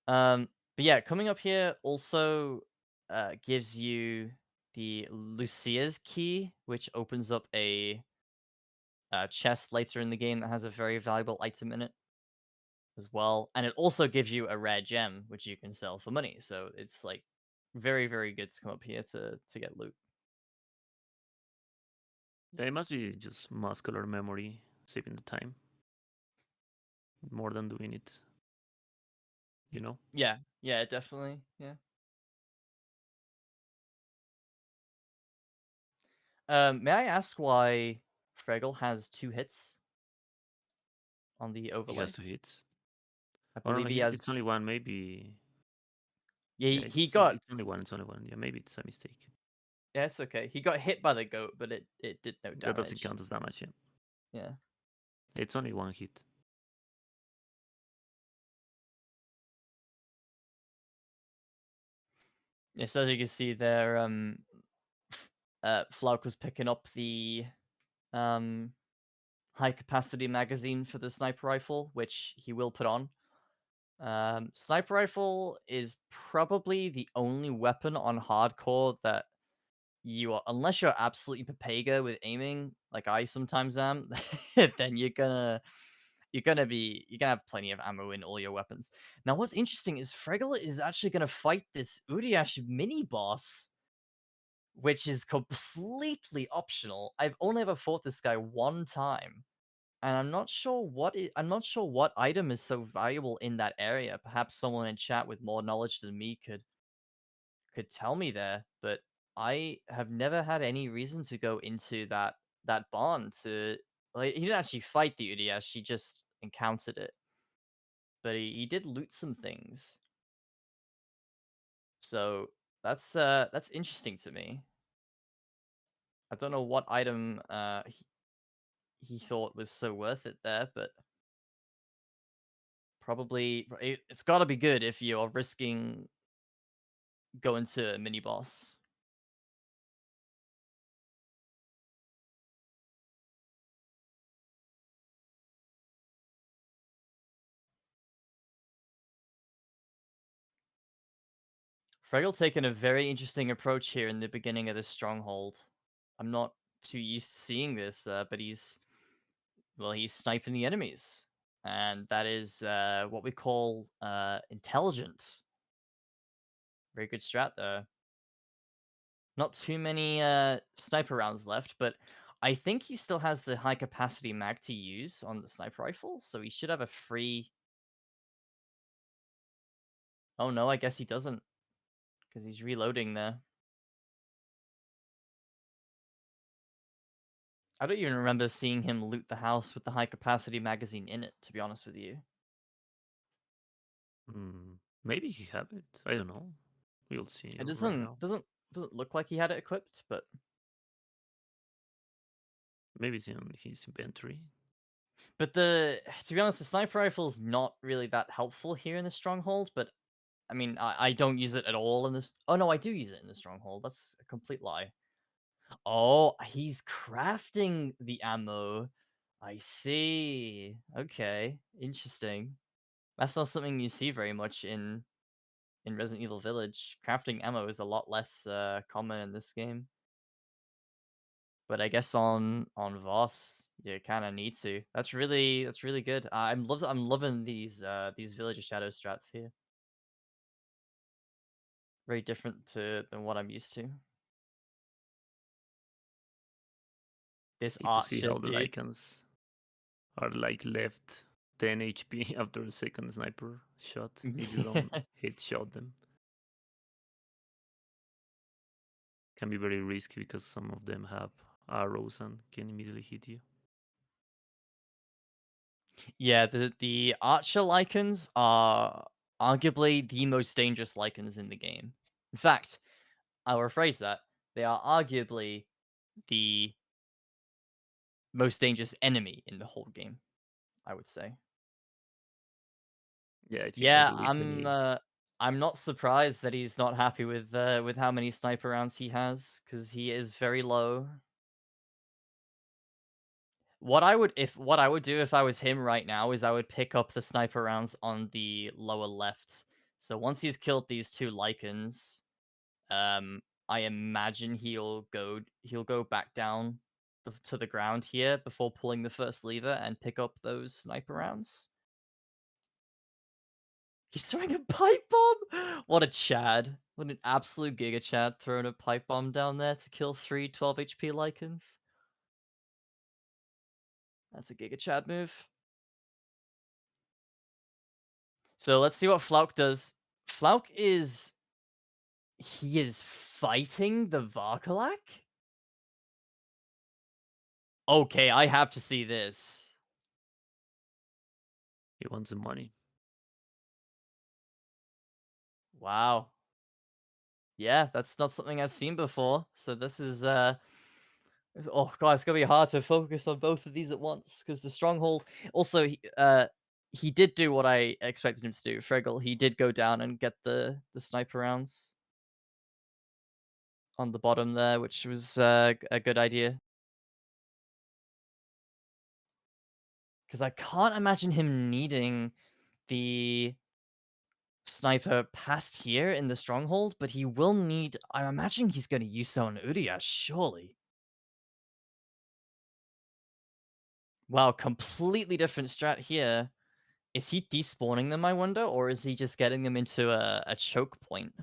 But yeah, coming up here also gives you the Lucia's key, which opens up a chest later in the game that has a very valuable item in it as well, and it also gives you a rare gem which you can sell for money. So it's like very, very good to come up here to get loot. Yeah, it must be just muscular memory, saving the time more than doing it. You know? Yeah, definitely. Yeah. May I ask why Fregel has 2 hits on the He overlay? has 2 hits. I Oh no, believe he it's only has. one. Maybe. Yeah, Yeah, he got. it's only one. It's only one. Yeah, maybe it's a mistake. Yeah, it's okay. He got hit by the goat, but it did no That doesn't damage. count as damage. Yeah, Yeah. it's only 1 hit. Yeah, so as you can see there, Flaoc was picking up the high capacity magazine for the sniper rifle, which he will put on. Sniper rifle is probably the only weapon on hardcore that you are, unless you're absolutely Papega with aiming, like I sometimes am, then you're gonna have plenty of ammo in all your weapons. Now, what's interesting is Fregel is actually gonna fight this Uriash mini boss, which is completely optional. I've only ever fought this guy one time, and I'm not sure what item is so valuable in that area. Perhaps someone in chat with more knowledge than me could tell me there, but I have never had any reason to go into that barn to, like, he didn't actually fight the Uriash, he just encountered it. But he did loot some things. So that's interesting to me. I don't know what item he thought was so worth it there, but probably it's got to be good if you're risking going to a mini boss. Fregel taking a very interesting approach here in the beginning of this stronghold. I'm not too used to seeing this, but he's sniping the enemies, and that is what we call intelligent. Very good strat there. Not too many sniper rounds left, but I think he still has the high capacity mag to use on the sniper rifle, so he should have a free. Oh no, I guess he doesn't, because he's reloading there. I don't even remember seeing him loot the house with the high capacity magazine in it, to be honest with you. Maybe he have it. I don't know. We'll see It right now. doesn't look like he had it equipped, but Maybe it's in his inventory. but to be honest, the sniper rifle's not really that helpful here in the stronghold. But I mean, I don't use it at all in this. Oh no, I do use it in the stronghold. That's a complete lie. Oh, he's crafting the ammo. I see. Okay, interesting. That's not something you see very much in Resident Evil Village. Crafting ammo is a lot less common in this game. But I guess on Voss, you kind of need to. That's really good. I'm loving these Village of Shadow strats here. Very different than what I'm used to. This Need to see Archer how the dude. Lycans are like left 10 HP after the second sniper shot if you don't headshot them. Can be very risky because some of them have arrows and can immediately hit you. Yeah, the Archer Lycans are arguably the most dangerous Lycans in the game. In fact, I'll rephrase that. They are arguably the most dangerous enemy in the whole game, I would say. Yeah, I think that Yeah, the Litany. I'm not surprised that he's not happy with how many sniper rounds he has, because he is very low. What I would do if I was him right now is I would pick up the sniper rounds on the lower left. So once he's killed these 2 Lycans, I imagine he'll go back down to the ground here before pulling the first lever and pick up those sniper rounds. He's throwing a pipe bomb! What a Chad. What an absolute Giga Chad throwing a pipe bomb down there to kill 3 12 HP Lycans. That's a Giga Chad move. So let's see what Flaoc does. Flaoc is... He is fighting the Varkalak? Okay, I have to see this. He wants the money. Wow. Yeah, that's not something I've seen before. So this is oh god, it's gonna be hard to focus on both of these at once because the stronghold. Also, he did do what I expected him to do. Freggel, he did go down and get the sniper rounds on the bottom there, which was a good idea. Because I can't imagine him needing the sniper past here in the stronghold, but he will need. I imagine he's going to use so on Urias, surely. Wow, completely different strat here. Is he despawning them, I wonder, or is he just getting them into a choke point?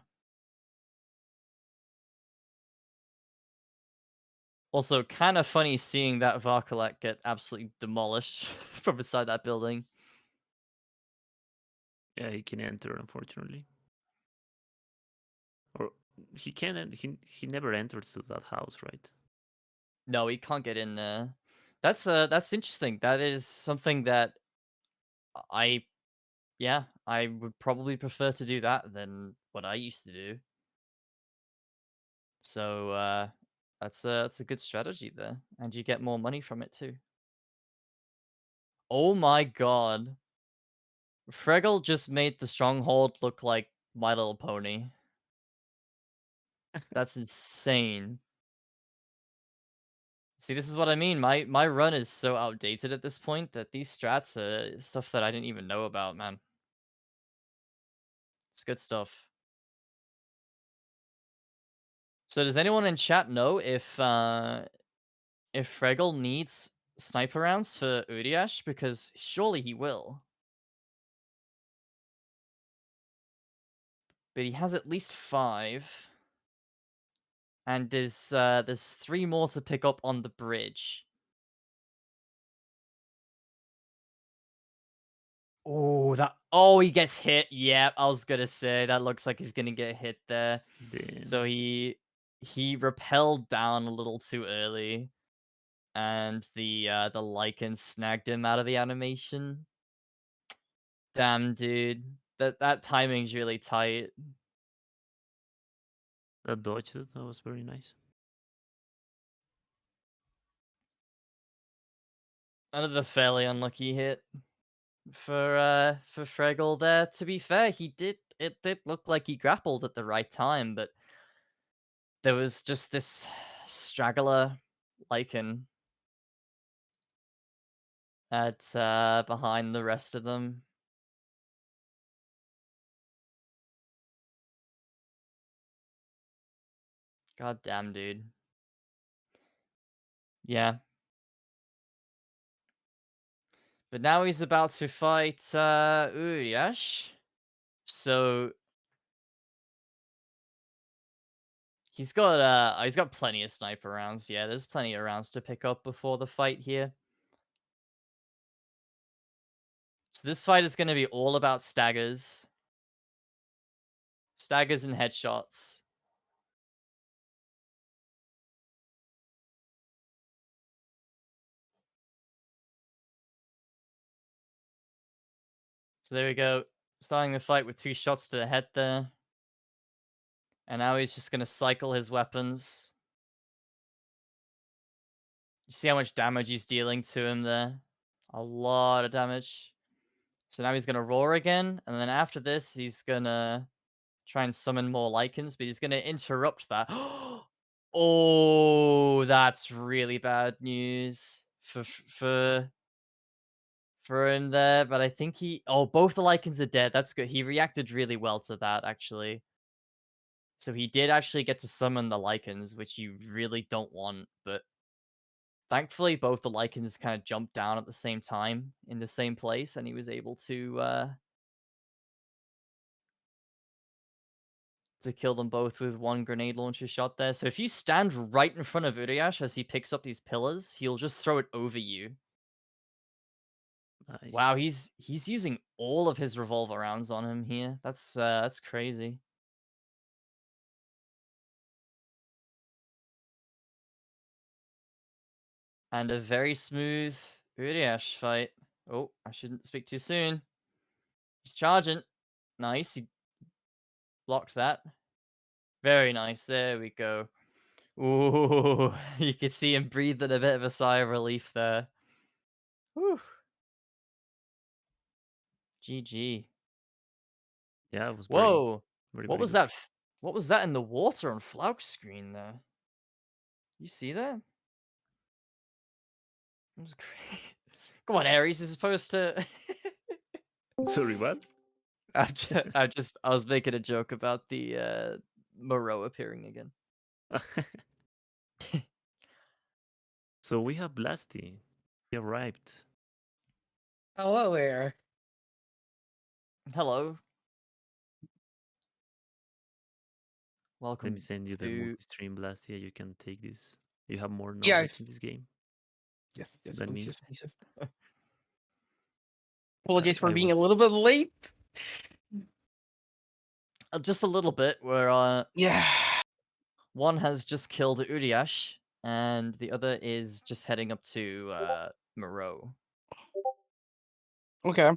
Also, kind of funny seeing that Varkalak get absolutely demolished from inside that building. Yeah, he can enter, unfortunately. Or he can. He never enters to that house, right? No, he can't get in there. That's interesting. That is something that I would probably prefer to do that than what I used to do. So that's a good strategy there, and you get more money from it too. Oh my god. Freggel just made the stronghold look like My Little Pony. That's insane. See, this is what I mean. My run is so outdated at this point that these strats are stuff that I didn't even know about, man. It's good stuff. So does anyone in chat know if Freggel needs sniper rounds for Urias? Because surely he will. But he has at least 5. And there's 3 more to pick up on the bridge. Oh, he gets hit. Yeah, I was gonna say that looks like he's gonna get hit there. Damn. So he repelled down a little too early, and the Lycan snagged him out of the animation. Damn, dude, that timing's really tight. That dodge, that was very nice. Another fairly unlucky hit for Freggel there. To be fair, it did look like he grappled at the right time, but there was just this straggler Lycan at behind the rest of them. God damn, dude. Yeah. But now he's about to fight Urias. So he's got plenty of sniper rounds. Yeah, there's plenty of rounds to pick up before the fight here. So this fight is going to be all about staggers. Staggers and headshots. So there we go. Starting the fight with 2 shots to the head there. And now he's just going to cycle his weapons. You see how much damage he's dealing to him there? A lot of damage. So now he's going to roar again. And then after this, he's going to try and summon more Lycans, but he's going to interrupt that. Oh, that's really bad news for him there. But I think both the Lycans are dead. That's good. He reacted really well to that, actually. So he did actually get to summon the Lycans, which you really don't want, but Thankfully, both the Lycans kind of jumped down at the same time in the same place, and he was able to kill them both with one grenade launcher shot there. So if you stand right in front of Uriash as he picks up these pillars, he'll just throw it over you. Nice. Wow, he's using all of his revolver rounds on him here. That's crazy. And a very smooth Uriash fight. Oh, I shouldn't speak too soon. He's charging. Nice. He blocked that. Very nice. There we go. Ooh, you can see him breathing a bit of a sigh of relief there. Whew. GG. Yeah, it was Whoa. very, What very was good. that? What was that in the water on Flaoc's screen there? You see that? That was great. Come on, Ares is supposed to. Sorry, what? I was making a joke about the Moreau appearing again. So we have Blasty. He arrived. Hello there. Hello. Welcome Let me send you the to. multi-stream Blasty. You can take this. You have more knowledge Yes. in this game Yes, than please, me. yes, please, yes. Apologies for I being a was- little bit late. Just a little bit where Yeah. one has just killed Uriash and the other is just heading up to Moreau. Okay.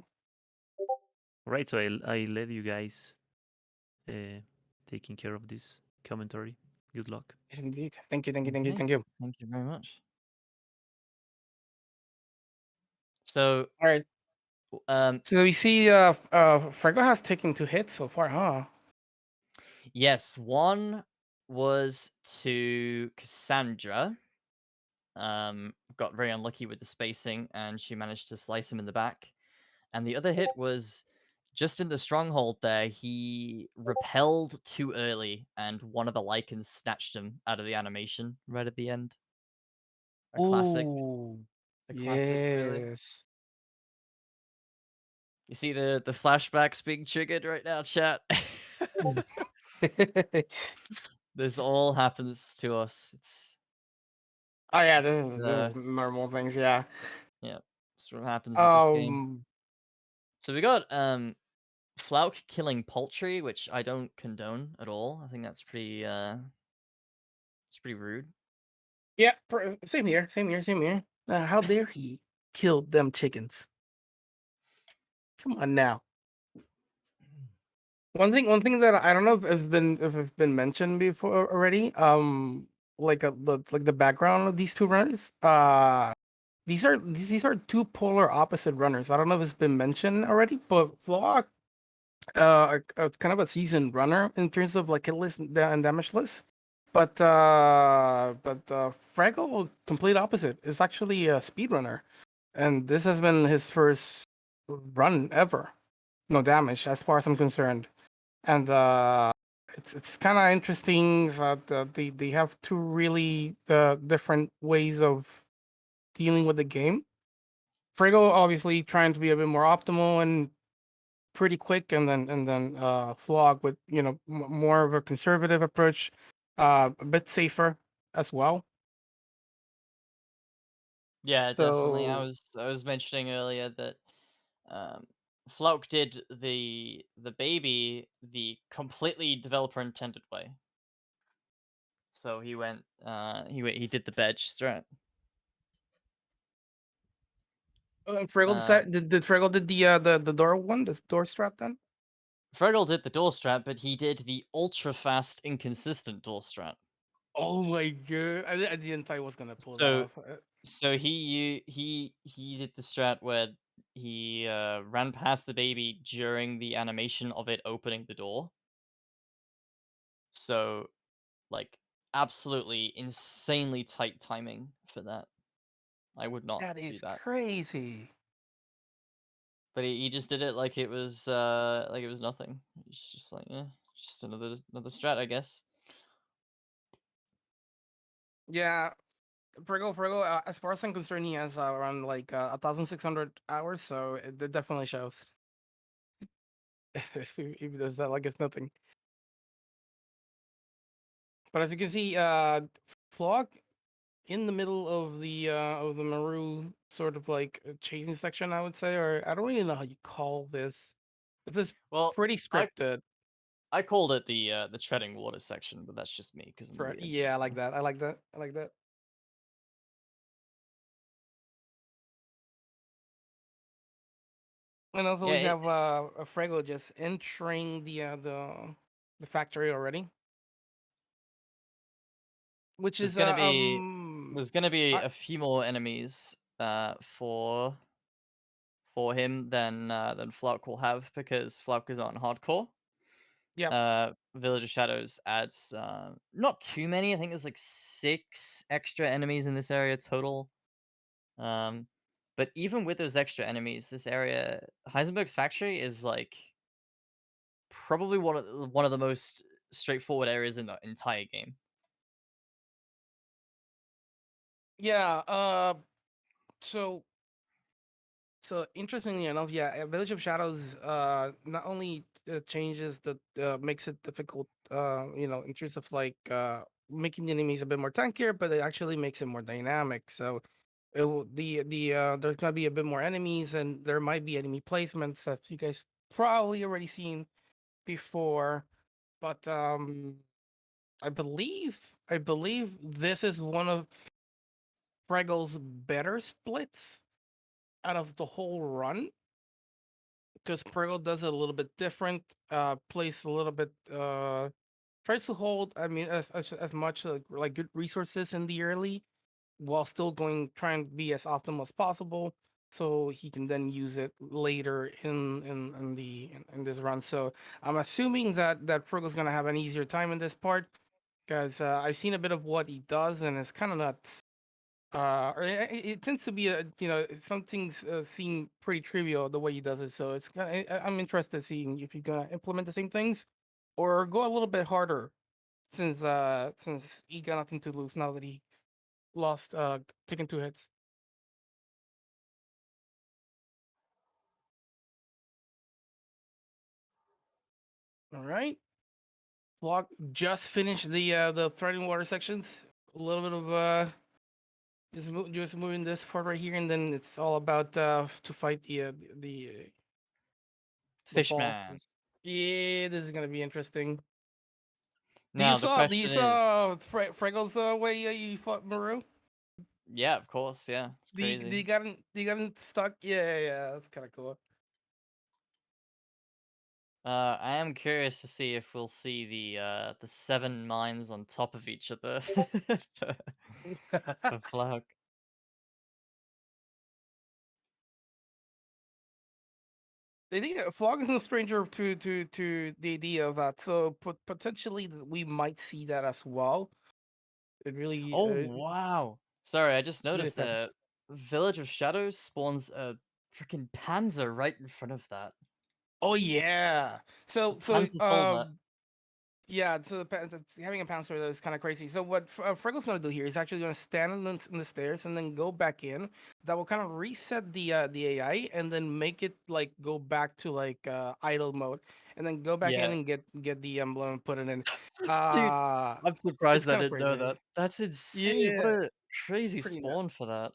Right, so I let you guys taking care of this commentary. Good luck. Yes, indeed. Thank you, thank you, thank you, Okay. thank you. Thank you very much. So, All right. um, So we see Frego has taken 2 hits so far, huh? yes, one was to Cassandra. Got very unlucky with the spacing, and she managed to slice him in the back. And the other hit was just in the stronghold there. He repelled too early, and one of the Lycans snatched him out of the animation right at the end. A classic. Ooh. A classic, really. Yes. You see the flashbacks being triggered right now, chat. This all happens to us. It's Oh yeah, It's, this is normal things, yeah. yeah, that's what happens with this game. Um So we got Flaoc killing poultry, which I don't condone at all. I think that's pretty it's pretty rude. yeah, same here, same here, same here. How dare he kill them chickens? Come on now. One thing that I don't know if it's been mentioned before already. Like the background of these two runners. These are two polar opposite runners. I don't know if it's been mentioned already, but Flaoc, kind of a seasoned runner in terms of like hitless and damageless. But Fraggle, complete opposite. Is actually a speed runner, and this has been his first run ever. No damage, as far as I'm concerned. And it's kind of interesting that they have two really different ways of dealing with the game. Friggo obviously trying to be a bit more optimal and pretty quick, and then Flog with more of a conservative approach, a bit safer as well. Yeah, definitely. So I was mentioning earlier that Flaoc did the baby the completely developer intended way. So he went he did the bed strat. Friggle did Friggle did the door one, the door strap then? Fregel did the door strat, but he did the ultra fast inconsistent door strat. Oh my god! I didn't think I was gonna pull that So off. so he did the strat where he ran past the baby during the animation of it opening the door. So like absolutely insanely tight timing for that. I would not That do is that. crazy. But he just did it like it was nothing. It's just like, yeah, just another strat, I guess. Yeah, Friggle, as far as I'm concerned, he has around like 1,600 hours, so it definitely shows. If he does that, like it's nothing. But as you can see, Flaoc in the middle of the Maru sort of like chasing section, I would say, or I don't even know how you call this. It's just Well, pretty scripted. I called it the treading water section, but that's just me because I'm weird. Yeah, I like that. I like that. I like that. And also we Yeah, have a Frego just entering the factory already, which there's is gonna be there's gonna be I, a few more enemies for him than Flauk will have because Flauk is on hardcore. yeah. Village of Shadows adds not too many. I think there's like 6 extra enemies in this area total. But even with those extra enemies, this area, Heisenberg's factory, is like probably one of the most straightforward areas in the entire game. Yeah. So interestingly enough, yeah, Village of Shadows not only changes the makes it difficult, in terms of like making the enemies a bit more tankier, but it actually makes it more dynamic. So it will, there's gonna be a bit more enemies, and there might be enemy placements that you guys probably already seen before. But I believe this is one of Fregel's better splits out of the whole run, because Pregel does it a little bit different. Plays a little bit. Tries to hold. I mean, as much like good resources in the early, while still trying to be as optimal as possible, so he can then use it later in this run. So I'm assuming that Pregel's gonna have an easier time in this part, because I've seen a bit of what he does, and it's kind of nuts. Or it tends to be some things seem pretty trivial the way he does it. So it's I'm interested seeing if he's gonna implement the same things, or go a little bit harder, since he got nothing to lose now that he lost taking 2 hits. All right, Flock just finished the threading water sections. A little bit of just moving this part right here, and then it's all about to fight the boss. Fishman. Yeah, this is gonna be interesting. Now the Do you question is, saw Fregel's way you fought Maru? yeah, of course, yeah, it's crazy. Do you got him stuck? Yeah, that's kind of cool. I am curious to see if we'll see the 7 mines on top of each other for Flauk. I think Flog is no stranger to the idea of that, so potentially we might see that as well. It really Oh wow! Sorry, I just really noticed depends. Village of Shadows spawns a freaking Panzer right in front of that. Oh yeah. A So Panzer Soldat. yeah, so having a pound sword is kind of crazy. So what Freckle's going to do here is actually going to stand in the stairs and then go back in. That will kind of reset the AI and then make it like go back to like idle mode, and then go back in Yeah, and get the emblem and put it in. dude, I'm It's surprised I kind of didn't know crazy. that. That's insane. What Yeah, a it's crazy pretty nuts. spawn for that.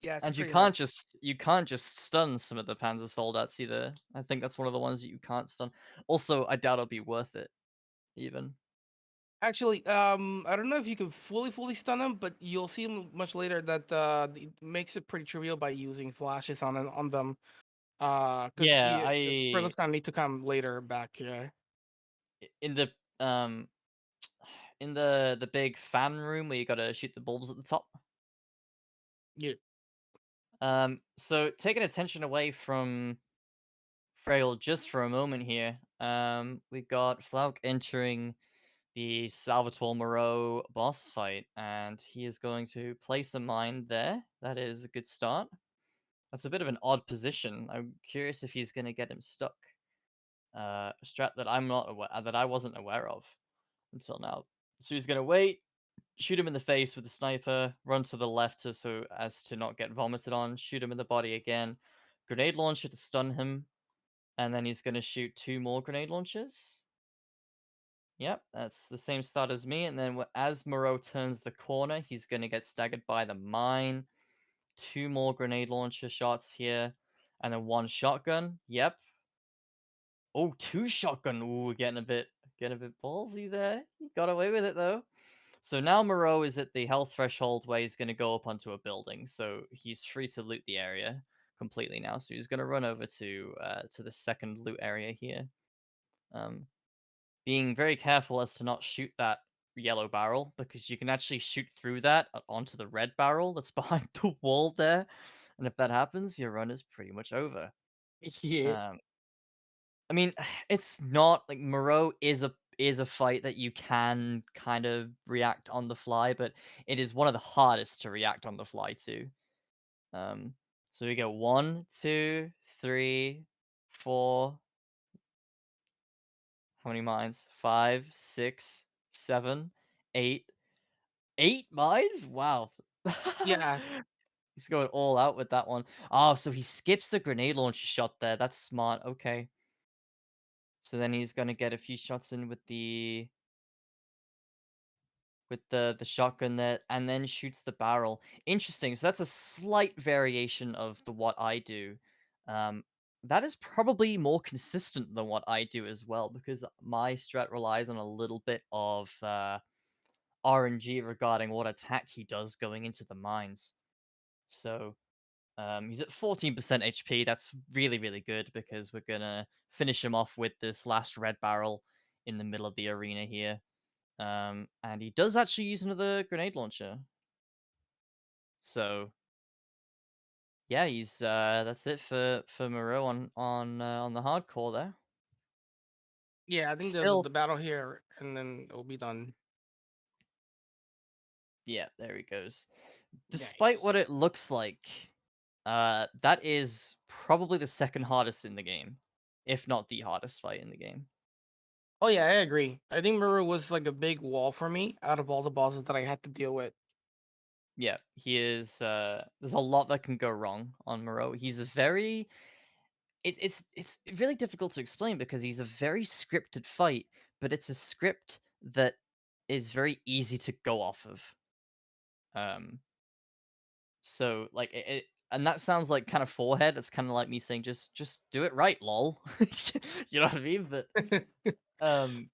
Yeah, it's And pretty nuts. you can't just stun some of the Panzer Soldats either. I think that's one of the ones that you can't stun. Also, I doubt it'll be worth it even. Actually, I don't know if you can fully stun them, but you'll see them much later that it makes it pretty trivial by using flashes on them. Because Yeah, Freckles gonna need to come later back here. in the um in the big fan room where you gotta shoot the bulbs at the top. Yeah. So taking attention away from Frail just for a moment here, we got Flauk entering the Salvatore Moreau boss fight, and he is going to place a mine there. That is a good start. That's a bit of an odd position. I'm curious if he's going to get him stuck. A strat that I'm not aware that I wasn't aware of until now. So he's going to wait, shoot him in the face with the sniper, run to the left so as to not get vomited on, shoot him in the body again, grenade launcher to stun him, and then he's going to shoot 2 more grenade launchers. Yep, that's the same start as me. And then as Moreau turns the corner, he's going to get staggered by the mine. 2 more grenade launcher shots here, and then 1 shotgun. Yep. Oh, 2 shotgun. Ooh, getting a bit ballsy there. He got away with it though. So now Moreau is at the health threshold where he's going to go up onto a building. So he's free to loot the area completely now. So he's going to run over to the second loot area here. Being very careful as to not shoot that yellow barrel, because you can actually shoot through that onto the red barrel that's behind the wall there. And if that happens, your run is pretty much over. Yeah. I mean, it's not like Moreau is a fight that you can kind of react on the fly, but it is one of the hardest to react on the fly to. So we go 1, 2, 3, 4. How many mines? 5, 6, 7, 8. 8 mines? Wow. Yeah. He's going all out with that one. Oh, so he skips the grenade launcher shot there. That's smart. Okay. So then he's gonna get a few shots in with the shotgun there, and then shoots the barrel. Interesting. So that's a slight variation of the what I do. That is probably more consistent than what I do as well, because my strat relies on a little bit of RNG regarding what attack he does going into the mines. So he's at 14% HP. That's really, really good, because we're gonna finish him off with this last red barrel in the middle of the arena here. And he does actually use another grenade launcher. So yeah, he's that's it for Moreau on the hardcore there. Yeah, I think Still, the battle here, and then it'll be done. yeah, there he goes. Despite Nice. what it looks like, that is probably the second hardest in the game, if not the hardest fight in the game. Oh yeah, I agree. I think Muru was like a big wall for me out of all the bosses that I had to deal with. Yeah, he is. There's a lot that can go wrong on Moreau. He's a very. It's really difficult to explain, because he's a very scripted fight, but it's a script that is very easy to go off of. So like and that sounds like kind of forehead. It's kind of like me saying just do it right, lol. You know what I mean? But um,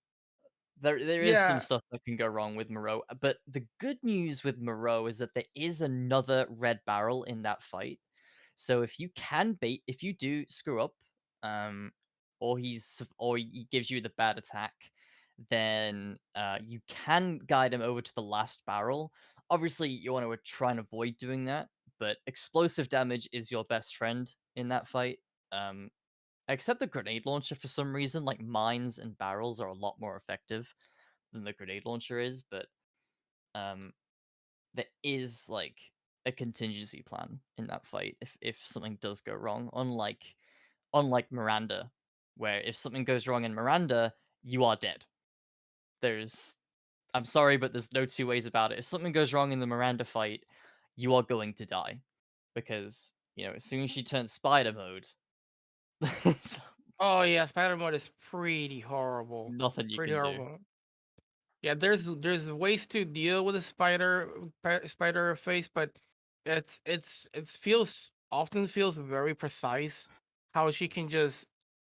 there is some Yeah. stuff that can go wrong with Moreau. But the good news with Moreau is that there is another red barrel in that fight. So if you do screw up, or he gives you the bad attack, then you can guide him over to the last barrel. Obviously, you want to try and avoid doing that, but explosive damage is your best friend in that fight. Except the grenade launcher, for some reason, like mines and barrels are a lot more effective than the grenade launcher is, but there is like a contingency plan in that fight if something does go wrong. Unlike Miranda, where if something goes wrong in Miranda, you are dead. I'm sorry, but there's no two ways about it. If something goes wrong in the Miranda fight, you are going to die, because as soon as she turns spider mode, Oh yeah, Spider mode is pretty horrible. nothing you Pretty can do. horrible. Yeah, there's ways to deal with a spider face, but it often feels very precise how she can just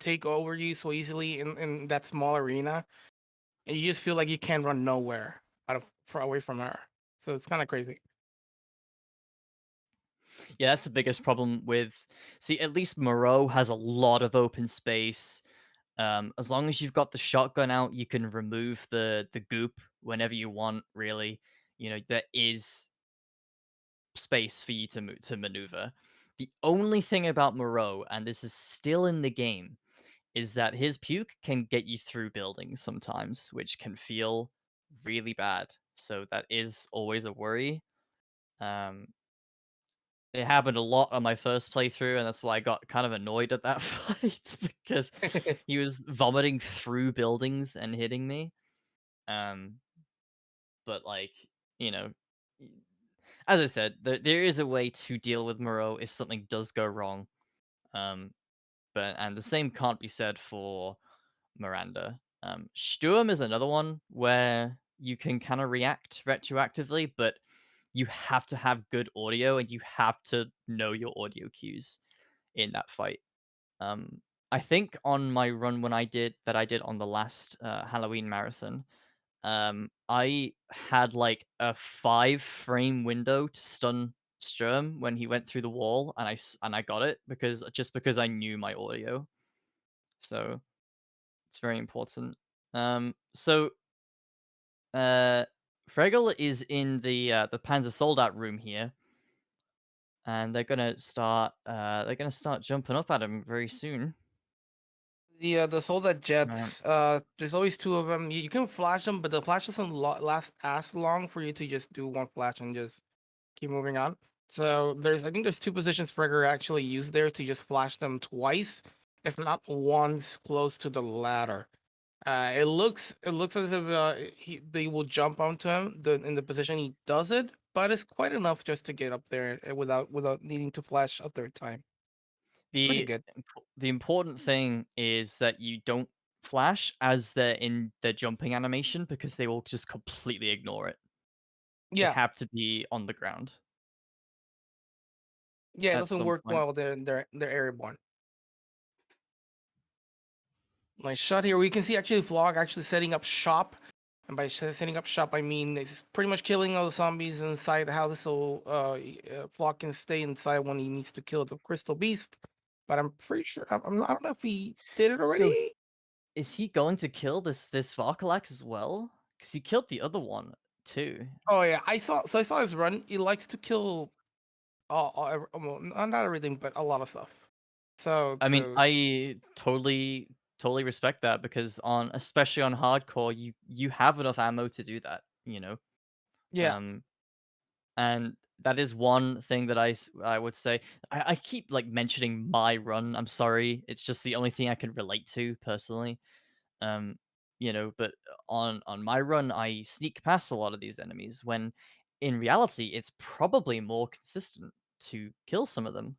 take over you so easily in that small arena, and you just feel like you can't run nowhere far away from her. So it's kind of crazy. Yeah, that's the biggest problem with. See, at least Moreau has a lot of open space. As long as you've got the shotgun out, you can remove the goop whenever you want. Really, there is space for you to maneuver. The only thing about Moreau, and this is still in the game, is that his puke can get you through buildings sometimes, which can feel really bad. So that is always a worry. Um, it happened a lot on my first playthrough, and that's why I got kind of annoyed at that fight, because he was vomiting through buildings and hitting me. But like you know, as I said, there is a way to deal with Moreau if something does go wrong. And the same can't be said for Miranda. Sturm is another one where you can kind of react retroactively, but you have to have good audio and you have to know your audio cues in that fight. I think on my run when I did on the last Halloween marathon, I had like a 5 frame window to stun Sturm when he went through the wall, and I got it because I knew my audio. So it's very important. So Fregel is in the Panzer Soldat room here, and they're gonna start jumping up at him very soon. The soldat Um, jets. There's always two of them. You can flash them, but the flash doesn't last as long for you to just do one flash and just keep moving on. So I think there's two positions Frigger actually used there to just flash them twice, if not once, close to the ladder. It looks as if they will jump onto him in the position he does it, but it's quite enough just to get up there without needing to flash a third time. Pretty the good. the important thing is that you don't flash as they're in their jumping animation because they will just completely ignore it. They Yeah, have to be on the ground yeah, it at doesn't some work point. well. They're airborne. Nice shot here. We can see actually Flaoc actually setting up shop. And by setting up shop, I mean it's pretty much killing all the zombies inside the house, so Flaoc can stay inside when he needs to kill the crystal beast. But I'm pretty sure I don't know if he did it So already. is he going to kill this Varkalak as well? Because he killed the other one too. Oh yeah, I saw his run. He likes to kill well, not everything, but a lot of stuff. I mean, I totally respect that because especially on hardcore, you have enough ammo to do that, you know. Yeah. Um, and that is one thing that I would say. I keep like mentioning my run. I'm sorry, it's just the only thing I can relate to personally. Um, but on my run, I sneak past a lot of these enemies when, in reality, it's probably more consistent to kill some of them.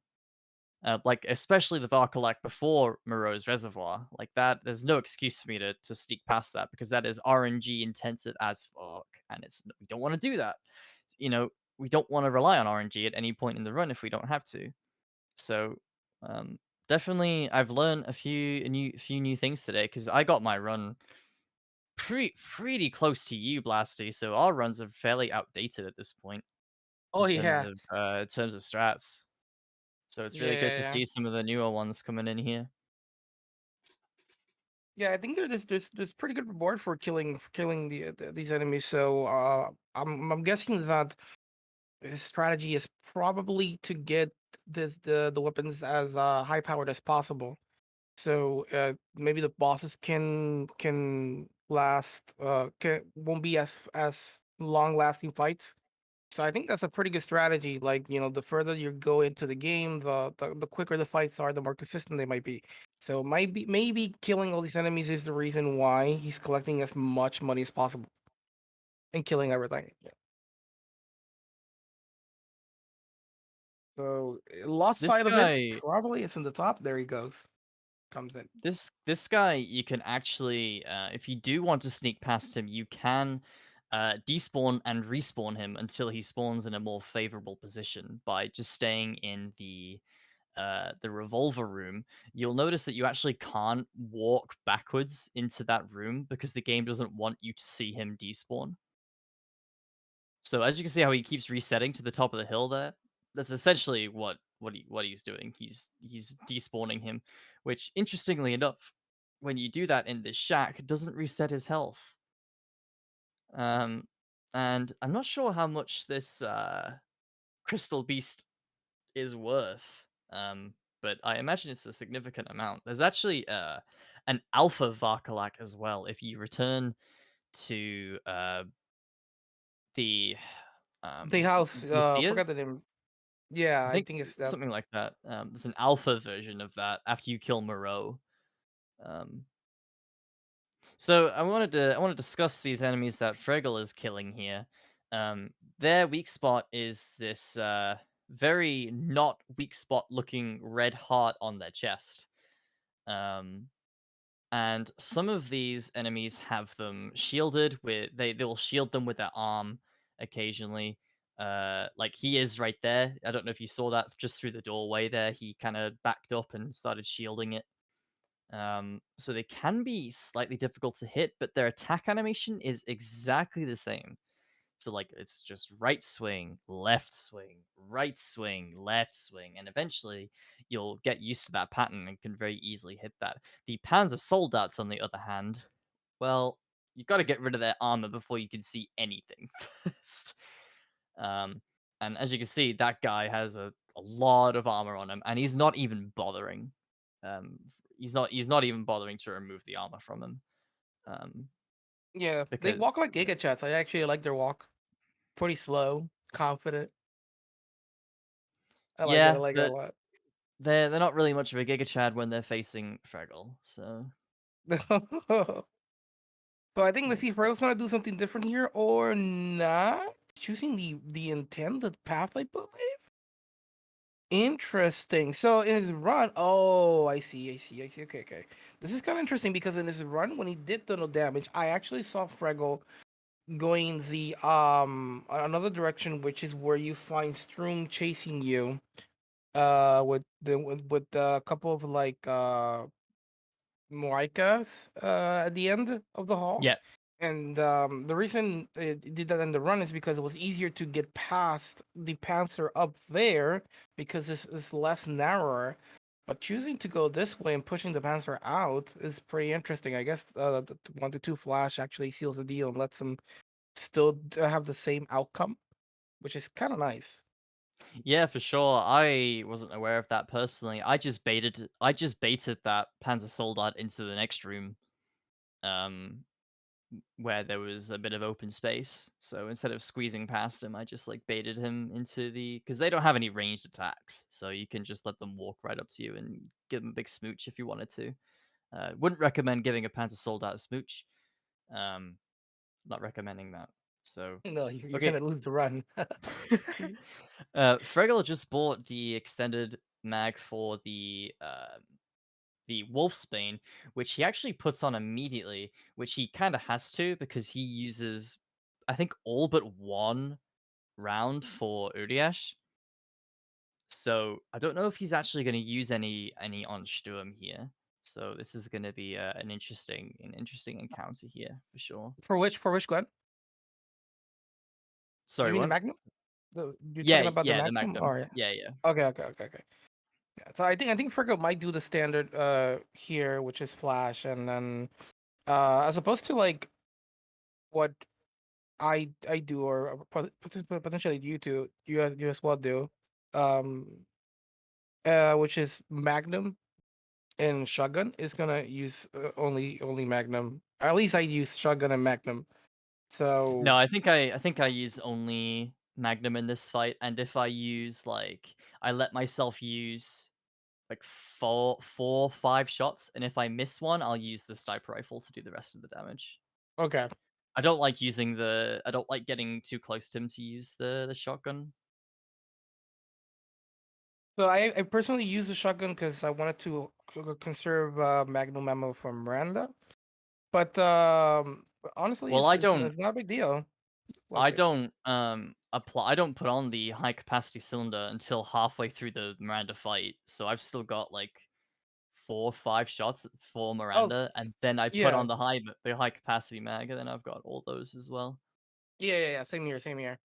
Like especially the Varkalak before Moreau's Reservoir, like that. There's no excuse for me to sneak past that because that is RNG intensive as fuck, and we don't want to do that. You know, we don't want to rely on RNG at any point in the run if we don't have to. So, um, definitely, I've learned a few new things today because I got my run pretty close to you, Blasty. So our runs are fairly outdated at this point Oh yeah. in terms of strats. So it's really good to Yeah. see some of the newer ones coming in here. Yeah, I think there's pretty good reward for killing these enemies. So I'm guessing that his strategy is probably to get the weapons as high powered as possible. So maybe the bosses can last won't be as long lasting fights. So I think that's a pretty good strategy. Like, the further you go into the game, the quicker the fights are, the more consistent they might be. So maybe killing all these enemies is the reason why he's collecting as much money as possible and killing everything. Yeah. So lost This sight of it. guy, Probably it's in the top. There he goes. Comes in. this guy, you can actually, if you do want to sneak past him, you can despawn and respawn him until he spawns in a more favorable position by just staying in the revolver room. You'll notice that you actually can't walk backwards into that room because the game doesn't want you to see him despawn. So as you can see how he keeps resetting to the top of the hill there, that's essentially what he's doing. He's despawning him, which interestingly enough, when you do that in this shack, it doesn't reset his health. Um, and I'm not sure how much this crystal beast is worth. But I imagine it's a significant amount. There's actually an alpha Varkalak as well. If you return to the The house. Lucia's, Forgot the name. Yeah, I I think think it's that. something like that. There's an alpha version of that after you kill Moreau. Um, so I wanted to discuss these enemies that Fregel is killing here. Their weak spot is this very not weak spot looking red heart on their chest. And some of these enemies have them shielded with they'll shield them with their arm occasionally. Like he is right there. I don't know if you saw that just through the doorway there. He kind of backed up and started shielding it. So they can be slightly difficult to hit, but their attack animation is exactly the same. So like it's just right swing, left swing, right swing, left swing, and eventually you'll get used to that pattern and can very easily hit that. The Panzer Soldats, on the other hand, well, you got to get rid of their armor before you can see anything first. And as you can see, that guy has a lot of armor on him, and he's not even bothering. He's not even bothering to remove the armor from him. Yeah, they Because walk like Giga Chats. I actually like their walk. Pretty slow, confident. I like it. I yeah, like it a lot. they're not really much of a Giga Chad when they're facing Fregel, so So I think let's see if Fergal's gonna do something different here or not. Choosing the intended path, I believe. Interesting. So in his run, oh, I see. Okay. This is kind of interesting because in his run, when he did the no damage, I actually saw Fregel going the another direction, which is where you find Stroom chasing you, with a couple of like Moikas at the end of the hall. yeah. And the reason it did that in the run is because it was easier to get past the Panzer up there because it's less narrower. But choosing to go this way and pushing the Panzer out is pretty interesting. I guess the 1-2 flash actually seals the deal and lets them still have the same outcome, which is kind of nice. Yeah, for sure. I wasn't aware of that personally. I just baited that Panzer Soldat into the next room, um, where there was a bit of open space. So instead of squeezing past him, I just like baited him into because they don't have any ranged attacks, so you can just let them walk right up to you and give them a big smooch if you wanted to. Wouldn't recommend giving a Panzer Soldat a smooch. Not recommending that. So No, you're okay. gonna lose the run. Fregel just bought the extended mag for the Wolfsbane, which he actually puts on immediately, which he kind of has to because he uses, I think, all but one round for Uriash. So I don't know if he's actually going to use any on Sturm here. So this is going to be an interesting encounter here for sure. For which Glenn? Sorry, You mean the what? Magnum? You're talking about the Yeah, the Magnum? Magnum. Oh, yeah. Yeah. Okay. Yeah, so I think Fergal might do the standard here, which is flash, and then as opposed to like what I do or potentially you as well do, um which is Magnum and shotgun is gonna use only Magnum. At least I use shotgun and Magnum. So No, I think I use only Magnum in this fight, and if I use I let myself use like 5 shots, and if I miss one, I'll use the sniper rifle to do the rest of the damage. okay. I don't like I don't like getting too close to him to use the shotgun. So I personally use the shotgun because I wanted to conserve Magnum ammo from Miranda. But honestly, Well, it's not a big deal. Like I it. don't I don't put on the high capacity cylinder until halfway through the Miranda fight, so I've still got like 4 or 5 shots for Oh, Miranda, and then I put yeah. on the high capacity mag, and then I've got all those as well. Yeah. Same here.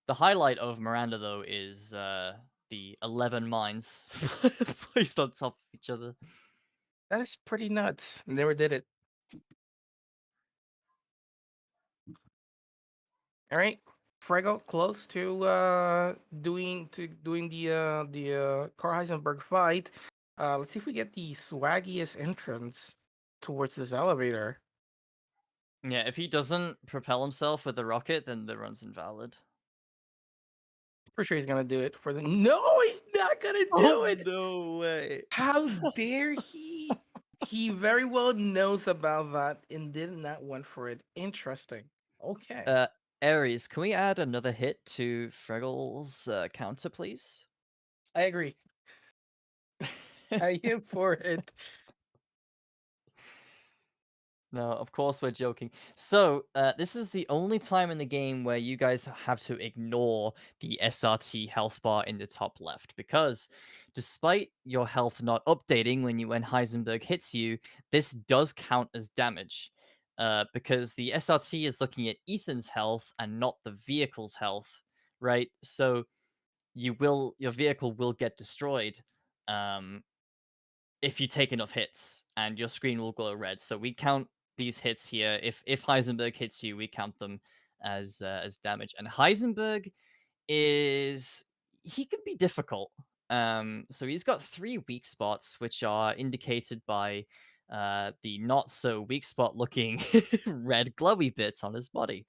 The highlight of Miranda though is the 11 mines placed on top of each other. That is pretty nuts. Never did it. All right, Frego, close to doing the Carl Heisenberg fight. Let's see if we get the swaggiest entrance towards this elevator. Yeah, if he doesn't propel himself with the rocket, then the run's invalid. Pretty sure he's gonna do it for the. No, he's not gonna do it. No way. How dare he? He very well knows about that and did not went for it. Interesting. Okay. Ares, can we add another hit to Freggel's counter, please? I agree. I am for it. No, of course we're joking. So, this is the only time in the game where you guys have to ignore the SRT health bar in the top left, because despite your health not updating when Heisenberg hits you, this does count as damage. Because the SRT is looking at Ethan's health and not the vehicle's health, right? So your vehicle will get destroyed. If you take enough hits, and your screen will glow red. So we count these hits here. If Heisenberg hits you, we count them as damage. And Heisenberg he can be difficult. So he's got 3 weak spots, which are indicated by the not so weak spot looking red glowy bits on his body.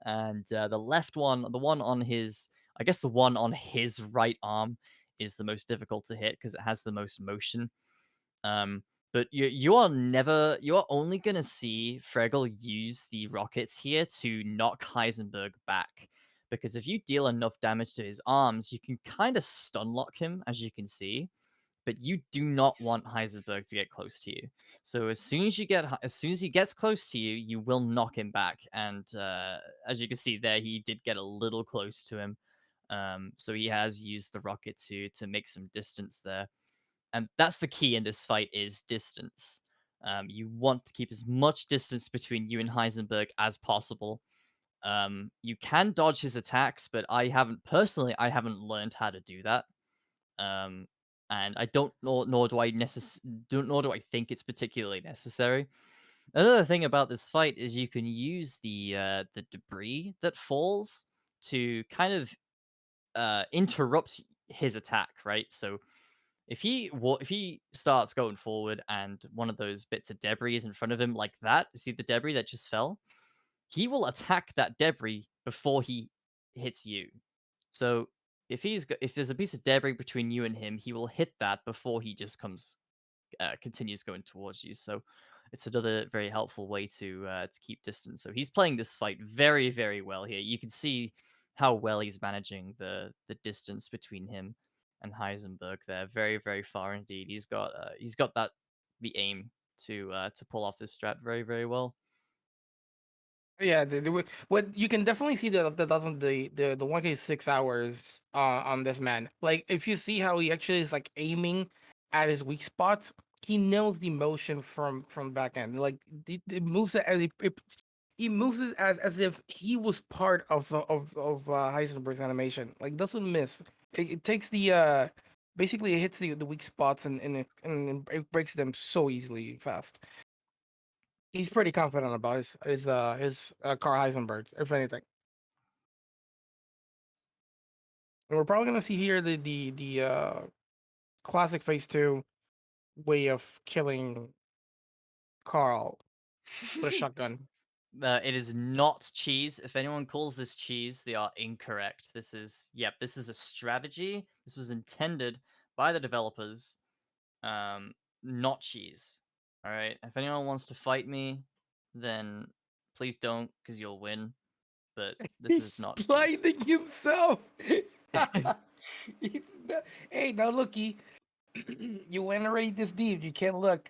And the left one, the one on his, I guess the one on his right arm is the most difficult to hit because it has the most motion. But you are only gonna see Fregel use the rockets here to knock Heisenberg back. Because if you deal enough damage to his arms, you can kind of stun lock him, as you can see. But you do not want Heisenberg to get close to you. So as soon as he gets close to you, you will knock him back. And as you can see there, he did get a little close to him. So he has used the rocket to make some distance there. And that's the key in this fight is distance. You want to keep as much distance between you and Heisenberg as possible. You can dodge his attacks, but I haven't learned how to do that. And I don't know, nor do I think it's particularly necessary. Another thing about this fight is you can use the debris that falls to kind of interrupt his attack, right? So if he starts going forward and one of those bits of debris is in front of him like that, see the debris that just fell? He will attack that debris before he hits you. So if there's a piece of debris between you and him, he will hit that before he just continues going towards you. So it's another very helpful way to keep distance. So he's playing this fight very, very well here. You can see how well he's managing the distance between him and Heisenberg there. Very, very far indeed. He's got the aim to pull off this strat very, very well. Yeah, what you can definitely see that doesn't the 1K 6 hours on this man. Like if you see how he actually is like aiming at his weak spots, he knows the motion from back end. Like it moves it as he moves it as if he was part of Heisenberg's animation. Like doesn't miss. It takes the basically it hits the weak spots and it breaks them so easily fast. He's pretty confident about his Carl Heisenberg, if anything. And we're probably gonna see here the classic Phase 2 way of killing Carl with a shotgun. It is not cheese. If anyone calls this cheese, they are incorrect. This is a strategy. This was intended by the developers, not cheese. All right. If anyone wants to fight me, then please don't, because you'll win. But this is He's not cheese. blinding himself. He's hey, now looky, you went already this deep. You can't look.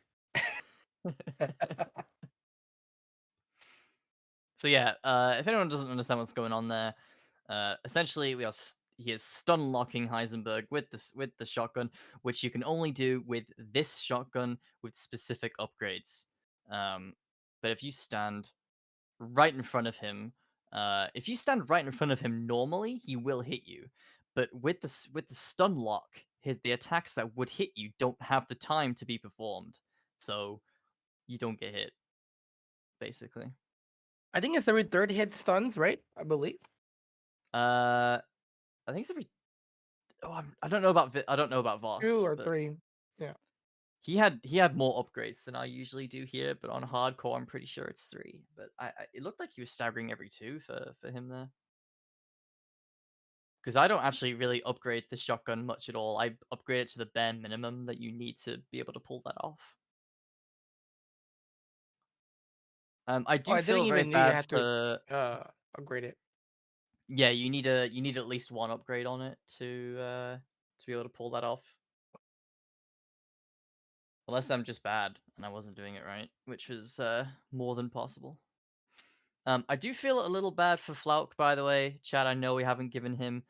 So yeah, if anyone doesn't understand what's going on there, essentially he is stun locking Heisenberg with the shotgun, which you can only do with this shotgun with specific upgrades. But if you stand right in front of him, normally, he will hit you. But with the stun lock, the attacks that would hit you don't have the time to be performed, so you don't get hit. Basically. I think it's every third hit stuns, right? I believe. I think it's every. Oh, I don't know about Voss. 2 or but 3. Yeah. He had more upgrades than I usually do here, but on hardcore, I'm pretty sure it's 3. But it looked like he was staggering every 2 for him there. Because I don't actually really upgrade the shotgun much at all. I upgrade it to the bare minimum that you need to be able to pull that off. I do I feel didn't very even know you bad had for. to upgrade it. Yeah, you need at least one upgrade on it to be able to pull that off. Unless I'm just bad and I wasn't doing it right, which was more than possible. I do feel a little bad for Flaoc, by the way. Chad, I know we haven't given him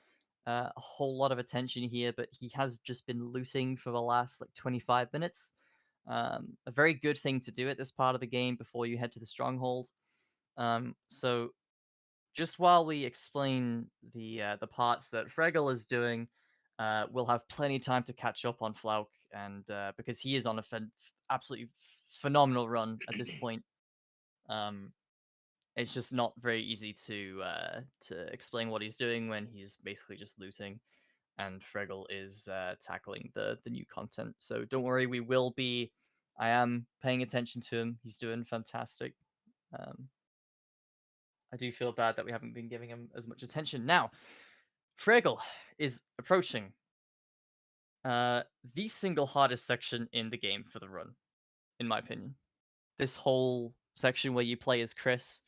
a whole lot of attention here, but he has just been looting for the last like 25 minutes. A very good thing to do at this part of the game before you head to the stronghold. So just while we explain the parts that Freggel is doing, we'll have plenty of time to catch up on Flaoc, and because he is on a absolutely phenomenal run at this point. It's just not very easy to explain what he's doing when he's basically just looting, and Freggel is tackling the new content. So don't worry, we will be. I am paying attention to him. He's doing fantastic. I do feel bad that we haven't been giving him as much attention. Now, Freggel is approaching the single hardest section in the game for the run, in my opinion. This whole section where you play as Chris,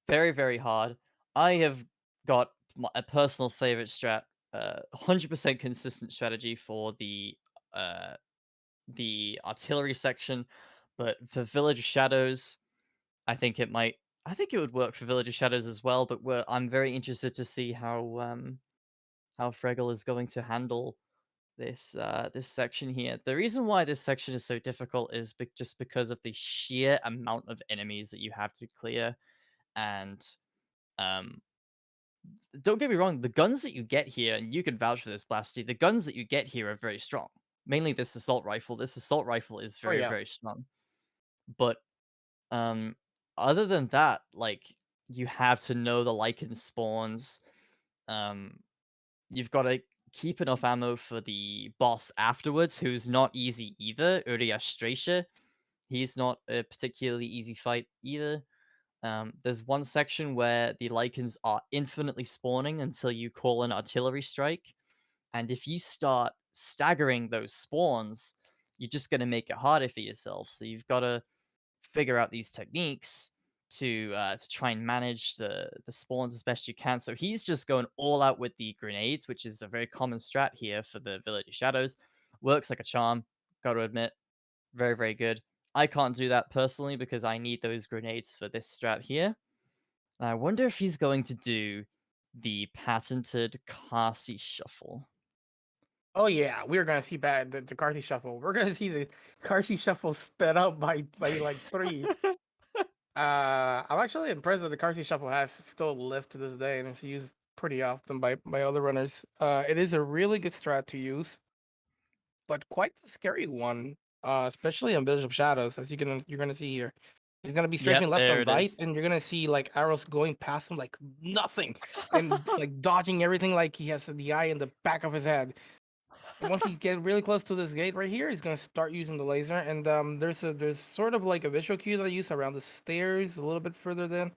very, very hard. I have got a personal favorite strat, 100% consistent strategy for the artillery section, but for Village of Shadows, I think it would work for Village of Shadows as well. But I'm very interested to see how Freggel is going to handle this section here. The reason why this section is so difficult is just because of the sheer amount of enemies that you have to clear, and um, don't get me wrong, the guns that you get here, and you can vouch for this, Blasty, the guns that you get here are very strong. Mainly this assault rifle. This assault rifle is very, yeah. very strong. But other than that, like, you have to know the lichen spawns. You've got to keep enough ammo for the boss afterwards, who's not easy either, Uriastracia. He's not a particularly easy fight either. There's one section where the lichens are infinitely spawning until you call an artillery strike. And if you start staggering those spawns, you're just going to make it harder for yourself. So you've got to figure out these techniques to try and manage the spawns as best you can. So he's just going all out with the grenades, which is a very common strat here for the Village of Shadows. Works like a charm, got to admit. Very, very good. I can't do that personally because I need those grenades for this strat here. And I wonder if he's going to do the patented Carsey Shuffle. Oh yeah, we're gonna see the Carsey Shuffle. We're gonna see the Carsey Shuffle sped up by like 3. I'm actually impressed that the Carsey Shuffle has still lived to this day, and it's used pretty often by other runners. It is a really good strat to use, but quite the scary one, especially on Village of Shadows, as you're gonna see here. He's gonna be strafing left there and it right, is. and you're gonna see like arrows going past him like nothing, and like dodging everything like he has the eye in the back of his head. And once he gets really close to this gate right here, he's gonna start using the laser. And there's sort of like a visual cue that I use around the stairs a little bit further than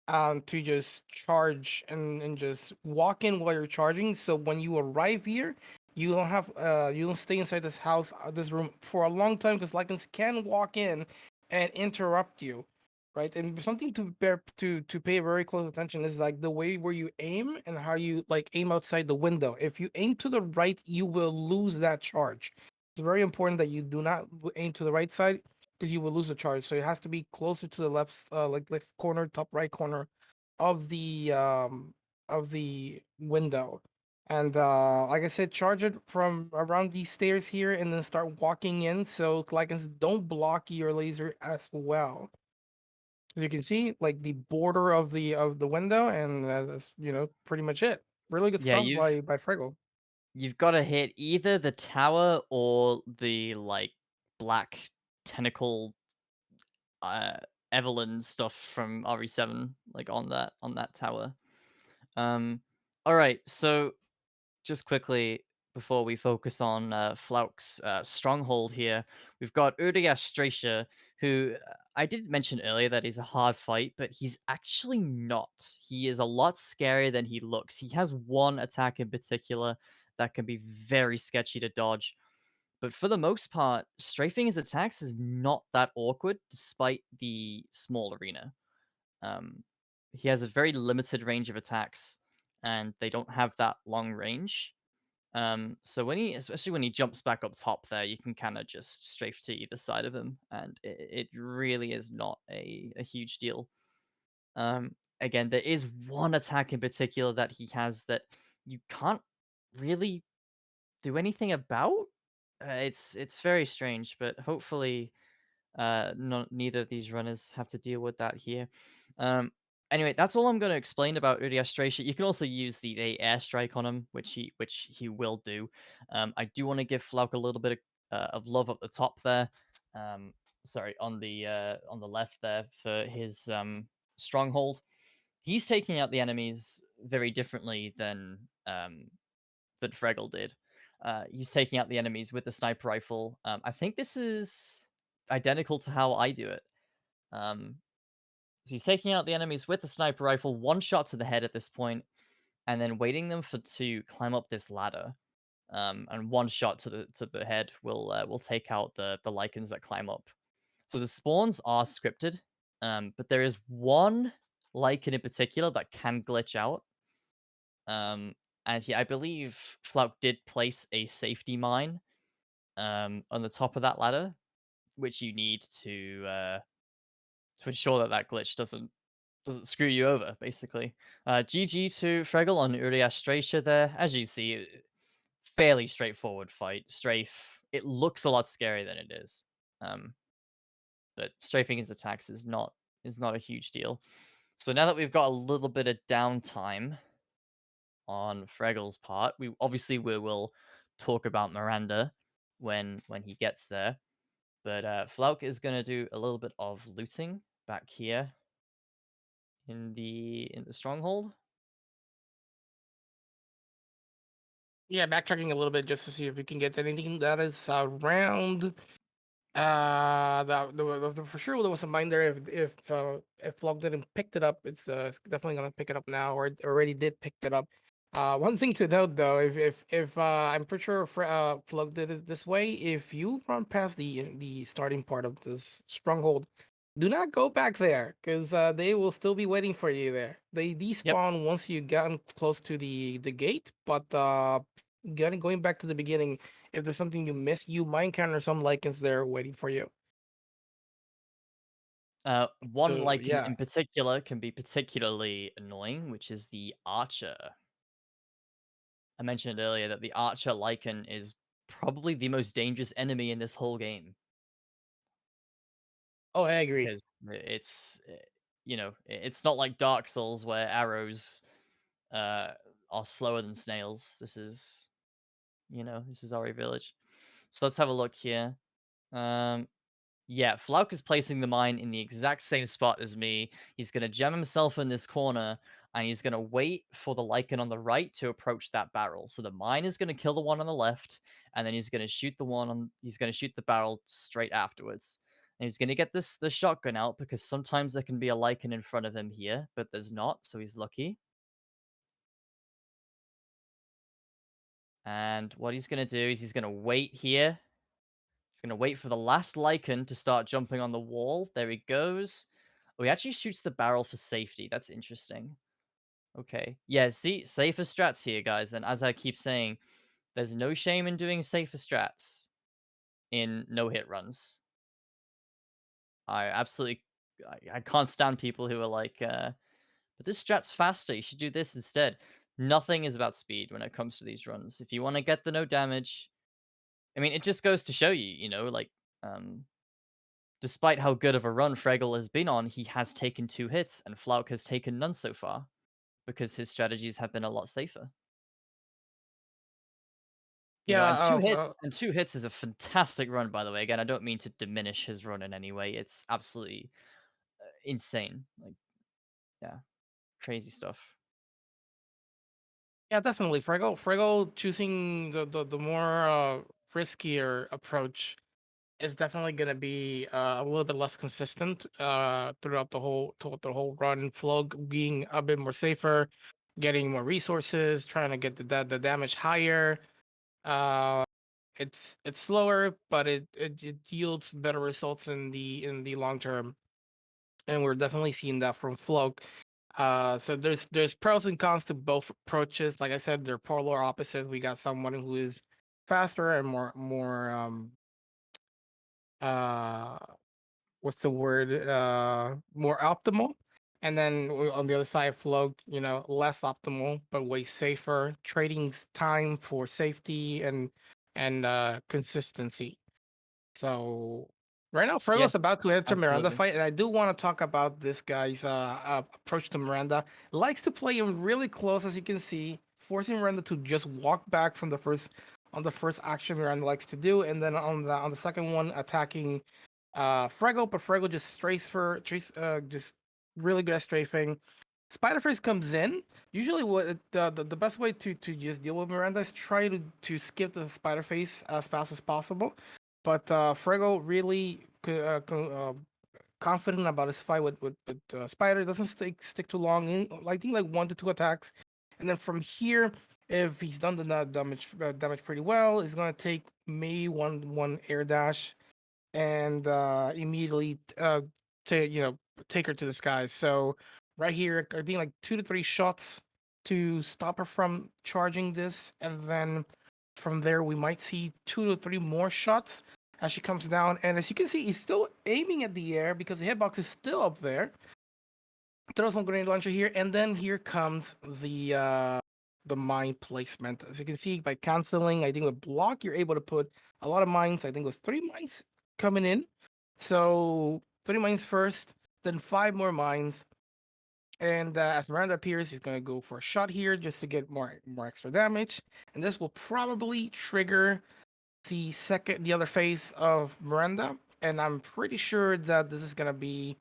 to just charge and just walk in while you're charging. So when you arrive here, you don't stay inside this house, this room for a long time because Lycans can walk in and interrupt you, right? And something to pay very close attention is like the way where you aim and how you like aim outside the window. If you aim to the right, you will lose that charge. It's very important that you do not aim to the right side because you will lose the charge. So it has to be closer to the left, like left corner, top right corner of the window. And like I said, charge it from around these stairs here, and then start walking in. So Lycans don't block your laser as well. As you can see, like the border of the window, and that's pretty much it. Really good Yeah, stuff by Freggel. you've got to hit either the tower or the like black tentacle Evelyn stuff from RE7, like on that tower. All right, so just quickly before we focus on Flauk's stronghold here, we've got Uriastracia, who I did mention earlier that he's a hard fight, but he's actually not. He is a lot scarier than he looks. He has one attack in particular that can be very sketchy to dodge. But for the most part, strafing his attacks is not that awkward despite the small arena. Um, he has a very limited range of attacks, and they don't have that long range. So especially when he jumps back up top there, you can kind of just strafe to either side of him, and it really is not a huge deal. Again, there is one attack in particular that he has that you can't really do anything about. It's very strange, but hopefully, neither of these runners have to deal with that here. Anyway, that's all I'm going to explain about Uriastracia. You can also use the airstrike on him, which he will do. I do want to give Flaoc a little bit of love up the top there. Sorry, on the left there for his stronghold. He's taking out the enemies very differently than Freggel did. He's taking out the enemies with the sniper rifle. I think this is identical to how I do it. So he's taking out the enemies with the sniper rifle, one shot to the head at this point, and then waiting them to climb up this ladder. And one shot to the head will take out the lichens that climb up. So the spawns are scripted, but there is one lichen in particular that can glitch out. And I believe Flaoc did place a safety mine on the top of that ladder, which you need to ensure that glitch doesn't screw you over, basically. GG to Fregel on Uriastracia there. As you see, fairly straightforward fight. Strafe, it looks a lot scarier than it is. But strafing his attacks is not a huge deal. So now that we've got a little bit of downtime on Fregel's part, we will talk about Miranda when he gets there. But Flaoc is going to do a little bit of looting back here in the stronghold. Yeah, backtracking a little bit just to see if we can get anything that is around. For sure there was a mine there. If Flaoc didn't pick it up, it's definitely gonna pick it up now, or it already did pick it up. One thing to note though, if I'm pretty sure Flaoc did it this way. If you run past the starting part of this stronghold, do not go back there, because they will still be waiting for you there. They despawn once you gotten close to the gate, but going back to the beginning, if there's something you miss, you might encounter some lichens there waiting for you. One So, lichen yeah. in particular can be particularly annoying, which is the archer. I mentioned earlier that the archer lichen is probably the most dangerous enemy in this whole game. Oh, I agree. Because it's it's not like Dark Souls where arrows are slower than snails. This is Ori Village. So let's have a look here. Yeah, Flaoc is placing the mine in the exact same spot as me. He's going to jam himself in this corner, and he's going to wait for the lichen on the right to approach that barrel. So the mine is going to kill the one on the left, and then he's going to shoot the barrel straight afterwards. And he's going to get the shotgun out, because sometimes there can be a lichen in front of him here, but there's not, so he's lucky. And what he's going to do is he's going to wait here. He's going to wait for the last lichen to start jumping on the wall. There he goes. Oh, he actually shoots the barrel for safety. That's interesting. Okay. Yeah, see, safer strats here, guys. And as I keep saying, there's no shame in doing safer strats in no-hit runs. I can't stand people who are like, but this strat's faster. You should do this instead. Nothing is about speed when it comes to these runs. If you want to get the no damage, I mean, it just goes to show you, despite how good of a run Fregel has been on, he has taken 2 hits, and Flaoc has taken none so far, because his strategies have been a lot safer. Yeah. And 2 hits is a fantastic run, by the way. Again, I don't mean to diminish his run in any way. It's absolutely insane. Yeah, crazy stuff. Yeah, definitely. Frego choosing the more riskier approach is definitely gonna be a little bit less consistent throughout the whole run. Flaoc being a bit more safer, getting more resources, trying to get the damage higher. Uh, it's slower, but it yields better results in the long term, and we're definitely seeing that from Flaoc. So there's pros and cons to both approaches. Like I said, they're polar opposites. We got someone who is faster and more uh what's the word, more optimal, and then on the other side, Flaoc, less optimal but way safer, trading time for safety and consistency. So right now, Yeah, Fergal's about to enter Miranda absolutely. fight, and I do want to talk about this guy's approach to Miranda. Likes to play him really close, as you can see, forcing Miranda to just walk back from the first action Miranda likes to do, and then on the second one, attacking Fregel, but Fregel just just really good at strafing. Spiderface comes in. Usually, the best way to just deal with Miranda is try to skip the Spiderface as fast as possible. But Frego really confident about his fight with Spider. Doesn't stick too long. I think like 1 to 2 attacks, and then from here, if he's done the damage pretty well, he's gonna take maybe one air dash and immediately take her to the sky. So right here, I think like 2 to 3 shots to stop her from charging this, and then from there we might see 2 to 3 more shots as she comes down. And as you can see, he's still aiming at the air because the hitbox is still up there. Throw some grenade launcher here, and then here comes the mine placement. As you can see, by canceling, I think with block, you're able to put a lot of mines. I think it was 3 mines coming in. So 3 mines first, then 5 more mines. And as Miranda appears, he's gonna go for a shot here just to get more extra damage. And this will probably trigger the other phase of Miranda. And I'm pretty sure that this is gonna be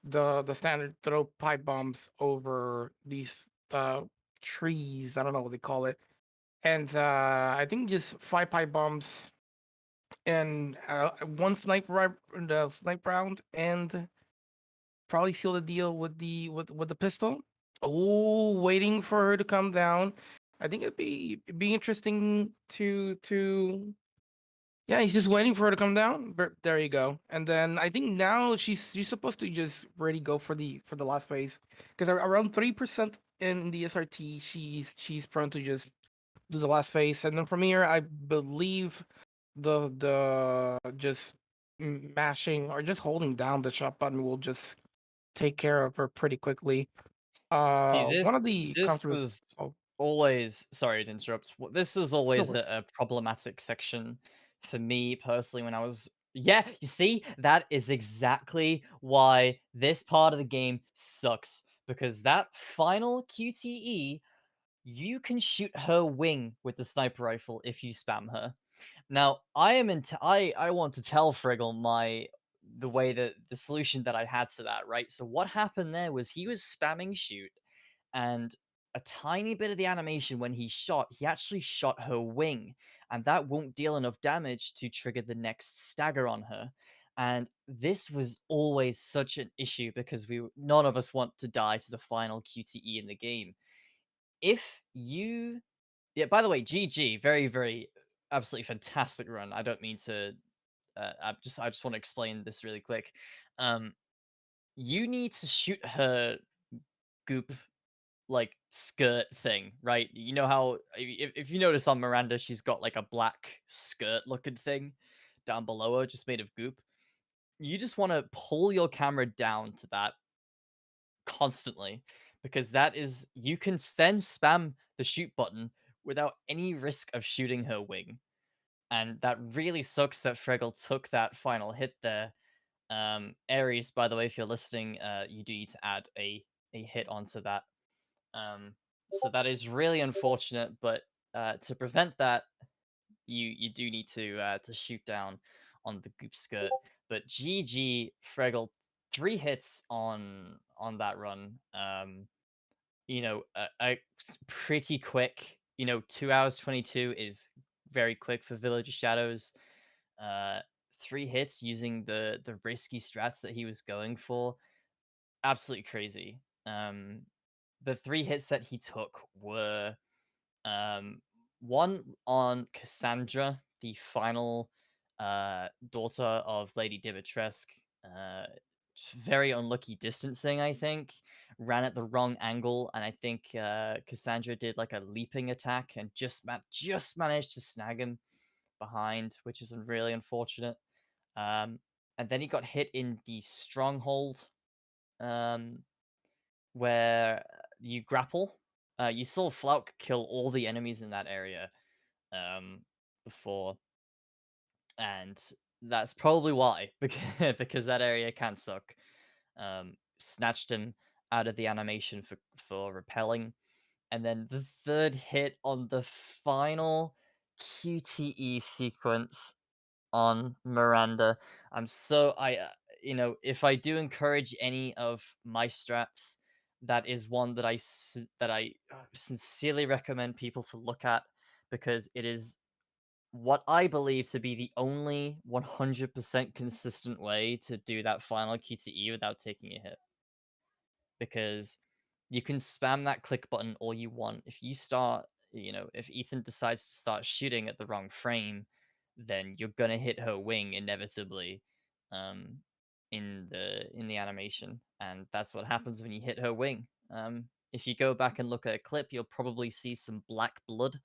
the standard throw pipe bombs over these trees. I don't know what they call it. And I think just 5 pipe bombs and one sniper round, and probably seal the deal with the pistol. Oh, waiting for her to come down. I think it'd be interesting to yeah, he's just waiting for her to come down. But there you go. And then I think now she's supposed to just really go for the last phase, because around 3% in the SRT, she's prone to just do the last phase. And then from here, I believe the just mashing or just holding down the shot button will just take care of her pretty quickly. See, this One of the this comfortables. was Oh, always, sorry to interrupt. This was no always worries. a problematic section for me personally when I was. Yeah, you see, that is exactly why this part of the game sucks, because that final QTE, you can shoot her wing with the sniper rifle if you spam her. Now, I want to tell Friggle the way that the solution that I had to that, right? So what happened there was he was spamming shoot, and a tiny bit of the animation when he shot, he actually shot her wing, and that won't deal enough damage to trigger the next stagger on her. And this was always such an issue because none of us want to die to the final QTE in the game. If you Yeah, by the way, GG, very, very, absolutely fantastic run. I don't mean to. I just want to explain this really quick. Um, you need to shoot her goop like skirt thing, right? You know how if you notice on Miranda, she's got like a black skirt looking thing down below her, just made of goop. You just want to pull your camera down to that constantly, because that is you can then spam the shoot button without any risk of shooting her wing. And that really sucks that Fregel took that final hit there. Ares, by the way, if you're listening, you do need to add a hit onto that. So that is really unfortunate, but to prevent that, you do need to shoot down on the goop skirt. But GG Fregel, 3 hits on that run. Pretty quick. 2 hours 22 is very quick for Village of Shadows. Uh, 3 hits using the risky strats that he was going for, absolutely crazy. The 3 hits that he took were one on Cassandra, the final daughter of Lady Dimitrescu. Very unlucky distancing, I think. ran at the wrong angle, and I think Cassandra did like a leaping attack and just managed to snag him behind, which is really unfortunate. And then he got hit in the stronghold, where you grapple. You saw Flaoc kill all the enemies in that area before, and that's probably why, because that area can suck. Snatched him out of the animation for repelling, and then the third hit on the final QTE sequence on Miranda. If I do encourage any of my strats, that is one that I sincerely recommend people to look at, because it is what I believe to be the only 100% consistent way to do that final QTE without taking a hit. Because you can spam that click button all you want. If you start, if Ethan decides to start shooting at the wrong frame, then you're gonna hit her wing inevitably, in the animation, and that's what happens when you hit her wing. If you go back and look at a clip, you'll probably see some black blood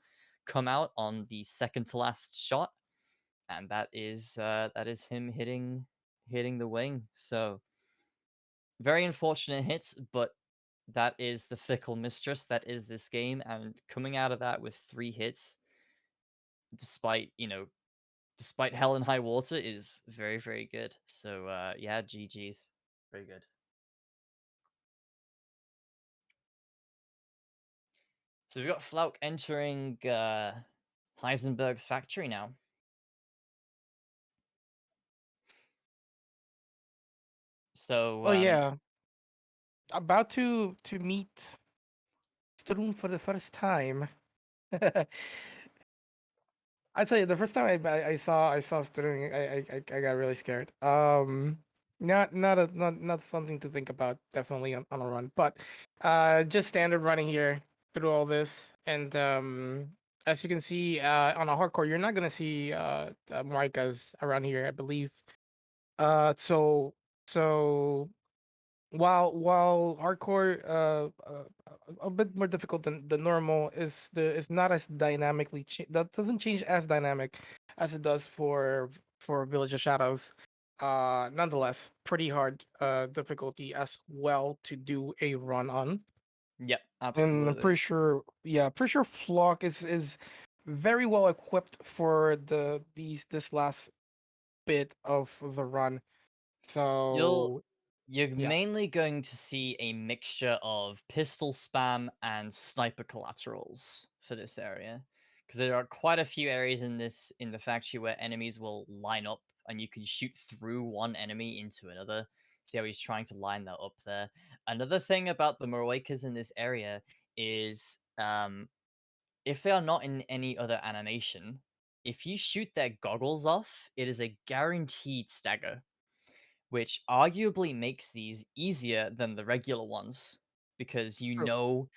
come out on the second to last shot, and that is him hitting the wing. So very unfortunate hits, but that is the fickle mistress that is this game, and coming out of that with 3 hits, despite despite hell and high water, is very, very good. So yeah, GG's, very good. So we've got Flaoc entering Heisenberg's factory now. So Oh yeah, about to meet Strun for the first time. I tell you, the first time I saw Strun, I got really scared. Not something to think about, definitely on a run, but just standard running here through all this, and as you can see, on a hardcore, you're not gonna see Maricas around here, I believe. So while hardcore a bit more difficult than the normal, is not as dynamically that doesn't change as dynamic as it does for Village of Shadows. Nonetheless, pretty hard difficulty as well to do a run on. Yep, And I'm absolutely. pretty sure, yeah, pretty sure Flock is very well equipped for this last bit of the run. So You're yeah. mainly going to see a mixture of pistol spam and sniper collaterals for this area, because there are quite a few areas in the factory where enemies will line up and you can shoot through one enemy into another. See how he's trying to line that up there. Another thing about the Moroikas in this area is, if they are not in any other animation, if you shoot their goggles off, it is a guaranteed stagger, which arguably makes these easier than the regular ones, because True.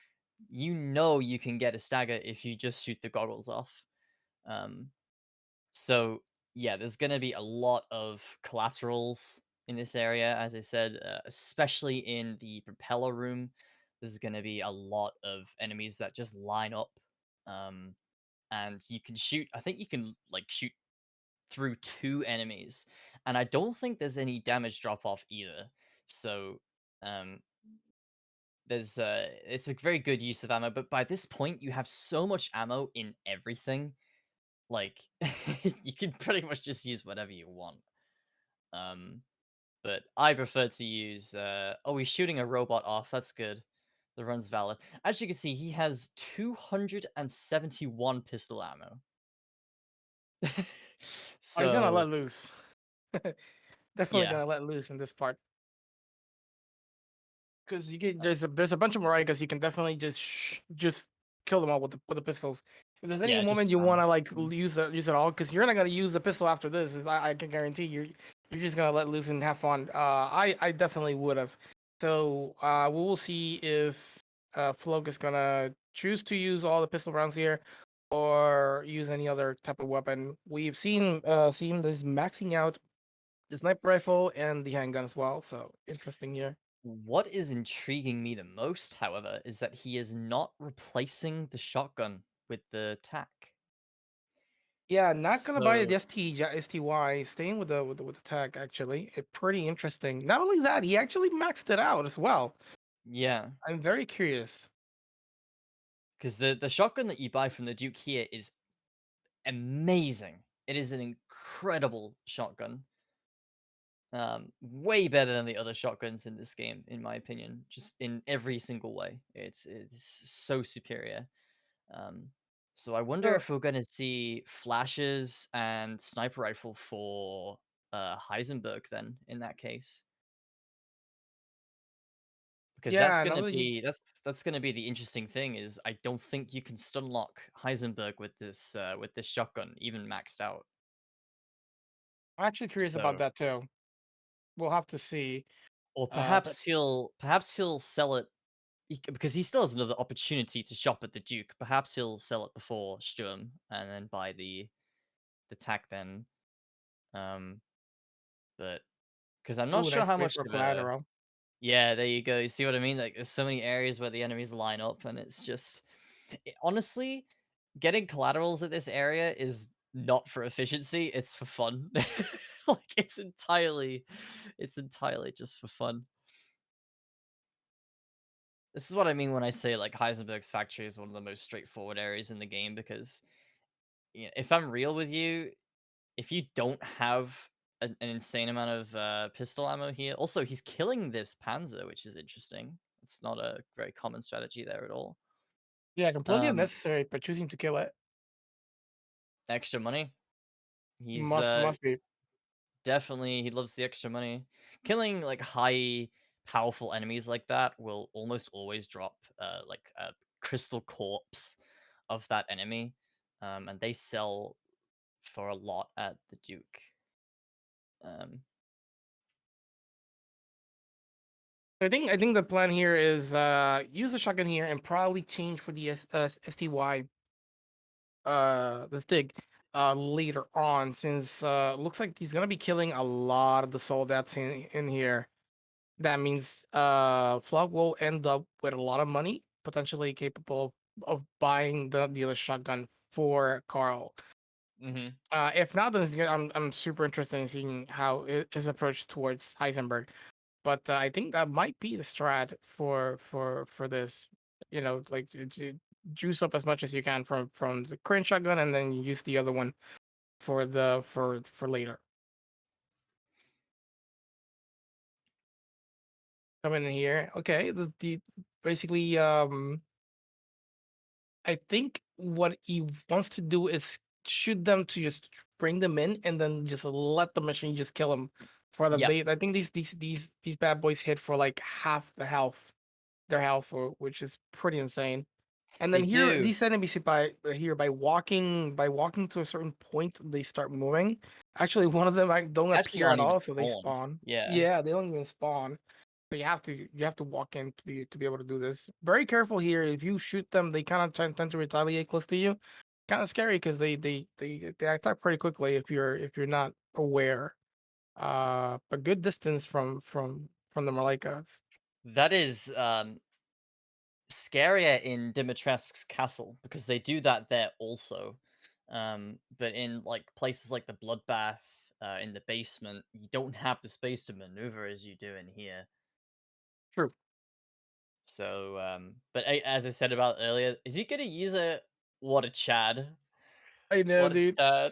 you can get a stagger if you just shoot the goggles off. So yeah, there's going to be a lot of collaterals in this area, as I said, especially in the propeller room. There's going to be a lot of enemies that just line up, and you can shoot. I think you can like shoot through 2 enemies, and I don't think there's any damage drop off either. So um it's a very good use of ammo, but by this point you have so much ammo in everything, like you can pretty much just use whatever you want. um but I prefer to use oh, he's shooting a robot off. That's good. The run's valid. As you can see, he has 271 pistol ammo. Oh, he's gonna So let loose. Definitely yeah, gonna let loose in this part. Because you get there's a bunch of Maricas, you can definitely just kill them all with the pistols. If there's any yeah, just moment you want spam. to like Mm. use it all, because you're not gonna use the pistol after this, I can guarantee you're just gonna let loose and have fun. I definitely would have. So we will see if Flaoc is gonna choose to use all the pistol rounds here, or use any other type of weapon. We've seen this maxing out the sniper rifle and the handgun as well. So interesting here. What is intriguing me the most, however, is that he is not replacing the shotgun with the tac. Yeah, not gonna buy the So STY. Staying with the tech actually. Pretty interesting. Not only that, he actually maxed it out as well. yeah, I'm very curious. because the shotgun that you buy from the Duke here is amazing. It is an incredible shotgun. Way better than the other shotguns in this game, in my opinion. Just in every single way, it's so superior. Um, so I wonder So if we're gonna see flashes and sniper rifle for Heisenberg then. In that case, because that's yeah, now gonna that you be that's gonna be the interesting thing. Is I don't think you can stun lock Heisenberg with this shotgun, even maxed out. I'm actually curious about So, that too. We'll have to see. or But perhaps he'll sell it because he still has another opportunity to shop at the Duke. Perhaps he'll sell it before Sturm and then buy the tac then. Um, but because I'm not ooh, sure nice how trade much for of a collateral. yeah, there you go. You see what I mean? Like there's so many areas where the enemies line up, and it's just honestly getting collaterals at this area is not for efficiency. It's for fun. Like it's entirely just for fun. This is what I mean when I say like Heisenberg's factory is one of the most straightforward areas in the game because if I'm real with you, if you don't have an insane amount of pistol ammo here, also he's killing this Panzer, which is interesting. It's not a very common strategy there at all. Yeah, completely Um, unnecessary, but choosing to kill it extra money. He's must be. definitely he loves the extra money. Killing like high powerful enemies like that will almost always drop like a crystal corpse of that enemy, and they sell for a lot at the Duke. Um, I think the plan here is use the shotgun here and probably change for the STY the stick later on, since looks like he's gonna be killing a lot of the soldats in here. That means Flaoc will end up with a lot of money, potentially capable of buying the other shotgun for Carl. mhm. If not, then I'm super interested in seeing how his approach towards Heisenberg. But I think that might be the strat for this. Like to juice up as much as you can from the current shotgun, and then you use the other one for later. Coming in here, okay. The basically I think what he wants to do is shoot them to just bring them in, and then just let the machine just kill them for them. Yep, I think these bad boys hit for like half their health, which is pretty insane. And they then here, do. these enemies, by walking to a certain point, they start moving. Actually, one of them don't Actually appear at aren't even all, so they spawned. spawn. Yeah. Yeah, they don't even spawn. So you have to walk in to be able to do this. Very careful here. If you shoot them, they kind of tend to retaliate close to you. Kind of scary because they attack pretty quickly if you're not aware. But good distance from the Malaikas. That is scarier in Dimitrescu's castle because they do that there also. But in like places like the bloodbath in the basement, you don't have the space to maneuver as you do in here. True. So, but as I said about earlier, is he gonna use a what a Chad? I know, What a dude. Chad!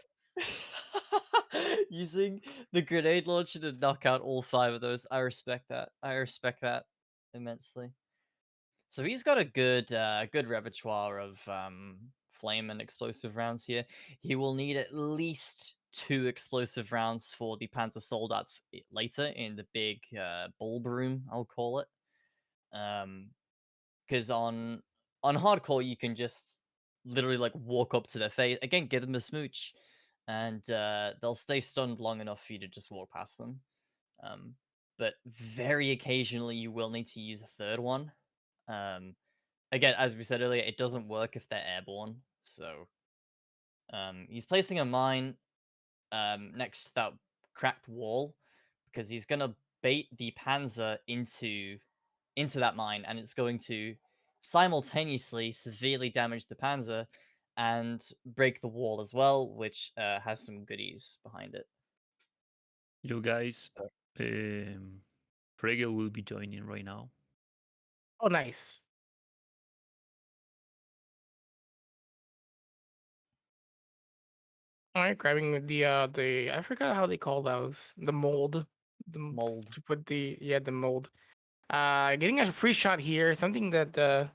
Using the grenade launcher to knock out all 5 of those. I respect that. I respect that immensely. So he's got a good repertoire of flame and explosive rounds here. He will need at least 2 explosive rounds for the Panzer Soldats later in the big bulb room, I'll call it. Because on hardcore you can just literally like walk up to their face again, give them a smooch, and they'll stay stunned long enough for you to just walk past them. Um, but very occasionally you will need to use a third one. Um, Again, as we said earlier, it doesn't work if they're airborne. So he's placing a mine next to that cracked wall because he's gonna bait the Panzer into that mine, and it's going to simultaneously severely damage the Panzer and break the wall as well, which has some goodies behind it. You guys, So, Fregel will be joining right now. Oh, nice. All right, grabbing the I forgot how they call those, the mold, mold. to put the mold. Getting a free shot here, something that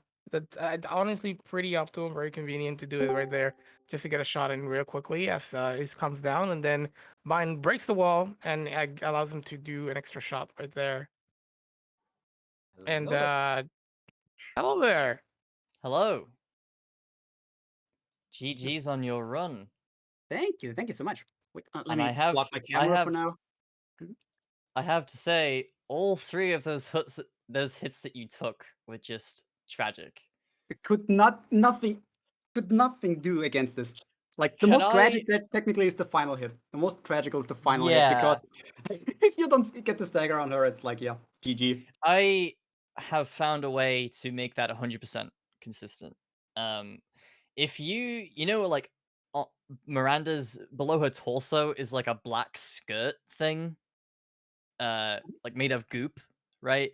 honestly pretty optimal, very convenient to do it right there, just to get a shot in real quickly as it comes down, and then mine breaks the wall and allows him to do an extra shot right there. And Hello there. hello there. Hello. GG's on your run. Thank you so much. Wait, let And me I have block my camera for now. I have to say, all three of those hits that you took were just tragic. It could nothing do against this. Like the Can most I? tragic that technically is the final hit. The most tragical is the final hit Yeah. because if you don't get the stagger on her, it's like yeah, GG. I have found a way to make that 100% consistent. If you know, like Miranda's below her torso is like a black skirt thing, like made of goop, right?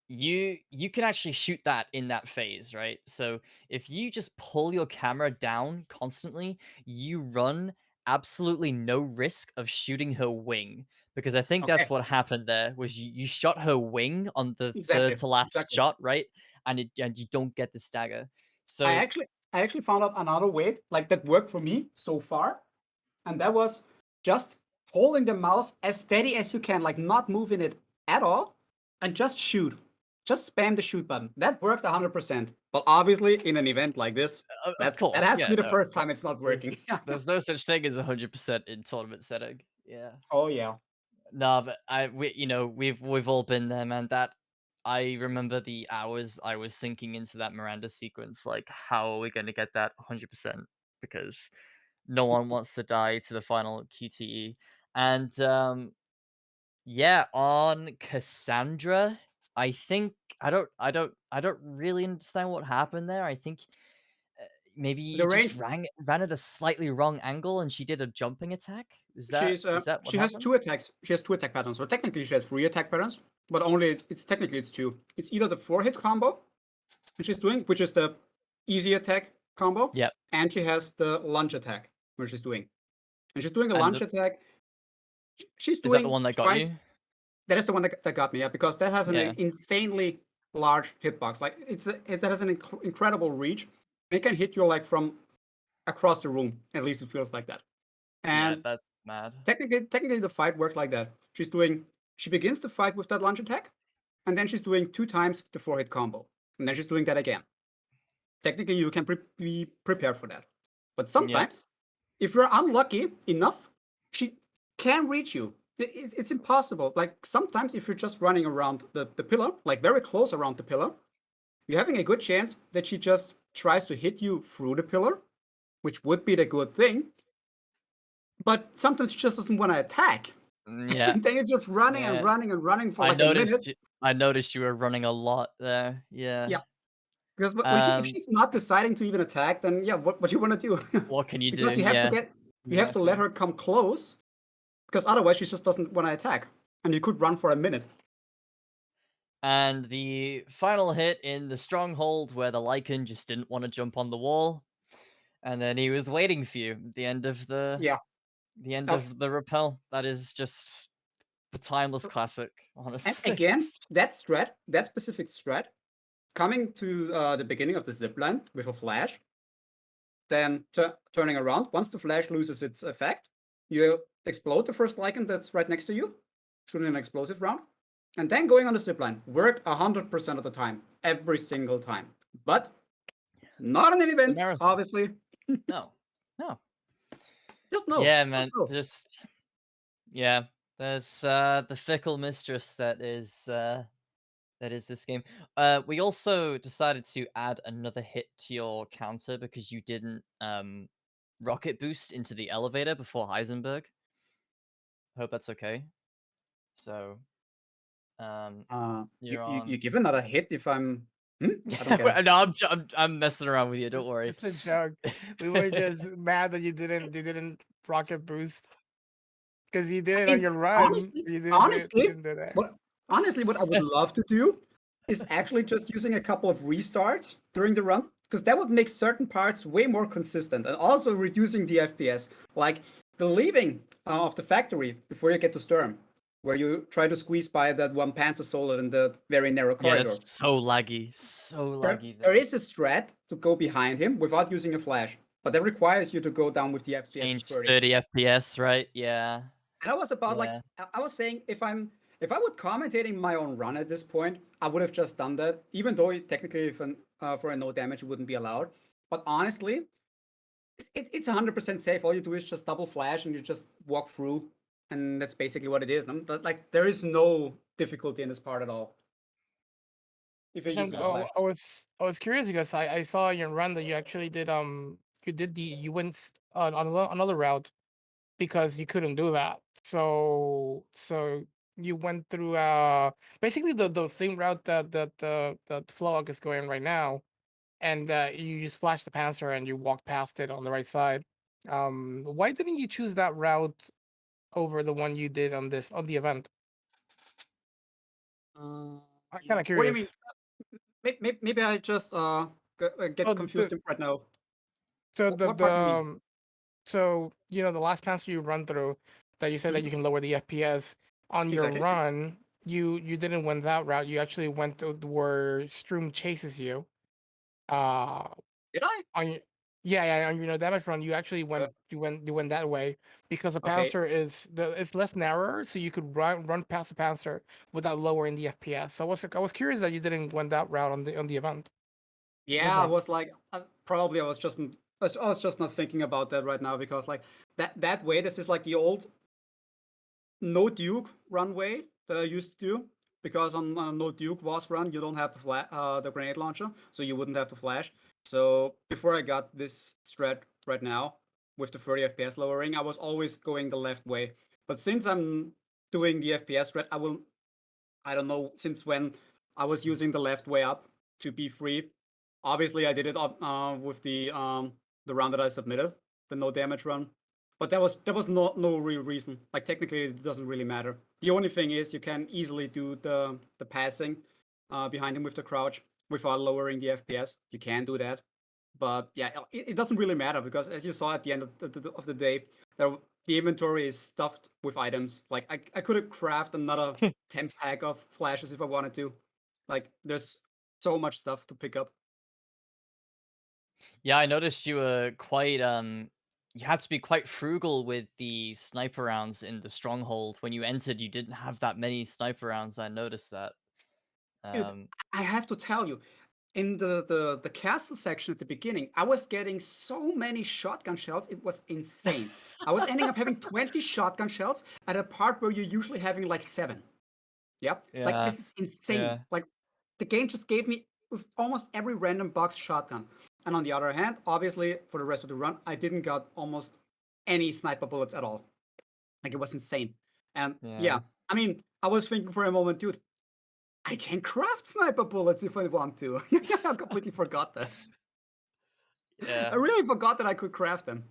You can actually shoot that in that phase, right? So if you just pull your camera down constantly, you run absolutely no risk of shooting her wing, because I think that's Okay. what happened there. Was you shot her wing on the Exactly, third to last exactly. shot, right? And you don't get the stagger. So I actually found out another way like that worked for me so far, and that was just holding the mouse as steady as you can, like not moving it at all, and just shoot. Just spam the shoot button. That worked 100%. But obviously, in an event like this, of course, that has to be the no, first time it's not there's- working. there's no such thing as 100% in tournament setting. Yeah. Oh yeah. No, but we've all been there, man. That I remember the hours I was sinking into that Miranda sequence. Like, how are we going to get that 100%? Because no one wants to die to the final QTE. And yeah, on Cassandra, I think I don't really understand what happened there. I think maybe you The just range. ran at a slightly wrong angle, and she did a jumping attack. Is that what She has happened? two attacks. She has two attack patterns. So technically she has three attack patterns, but only it's two. It's either the 4-hit combo, which she's doing, which is the easy attack combo. Yep. And she has the lunge attack, which she's doing. And she's doing the And lunge attack. She's Is that doing the one that got twice. you? That is the one that got me, yeah, because that has an Yeah. insanely large hitbox. Like it has an incredible reach. It can hit you like from across the room. At least it feels like that. Yeah, And that's mad. technically the fight works like that. She begins the fight with that lunge attack, and then she's doing 2 times the 4-hit combo, and then she's doing that again. Technically, you can be prepared for that. But sometimes, if you're unlucky enough, she can reach you. It's impossible. Like sometimes, if you're just running around the pillar, like very close around the pillar, you're having a good chance that she just tries to hit you through the pillar, which would be the good thing. But sometimes she just doesn't want to attack. Yeah. And then you're just running and Yeah. running and running for I like a minute. noticed. I noticed you were running a lot there. Yeah. Yeah. Because if she's not deciding to even attack, then yeah, what do you want to do? What can you do? Because you have to you have to let her come close, because otherwise she just doesn't want to attack, and you could run for a minute. And the final hit in the stronghold, where the Lycan just didn't want to jump on the wall, and then he was waiting for you at the end of the of the rappel. That is just the timeless classic, honestly. And again, that specific strat, coming to the beginning of the zipline with a flash, then turning around. Once the flash loses its effect, you explode the first Lycan that's right next to you, shooting an explosive round, and then going on the zipline. Worked 100% of the time, every single time. But not in an event, obviously. No. Just no. Yeah, man. No. There's the fickle mistress that is this game. We also decided to add another hit to your counter because you didn't rocket boost into the elevator before Heisenberg. Hope that's okay. So, You, you're you on. you give another hit if I'm. I don't get it. No, I'm messing around with you. Don't worry. It's a joke. We were just mad that you didn't rocket boost because you did it on mean, your run. honestly, You honestly, didn't do that. what I would love to do is actually just using a couple of restarts during the run, because that would make certain parts way more consistent and also reducing the FPS. Like the leaving of the factory before you get to Sturm, where you try to squeeze by that one Panzer soldier in the very narrow Yeah, corridor. that's so laggy. So There, laggy there there. is a strat to go behind him without using a flash, but that requires you to go down with the FPS Change to 30. 30 FPS, right? Yeah. And I was about like Yeah. I was saying, if I would commentating my own run at this point, I would have just done that, even though technically for a no damage it wouldn't be allowed. But honestly, it's 100% safe. All you do is just double flash and you just walk through, and that's basically what it is. Like there is no difficulty in this part at all. If you're using the flash. I was curious because I saw in your run that you actually did you went on another route because you couldn't do that. So you went through basically the same route that Flaoc is going right now, and you just flashed the Panzer and you walked past it on the right side. Why didn't you choose that route over the one you did on the event? I'm kind of What do you mean? curious. Maybe I just get Oh, confused right now. so What part do you mean? so the last pass you run through that you said that Mhm. you can lower the FPS on your Exactly. run, you didn't went that route. You actually went to where Stroom chases you. Uh, Did I? on your on your damage run, you actually Uh, went that way because the okay. Panzer it's less narrower, so you could run past the Panzer without lowering the FPS. So I was curious that you didn't went that route on the event. This Yeah, I one. was like, probably I was just not thinking about that right now, because like that way, this is like the old no Duke runway that I used to do. Because on no Duke was run, you don't have the grenade launcher, so you wouldn't have to flash. So before I got this strat right now with the 30 FPS lowering, I was always going the left way. But since I'm doing the FPS strat, I don't know since when I was using the left way up to be free. Obviously, I did it up with the round that I submitted, the no damage run. But there was no real reason. Like technically, it doesn't really matter. The only thing is you can easily do the passing behind him with the crouch without lowering the FPS. You can do that, but yeah, it doesn't really matter, because as you saw at the end of the day, the inventory is stuffed with items. Like I could have crafted another 10 pack of flashes if I wanted to. Like there's so much stuff to pick up. Yeah, I noticed you were quite you had to be quite frugal with the sniper rounds in the stronghold. When you entered, you didn't have that many sniper rounds. I noticed that. Dude, I have to tell you, in the castle section at the beginning, I was getting so many shotgun shells. It was insane. I was ending up having 20 shotgun shells at a part where you're usually having like 7. Yep. Like Yeah, this is insane. yeah. Like the game just gave me with almost every random box shotgun. And on the other hand, obviously for the rest of the run, I didn't got almost any sniper bullets at all. Like it was insane. And yeah, Yeah. I mean, I was thinking for a moment, dude, I can craft sniper bullets if I want to. I completely forgot that. Yeah. I really forgot that I could craft them.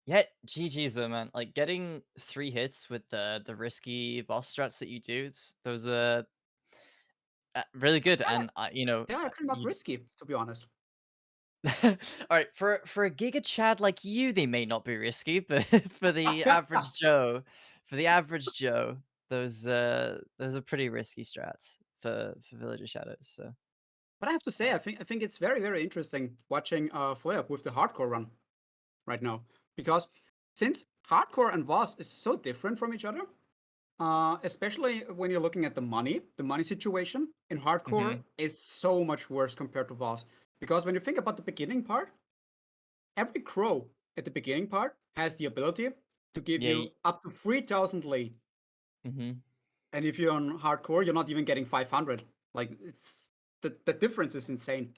Yeah, GG's though, man. Like getting 3 hits with the risky boss strats that you do, those are really good. Yeah, And they're actually not you risky, to be honest. all right, for a Giga Chad like you, they may not be risky, but for the average Joe, those are pretty risky strats for Villager Shadows. So But I have to say, I think it's very, very interesting watching Flaoc with the hardcore run right now, because since hardcore and VOS is so different from each other, especially when you're looking at the money situation in hardcore is so much worse compared to VOS. Because when you think about the beginning part, every crow at the beginning part has the ability to give yeah. you up to 3,000 lei. Mm-hmm. And if you're on hardcore, you're not even getting 500. Like it's the difference is insane.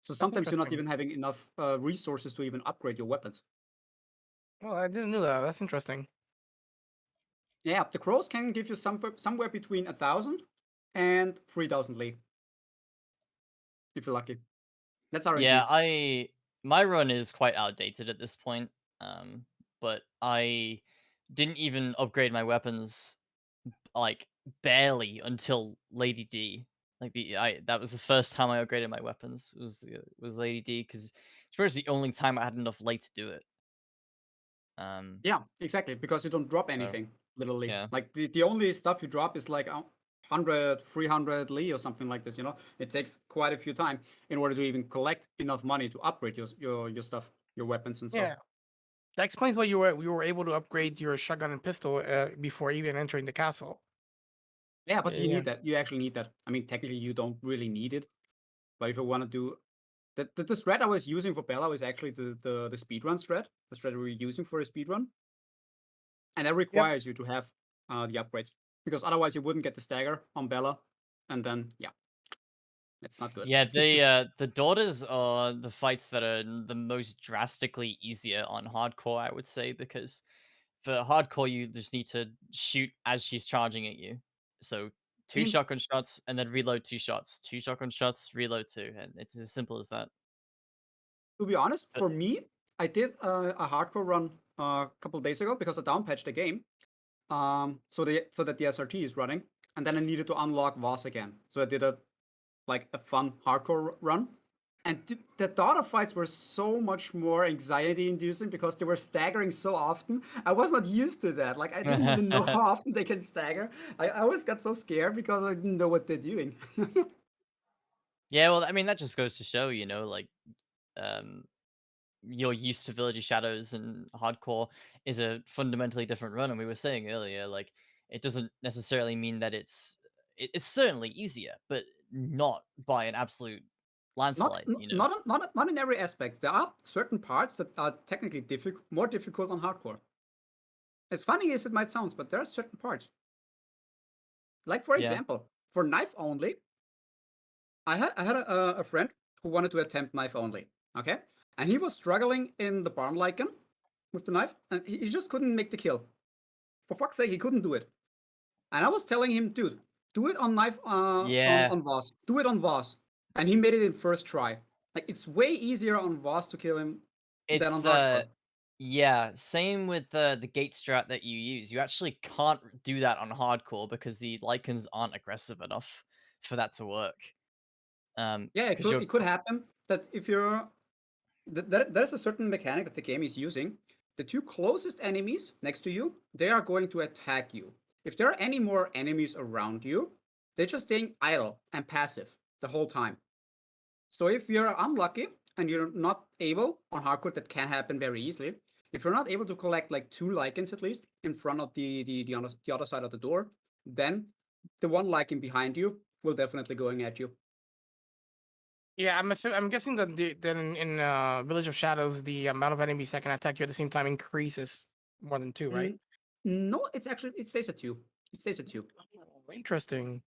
So That's sometimes you're not interesting. even having enough resources to even upgrade your weapons. Well, I didn't know that. That's interesting. Yeah, the crows can give you somewhere between 1,000 and 3,000 lead. If you're lucky. That's RNG. Yeah, my run is quite outdated at this point. But I didn't even upgrade my weapons like barely until Lady D. Like that was the first time I upgraded my weapons was Lady D because it's pretty much the only time I had enough light to do it. Yeah, exactly, because you don't drop So, anything, literally. yeah. Like the only stuff you drop is like 100, 300 Li or something like this, It takes quite a few time in order to even collect enough money to upgrade your stuff, your weapons and stuff. Yeah. That explains why you were able to upgrade your shotgun and pistol before even entering the castle. Yeah, but you Yeah. need that. You actually need that. I mean, technically you don't really need it, but if you want to do the strat I was using for Bella was actually the speedrun strat, the strat we were using for a speedrun. And that requires you to have the upgrades, because otherwise you wouldn't get the stagger on Bella, and then yeah, it's not good. Yeah, the daughters are the fights that are the most drastically easier on hardcore, I would say, because for hardcore you just need to shoot as she's charging at you. So two mean- shotgun shots and then reload 2 shots. 2 shotgun shots, reload 2, and it's as simple as that. To be honest, But- for me, I did a hardcore run a couple of days ago because I downpatched the game, so that the SRT is running, and then I needed to unlock Voss again. So I did a fun hardcore run. And the daughter fights were so much more anxiety inducing because they were staggering so often. I was not used to that. Like, I didn't even know how often they can stagger. I always got so scared because I didn't know what they're doing. Yeah, well, I mean that just goes to show, like you're used to Village of Shadows and hardcore is a fundamentally different run, and we were saying earlier, like it doesn't necessarily mean that it's certainly easier, but not by an absolute landslide. Not in every aspect. There are certain parts that are technically more difficult on hardcore. As funny as it might sound, but there are certain parts. Like, for Yeah. example, for knife only, I had a friend who wanted to attempt knife only. Okay, and he was struggling in the barn lichen with the knife, and he just couldn't make the kill. For fuck's sake, he couldn't do it. And I was telling him, dude, do it on knife Yeah. on Voss. Do it on Voss. And he made it in first try. Like, it's way easier on Voss to kill him than on It's hardcore. yeah, same with the gate strat that you use. You actually can't do that on hardcore because the lichens aren't aggressive enough for that to work. Yeah, because it could happen that if you're there's a certain mechanic that the game is using. The two closest enemies next to you, they are going to attack you. If there are any more enemies around you, they're just staying idle and passive the whole time. So if you're unlucky and you're not able on hardcore, that can happen very easily. If you're not able to collect like 2 lichens at least in front of the other side of the door, then the one lichen behind you will definitely going at you. Yeah, I'm guessing that in Village of Shadows, the amount of enemies that can attack you at the same time increases more than 2, right? No, it stays at 2. It stays at 2. Oh, interesting.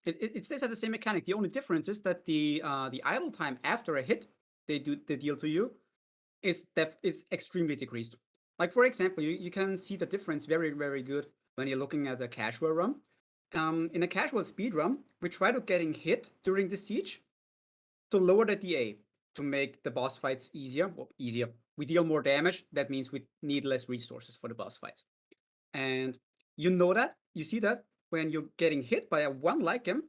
It stays at the same mechanic. The only difference is that the idle time after a hit they deal to you is extremely decreased. Like, for example, you can see the difference very, very good when you're looking at a casual run. In a casual speed run, we try to getting hit during the siege to lower the DA to make the boss fights easier. Well, easier. We deal more damage. That means we need less resources for the boss fights. And you see that when you're getting hit by a one lichen,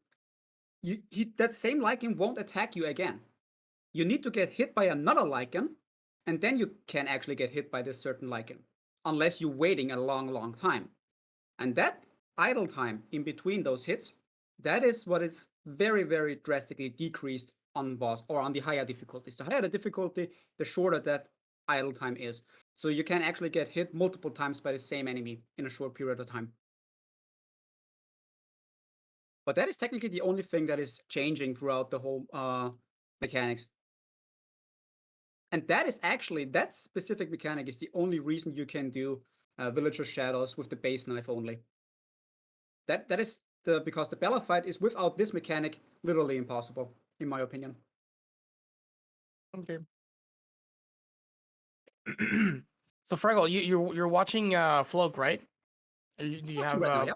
that same lichen won't attack you again. You need to get hit by another lichen, and then you can actually get hit by this certain lichen, unless you're waiting a long, long time. And that idle time in between those hits, that is what is very, very drastically decreased on boss or on the higher difficulties. The higher the difficulty, the shorter that idle time is. So you can actually get hit multiple times by the same enemy in a short period of time. But that is technically the only thing that is changing throughout the whole mechanics. And that specific mechanic is the only reason you can do Villager Shadows with the base knife only. That is because the Bella fight is without this mechanic literally impossible, in my opinion. Okay. So Fregel, you're watching Flaoc, right? You Not have true right now,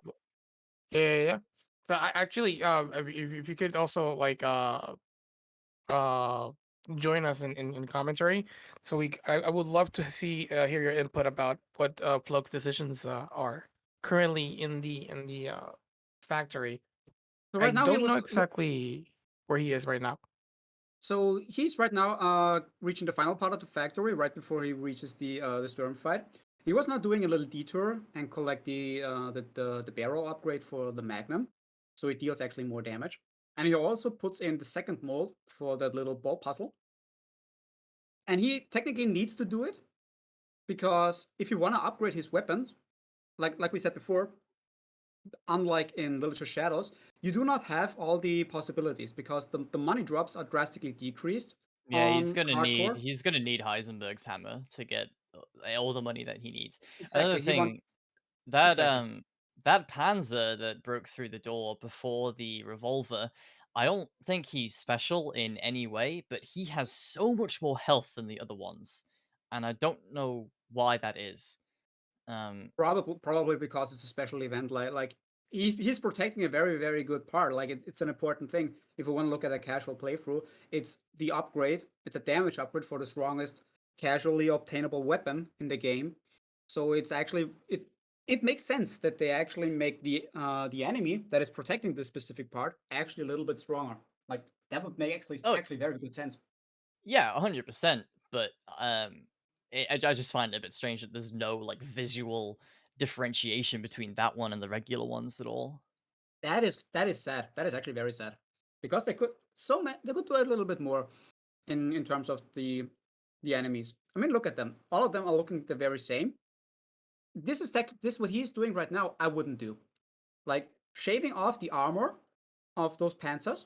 yeah. So I actually if you could also like uh join us in commentary, so I would love to hear your input about what Flaoc's decisions are currently in the factory. So I right now he don't know was exactly where he is right now. So he's right now reaching the final part of the factory right before he reaches the storm fight. He was now doing a little detour and collect the barrel upgrade for the Magnum, so it deals actually more damage. And he also puts in the second mold for that little ball puzzle. And he technically needs to do it because if you want to upgrade his weapons, like we said before, unlike in Village of Shadows, you do not have all the possibilities because the money drops are drastically decreased Yeah, on hardcore. he's gonna need Heisenberg's hammer to get all the money that he needs. Another Exactly. He wants thing, that exactly. that Panzer that broke through the door before the revolver, I don't think he's special in any way, but he has so much more health than the other ones, and I don't know why that is. Probably because it's a special event. Like he's protecting a very good part. Like it's an important thing. If we want to look at a casual playthrough, it's the upgrade. It's a damage upgrade for the strongest casually obtainable weapon in the game. So it's actually it makes sense that they actually make the enemy that is protecting this specific part actually a little bit stronger. Like that would make Oh, actually very good sense. yeah, 100%. But I just find it a bit strange that there's no like visual differentiation between that one and the regular ones at all. That is sad. That is actually very sad because they could do a little bit more in terms of the enemies. I mean, look at them. All of them are looking the very same. This what he's doing right now. I wouldn't do. Like shaving off the armor of those panzers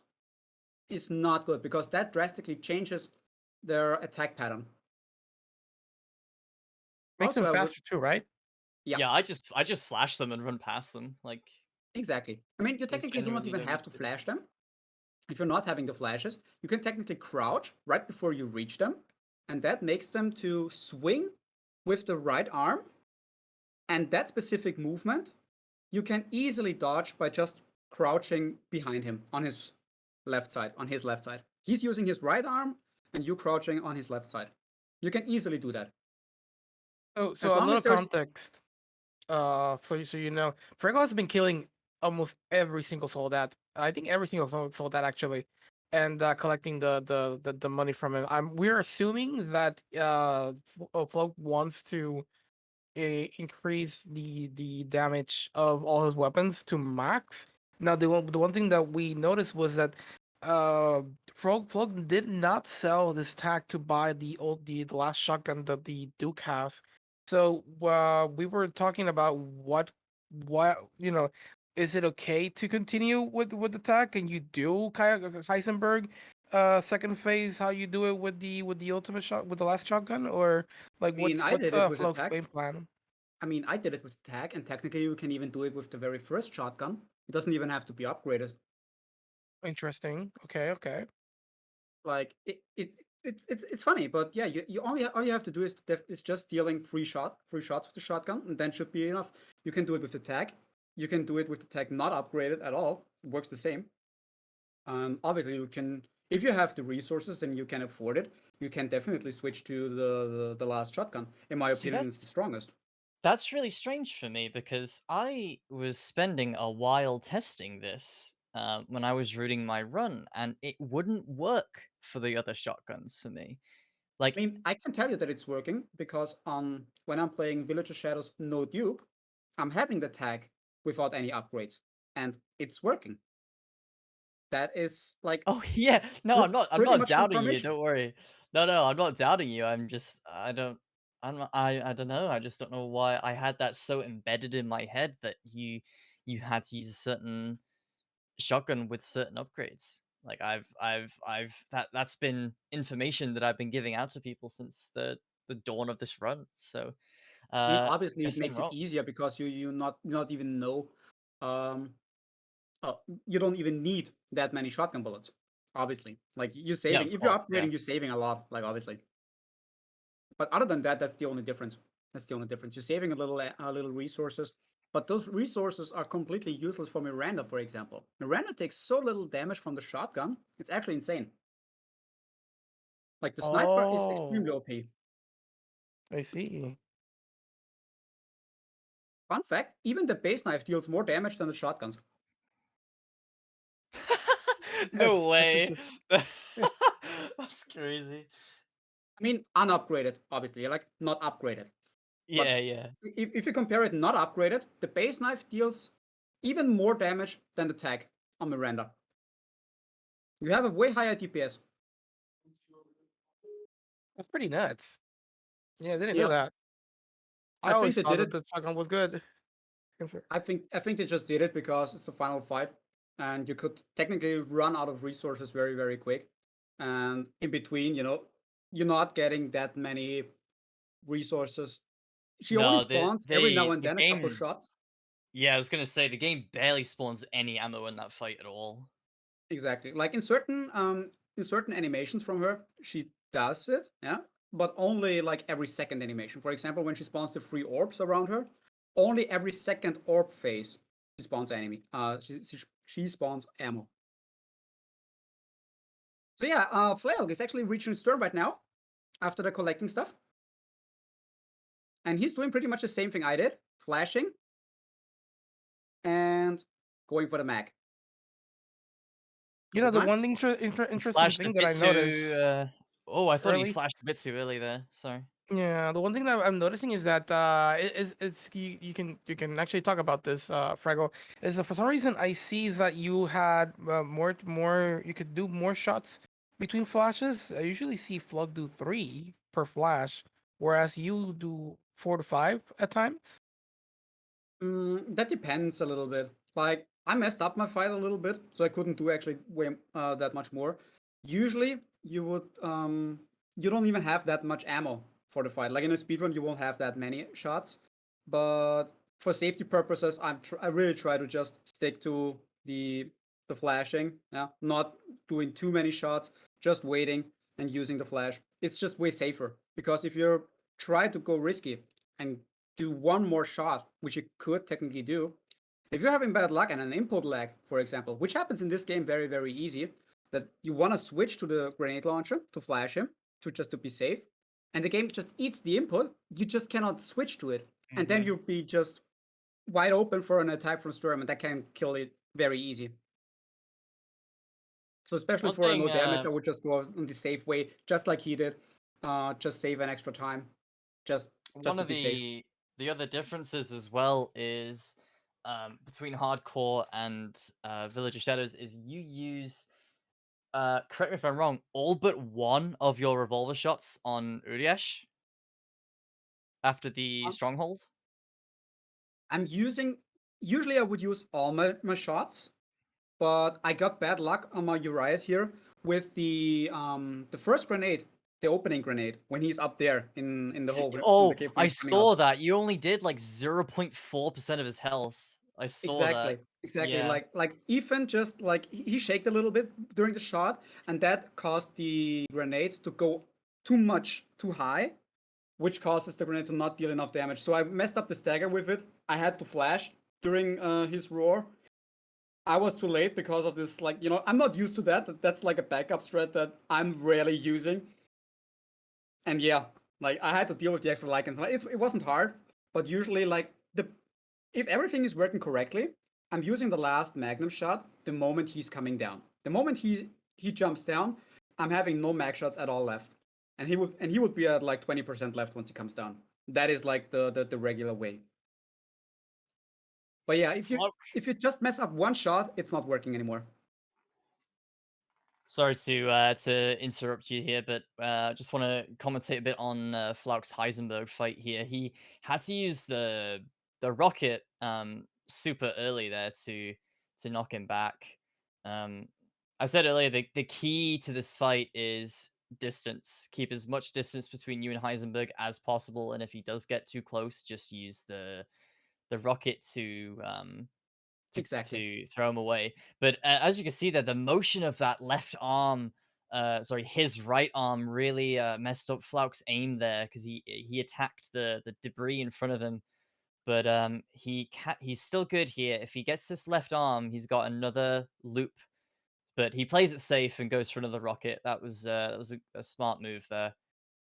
is not good because that drastically changes their attack pattern. Makes Also, him I would faster too, right? yeah, Yeah, I just flash them and run past them. Like, exactly. I mean, you there's technically do not genuinely even no have need to to. flash them. If you're not having the flashes, you can technically crouch right before you reach them, and that makes them to swing with the right arm. And that specific movement, you can easily dodge by just crouching behind him on his left side. On his left side, he's using his right arm, and you crouching on his left side. You can easily do that So as a long as little there's. context. So you know, Frego has been killing almost every single soldat. I think every single soldat actually, and collecting the money from him. We're assuming that Flo wants to increase the damage of all his weapons to max. Now the one thing that we noticed was that uh Flo did not sell this tag to buy the last shotgun that the Duke has. So we were talking about what you know, is it okay to continue with the tag? Can you do Heisenberg second phase how you do it with the ultimate shot with the last shotgun, or like I mean, I what's did it with Flo's attack. game plan? I mean, I did it with attack, and technically you can even do it with the very first shotgun. It doesn't even have to be upgraded. Interesting. Okay. Like it's funny, but yeah, you only all you have to do is just dealing free shots with the shotgun, and then should be enough. You can do it with the tag. You can do it with the tag not upgraded at all. It works the same. Obviously, you can if you have the resources and you can afford it, you can definitely switch to the last shotgun. In my See, opinion, it's the strongest. that's really strange for me because I was spending a while testing this when I was rooting my run, and it wouldn't work for the other shotguns for me. I Like, mean, I can tell you that it's working because when I'm playing Village of Shadows No Duke, I'm having the tag without any upgrades, and it's working. That is like oh yeah, no, I'm pretty not much doubting you. confirmation. Don't worry. No, I'm not doubting you. I don't know. I just don't know why I had that so embedded in my head that you had to use a certain shotgun with certain upgrades. Like that's been information that I've been giving out to people since the dawn of this run. So I mean, obviously, it guess I'm makes it wrong. easier because you not even know, um, you don't even need that many shotgun bullets. Obviously, like you're Yeah, saving. of If you're course. Yeah. upgrading, you're saving a lot. Like obviously, but other than that, that's the only difference. That's the only difference. You're saving a little resources, But those resources are completely useless for Miranda, for example. Miranda takes so little damage from the shotgun, it's actually insane. Like the sniper is extremely Oh, OP. I see. Fun fact, even the base knife deals more damage than the shotguns. No That's way. interesting. That's crazy. I mean, unupgraded, obviously, like not upgraded. Yeah, yeah. If you compare it not upgraded, the base knife deals even more damage than the tag on Miranda. You have a way higher DPS. That's pretty nuts. Yeah, I didn't know Yeah, that. I I think always they thought did that it. the shotgun was good. Answer. I think they just did it because it's the final fight, and you could technically run out of resources very, very quick. And in between, you're not getting that many resources. She only No, the spawns every now the and the then a couple game. shots. Yeah, I was gonna say the game barely spawns any ammo in that fight at all. Exactly. Like in certain animations from her, she does it, yeah, but only like every second animation. For example, when she spawns the 3 orbs around her, only every second orb phase she spawns enemy. She spawns ammo. So yeah, Flaoc is actually reaching Stern right now after the collecting stuff, and he's doing pretty much the same thing I did, flashing and going for the mag. You know, Couple the one times. interesting Flashed a thing that bit I noticed too. Oh, I thought he early. flashed a bit too early there. Sorry. Yeah, the one thing that I'm noticing is that it's you can actually talk about this, Fraggle. Is that for some reason I see that you had more you could do more shots between flashes. I usually see Flug do 3 per flash, whereas you do 4 to 5 at times. That depends a little bit. Like I messed up my fight a little bit, so I couldn't do actually way that much more. Usually, you don't even have that much ammo for the fight. Like in a speedrun, you won't have that many shots. But for safety purposes, I really try to just stick to the flashing. Yeah, not doing too many shots, just waiting and using the flash. It's just way safer because if you try to go risky and do one more shot, which you could technically do. If you're having bad luck and an input lag, for example, which happens in this game very, very easy, that you want to switch to the grenade launcher to flash him, to be safe, and the game just eats the input, you just cannot switch to it. And then you'll be just wide open for an attack from Sturm, and that can kill it very easy. So especially One for a thing. no damage, I would just go on the safe way, just like he did. Just save an extra time, just One to of be safe. the other differences as well is between hardcore and Village of Shadows is you use correct me if I'm wrong, all but one of your revolver shots on Uriesh after the Um, stronghold. Usually I would use all my shots, but I got bad luck on my Urias here with the first grenade, the opening grenade, when he's up there in the hole in the Oh, cave when I he's coming up. saw that. You only did like 0.4% of his health. I saw that. Exactly. Yeah. Like Ethan just like he shaked a little bit during the shot, and that caused the grenade to go too high, which causes the grenade to not deal enough damage. So I messed up the stagger with it. I had to flash during his roar. I was too late because of this, like, I'm not used to that. That's like a backup strat that I'm rarely using. And yeah, like I had to deal with the extra lichens. It wasn't hard, but usually like if everything is working correctly, I'm using the last magnum shot the moment he's coming down. The moment he jumps down, I'm having no mag shots at all left. And he would be at like 20% left once he comes down. That is like the regular way. But yeah, Flo- if you just mess up one shot, it's not working anymore. Sorry to interrupt you here, but just want to commentate a bit on Flauk's Heisenberg fight here. He had to use the rocket super early there to knock him back. I said earlier the key to this fight is distance. Keep as much distance between you and Heisenberg as possible, and if he does get too close, just use the rocket to Exactly. throw him away. But as you can see there, the motion of that left arm, his right arm really messed up Flauk's aim there because he attacked the debris in front of him but he's still good here. If he gets this left arm, he's got another loop. But he plays it safe and goes for another rocket. That was a smart move there.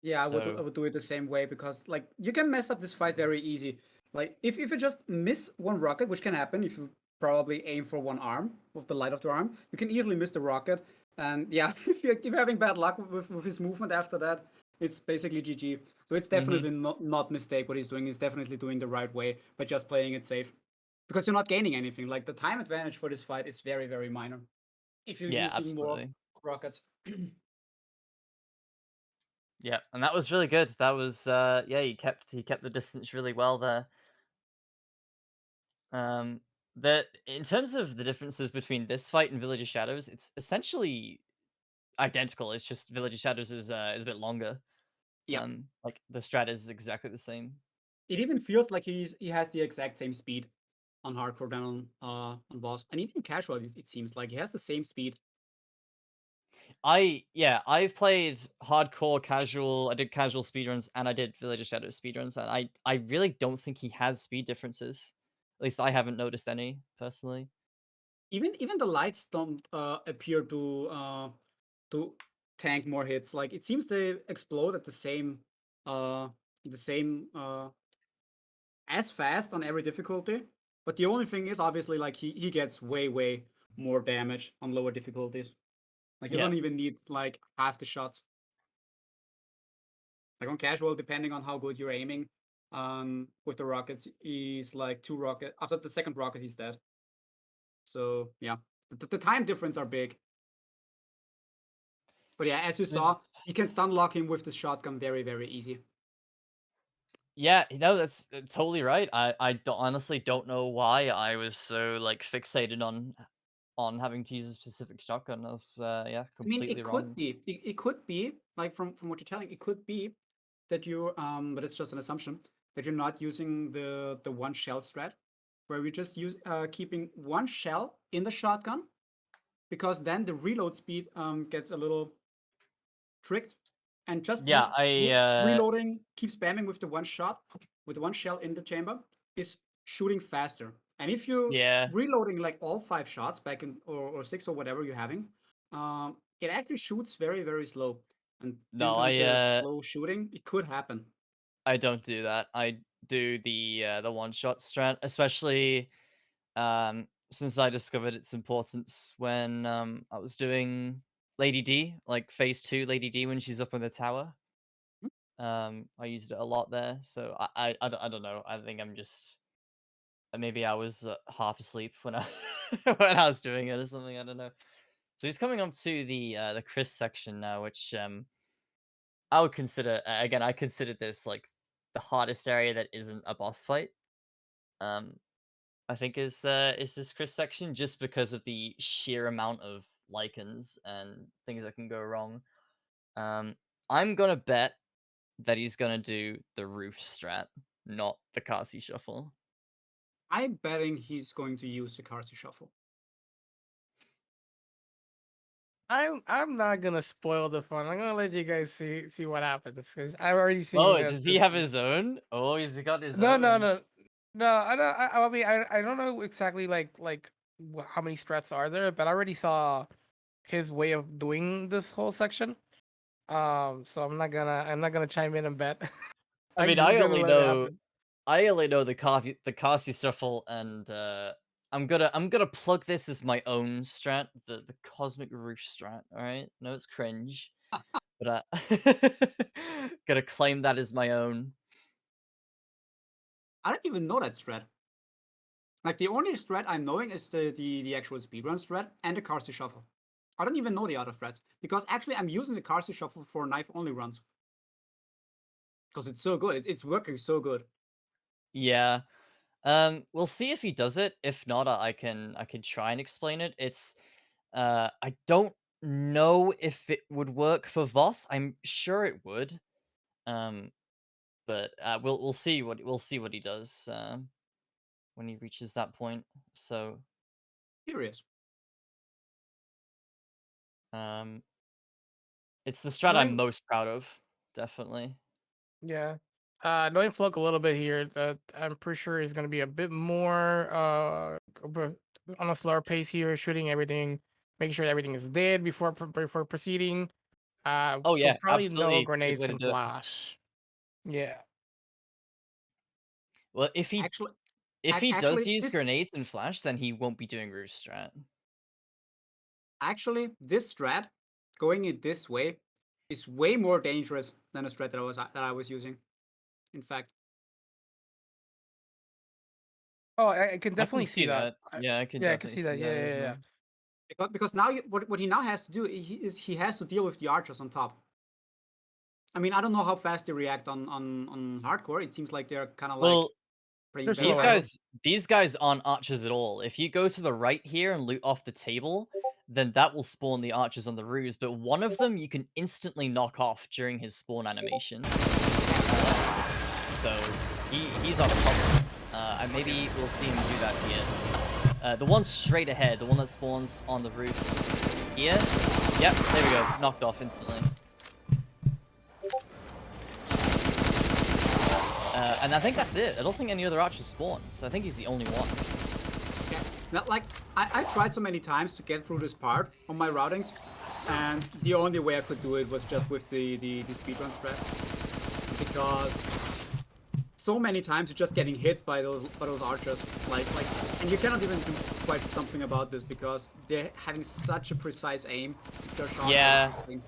Yeah, I So would do it the same way because like you can mess up this fight very easy. Like if you just miss one rocket, which can happen if you probably aim for one arm with the light of the arm, you can easily miss the rocket. And yeah, if you're having bad luck with his movement after that, it's basically GG. So it's definitely not mistake what he's doing. He's definitely doing the right way by just playing it safe. Because you're not gaining anything. Like the time advantage for this fight is very, very minor. If you're yeah, using more absolutely. rockets. Yeah, and that was really good. That was yeah, he kept the distance really well there. That in terms of the differences between this fight and Village of Shadows, it's essentially identical. It's just Village of Shadows is a bit longer. Yeah. Like the strat is exactly the same. It even feels like he has the exact same speed on hardcore than on boss, and even casual. It seems like he has the same speed. I've played hardcore, casual. I did casual speedruns and I did Village of Shadows speedruns, and I really don't think he has speed differences. At least I haven't noticed any personally. Even the lights don't appear to tank more hits. Like it seems they explode at uh the same as fast on every difficulty. But the only thing is obviously like he gets way more damage on lower difficulties. Like you Yeah. don't even need like half the shots. Like on casual, depending on how good you're aiming, with the rockets, he's like 2 rocket. After the second rocket, he's dead. So yeah, the time difference are big. But yeah, as you saw, you can stun lock him with the shotgun very easy. Yeah, no, that's totally right. I honestly don't know why I was so like fixated on having to use a specific shotgun. I was yeah, I mean, completely it could wrong. be. It could be like from what you're telling. It could be that you but it's just an assumption that you're not using the one shell strat, where we just use keeping one shell in the shotgun, because then the reload speed gets a little tricked, and just Yeah, reloading, keep spamming with the one shot, with one shell in the chamber, is shooting faster. And if you yeah. reloading like all 5 shots back in or 6 or whatever you're having, it actually shoots very slow. And due No, to the slow shooting, it could happen. I don't do that. I do the one shot strat, especially since I discovered its importance when I was doing Lady D, like phase 2 Lady D when she's up in the tower. I used it a lot there, so I don't know. I think I'm just maybe I was half asleep when I when I was doing it or something. I don't know. So he's coming up to the Chris section now, which I would consider again. I considered this like the hardest area that isn't a boss fight. I think is this Chris section just because of the sheer amount of lichens and things that can go wrong. I'm gonna bet that he's gonna do the roof strat, not the Kasi shuffle. I'm betting he's going to use the Karsi shuffle. I'm not gonna spoil the fun. I'm gonna let you guys see what happens because I've already seen Oh, that. does he have his own? Oh, he's got his No, own. no. I don't. I mean, I don't know exactly like how many strats are there, but I already saw his way of doing this whole section. So I'm not gonna chime in and bet. I I'm mean, just gonna let it happen. I only know the Kasi shuffle, and I'm gonna plug this as my own strat, the cosmic roof strat. All right, no, it's cringe, but gonna claim that as my own. I don't even know that strat. Like the only strat I'm knowing is the actual speedrun strat and the Karsi shuffle. I don't even know the other strats because actually I'm using the Karsi shuffle for knife only runs because it's so good. It's working so good. Yeah. We'll see if he does it. If not, I can try and explain it. It's I don't know if it would work for Voss. I'm sure it would. But we'll see what he does when he reaches that point. So Curious. it's the strat I'm Mine, most proud of, definitely. yeah. knowing Flaoc a little bit here, that I'm pretty sure is going to be a bit more on a slower pace here, shooting everything, making sure everything is dead before proceeding. Oh So yeah, probably no absolutely. Good grenades way to and do it. flash. Yeah. Well, if he Actually, does actually, use this grenades and flash, then he won't be doing roof strat. this strat, going it this way, is way more dangerous than a strat that I was using. In fact, Oh, I can I definitely can see that. that. Yeah, I can Yeah, I can definitely see that. see Yeah, that as yeah, yeah. well. because now what he now has to do he has to deal with the archers on top. I mean, I don't know how fast they react on hardcore. It seems like they're kind of like Well, pretty They're very slower. these guys aren't archers at all. If you go to the right here and loot off the table, then that will spawn the archers on the roofs. But one of them you can instantly knock off during his spawn animation. So he's not a problem. And maybe we'll see him do that here. The one straight ahead, the one that spawns on the roof here. Yep, there we go. Knocked off instantly. And I think that's it. I don't think any other archers spawn, so I think he's the only one. Yeah. Not like I tried so many times to get through this part on my routings, and the only way I could do it was just with the speedrun strat, because so many times you're just getting hit by those archers, like, and you cannot even do quite something about this because they're having such a precise aim. Their shots Yeah. are insane.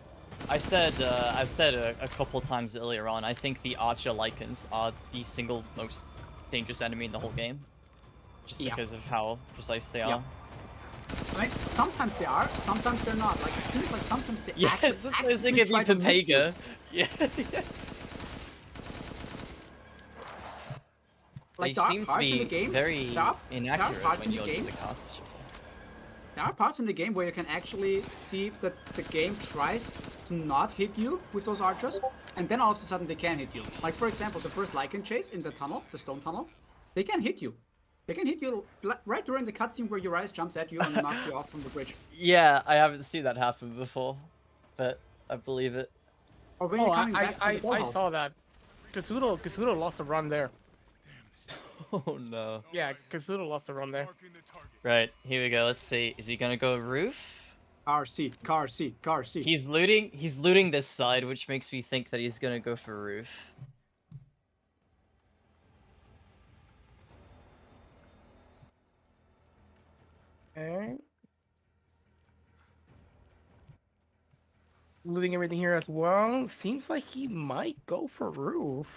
I've said a couple times earlier on, I think the archer Lycans are the single most dangerous enemy in the whole game. Just Yeah. because of how precise they are. Yeah. I mean, sometimes they are, sometimes they're not. Like, it seems like sometimes they Yeah, actually, sometimes they actively give you try to miss you. Pepega. Yeah. Like, They there are seem to parts in the be game, very there are inaccurate parts when in the you're game. doing the caster shuffle. There are parts in the game where you can actually see that the game tries to not hit you with those archers, and then all of a sudden they can hit you. Like, for example, the first Lycan chase in the tunnel, the stone tunnel, they can hit you. They can hit you right during the cutscene where Urias jumps at you and knocks you off from the bridge. Yeah, I haven't seen that happen before, but I believe it. Or when you're Oh, coming back from the I dollhouse. saw that. Kasudo lost a run there. Oh no. Yeah, Kasudo lost a run there. Right, here we go. Let's see. Is he gonna go roof? Car C, car C, car C. He's looting this side, which makes me think that he's gonna go for roof. Okay. Looting everything here as well. Seems like he might go for roof.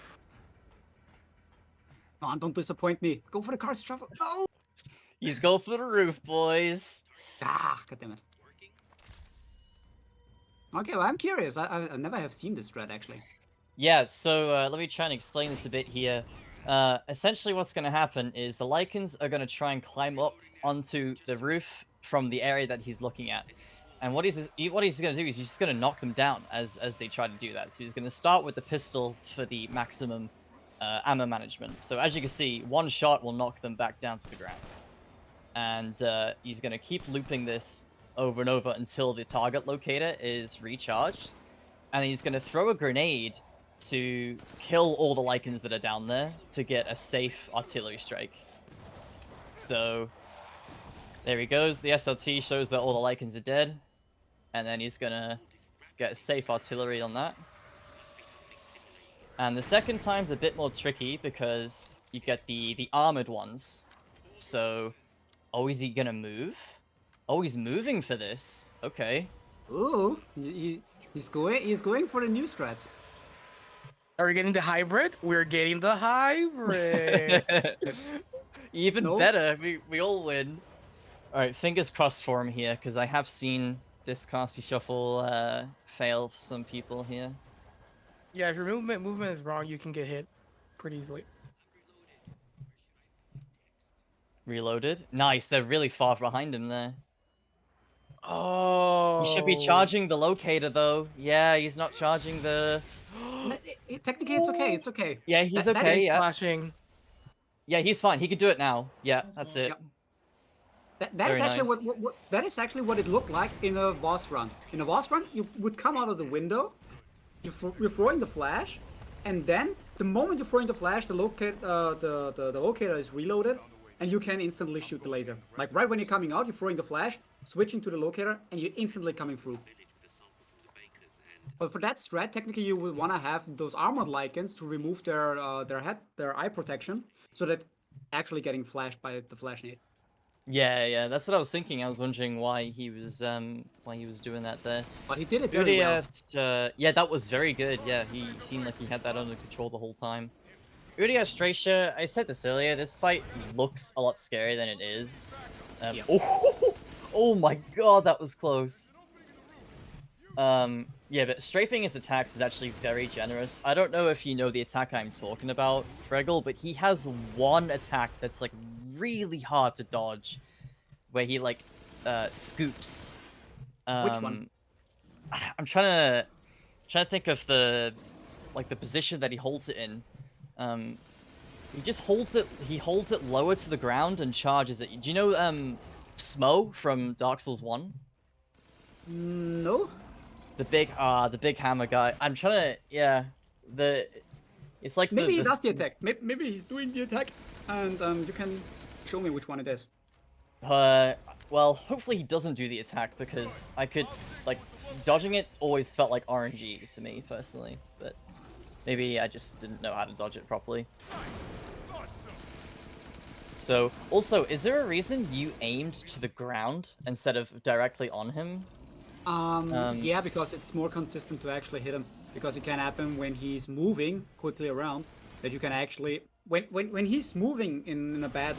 Come on, don't disappoint me. Go for the car C shuffle. No! He's going for the roof, boys. Ah, goddammit. Okay, well, I'm curious. I never have seen this strat, actually. Yeah, so let me try and explain this a bit here. Essentially what's going to happen is the Lycans are going to try and climb up onto the roof from the area that he's looking at. And what he's going to do is he's just going to knock them down as they try to do that. So he's going to start with the pistol for the maximum ammo management. So as you can see, one shot will knock them back down to the ground. And he's going to keep looping this over and over until the target locator is recharged. And he's going to throw a grenade to kill all the Lycans that are down there to get a safe artillery strike. So there he goes. The SRT shows that all the Lycans are dead. And then he's going to get a safe artillery on that. And the second time's a bit more tricky because you get the armored ones. So, oh, is he going to move? Oh, he's moving for this. Okay. Ooh, he's going for the new strats. Are we getting the hybrid? We're getting the hybrid. Even Nope. better. We all win. All right, fingers crossed for him here because I have seen this casty shuffle fail for some people here. Yeah, if your movement is wrong, you can get hit pretty easily. Reloaded. Nice. They're really far behind him there. Oh. He should be charging the locator though. Yeah, he's not charging the. Technically, it's okay. It's okay. Yeah, he's That okay. is Yeah. Flashing. Yeah, he's fine. He can do it now. Yeah, that's it. Yep. That is Very actually nice. what that is actually what it looked like in a boss run. In a boss run, you would come out of the window, you're throwing the flash, and then the moment you're throwing the flash, the locator is reloaded, and you can instantly shoot the laser. Like right when you're coming out, you're throwing the flash, switching to the locator, and you're instantly coming through. But for that strat, technically you would want to have those armored lichens to remove their eye protection, so that actually getting flashed by the flash nade. Yeah, that's what I was thinking. I was wondering why he was doing that there. But he did it very well. Yeah, that was very good. Yeah, he seemed like he had that under control the whole time. Udia Stracia, I said this earlier, this fight looks a lot scarier than it is. Yeah. Oh my god, that was close. Yeah, but strafing his attacks is actually very generous. I don't know if you know the attack I'm talking about, Freggel, but he has one attack that's like really hard to dodge, where he like scoops. Which one? I'm trying to think of the position that he holds it in. He just holds it. He holds it lower to the ground and charges it. Do you know Smo from Dark Souls 1? No. The big hammer guy. I'm trying to, it's like maybe he does the attack. Maybe he's doing the attack, and you can show me which one it is. Well, hopefully he doesn't do the attack, because I could, like, dodging it always felt like RNG to me personally, but maybe I just didn't know how to dodge it properly. So, also, is there a reason you aimed to the ground instead of directly on him? Yeah, because it's more consistent to actually hit him. Because it can happen when he's moving quickly around, that you can actually when he's moving in a bad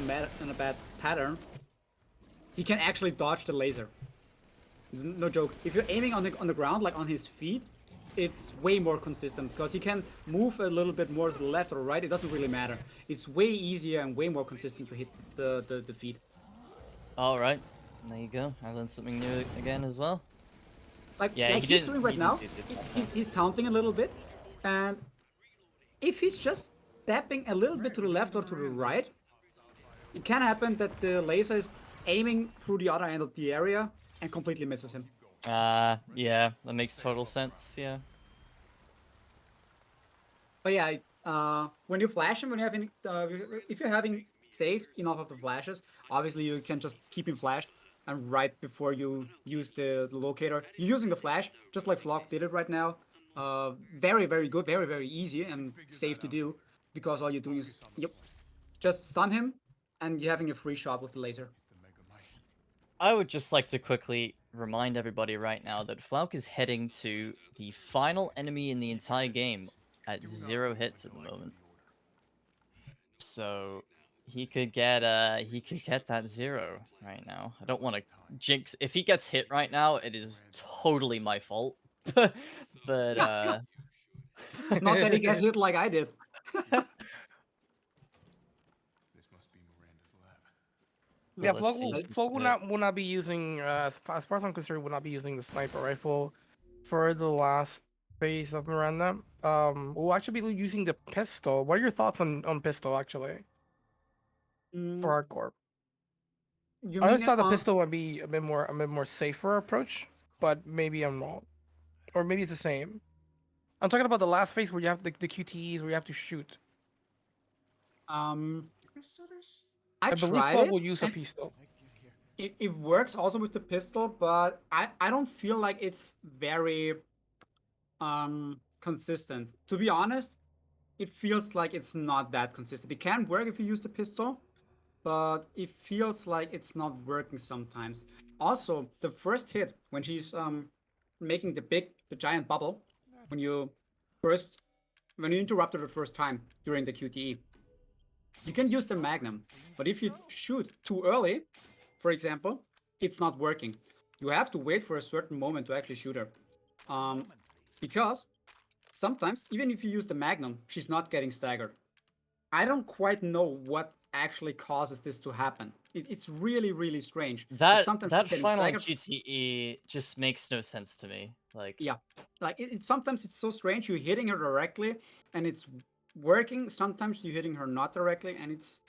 pattern, he can actually dodge the laser. No joke. If you're aiming on the ground, like on his feet, it's way more consistent because he can move a little bit more to the left or right. It doesn't really matter. It's way easier and way more consistent to hit the feet. All right, there you go. I learned something new again as well. Like he's doing right now, he's taunting a little bit, and if he's just stepping a little bit to the left or to the right, it can happen that the laser is aiming through the other end of the area and completely misses him. Yeah, that makes total sense, yeah. But yeah, when you flash him, when you're having, if you're having saved enough of the flashes, obviously you can just keep him flashed. And right before you use the locator, you're using the flash, just like Flaoc did it right now. Very, very good, very, very easy and safe to do, because all you're doing is just stun him, and you're having a free shot with the laser. I would just like to quickly remind everybody right now that Flaoc is heading to the final enemy in the entire game at 0 hits at the moment. So he could get that 0 right now. I don't want to jinx. If he gets hit right now, it is totally my fault. but not that he got hit like I did. Yeah, Flaoc will not be using, as far as I'm concerned, will not be using the sniper rifle for the last phase of Miranda. We'll actually be using the pistol. What are your thoughts on pistol, actually, for hardcore? I always thought the pistol would be a bit more safer approach, but maybe I'm wrong, or maybe it's the same. I'm talking about the last phase where you have the QTEs where you have to shoot. I believe Flaoc will use a pistol. It works also with the pistol, but I don't feel like it's very consistent. To be honest, it feels like it's not that consistent. It can work if you use the pistol, but it feels like it's not working sometimes. Also, the first hit, when she's making the giant bubble, when you interrupt her the first time during the QTE, you can use the Magnum. But if you shoot too early, for example, it's not working. You have to wait for a certain moment to actually shoot her. Because sometimes, even if you use the Magnum, she's not getting staggered. I don't quite know what actually causes this to happen. It's really, really strange. That final QTE just makes no sense to me. Like, yeah, like sometimes it's so strange. You're hitting her directly, and it's working. Sometimes you're hitting her not directly, and it's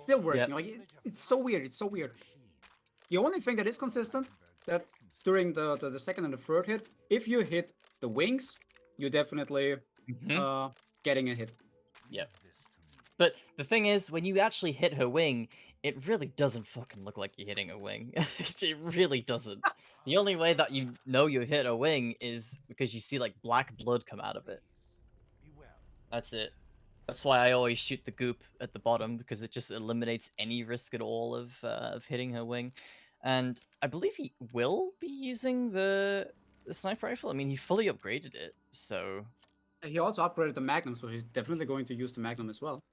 still working. Yep. Like it's so weird. It's so weird. The only thing that is consistent, that during the second and the third hit, if you hit the wings, you're definitely getting a hit. Yep. But the thing is, when you actually hit her wing, it really doesn't fucking look like you're hitting a wing. It really doesn't. The only way that you know you hit a wing is because you see like black blood come out of it. That's it. That's why I always shoot the goop at the bottom, because it just eliminates any risk at all of hitting her wing. And I believe he will be using the sniper rifle. I mean, he fully upgraded it, so. He also upgraded the Magnum, so he's definitely going to use the Magnum as well.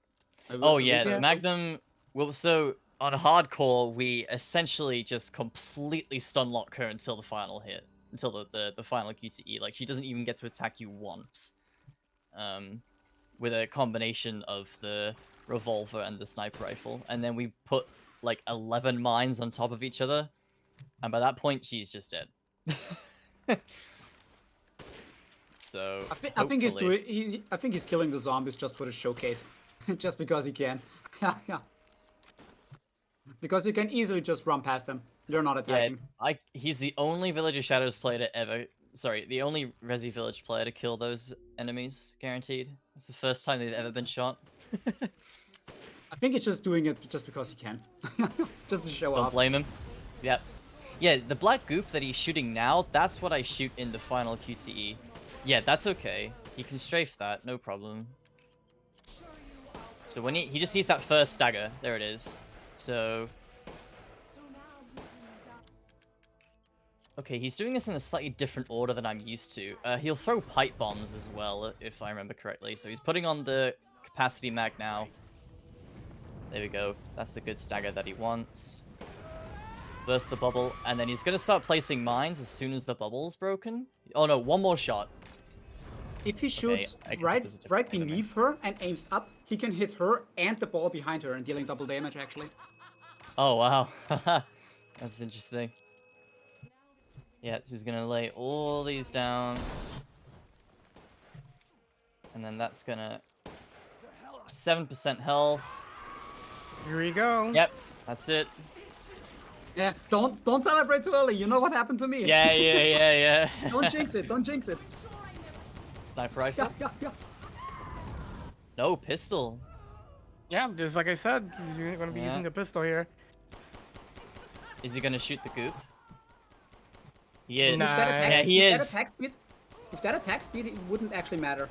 Oh At yeah, least the I hope so. Magnum. Well, so on hardcore, we essentially just completely stun lock her until the final hit, until the final QTE. Like, she doesn't even get to attack you once. With a combination of the revolver and the sniper rifle, and then we put like 11 mines on top of each other, and by that point she's just dead. So I think he's hopefully- doing. I think he's killing the zombies just for the showcase, just because he can. Yeah. Because you can easily just run past them. They're not attacking. he's the only Village of Shadows player to ever. Sorry, the only Resi Village player to kill those enemies, guaranteed. It's the first time they've ever been shot. I think he's just doing it just because he can. Just to show Don't off. blame him. Yep. Yeah, the black goop that he's shooting now, that's what I shoot in the final QTE. Yeah, that's okay. He can strafe that, no problem. So when he just needs that first stagger, there it is. So... Okay, he's doing this in a slightly different order than I'm used to. He'll throw pipe bombs as well, if I remember correctly. So he's putting on the capacity mag now. There we go. That's the good stagger that he wants. Burst the bubble, and then he's going to start placing mines as soon as the bubble's broken. Oh no, one more shot. If he shoots I guess it right does a different thing, beneath her and aims up, he can hit her and the ball behind her and dealing double damage, actually. Oh, wow. That's interesting. Yeah, so he's going to lay all these down. And then that's going to... 7% health. Here we go. Yep, that's it. Yeah, don't celebrate too early. You know what happened to me. Yeah. Don't jinx it. Don't jinx it. Sniper rifle? Yeah. No, pistol. Yeah, just like I said, he's going to be Yeah. using the pistol here. Is he going to shoot the goop? He is. Nah. Yeah, he if is. If that attack speed, it wouldn't actually matter.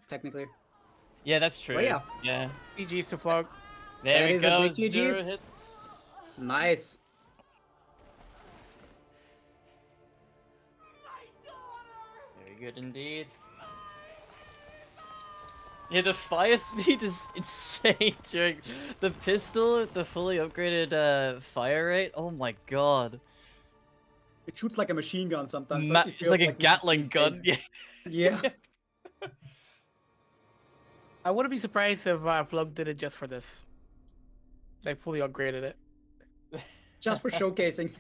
Technically. Yeah, that's true. Oh, yeah. Yeah. GG's to Flaoc. There That we is a go. big GG. 0 hits. Nice. Very good indeed. Yeah, the fire speed is insane during the pistol, the fully upgraded fire rate. Oh my god. It shoots like a machine gun sometimes. It's feels like a this is Gatling insane. gun. Yeah. Yeah. I wouldn't be surprised if Flaoc did it just for this. They fully upgraded it. Just for showcasing.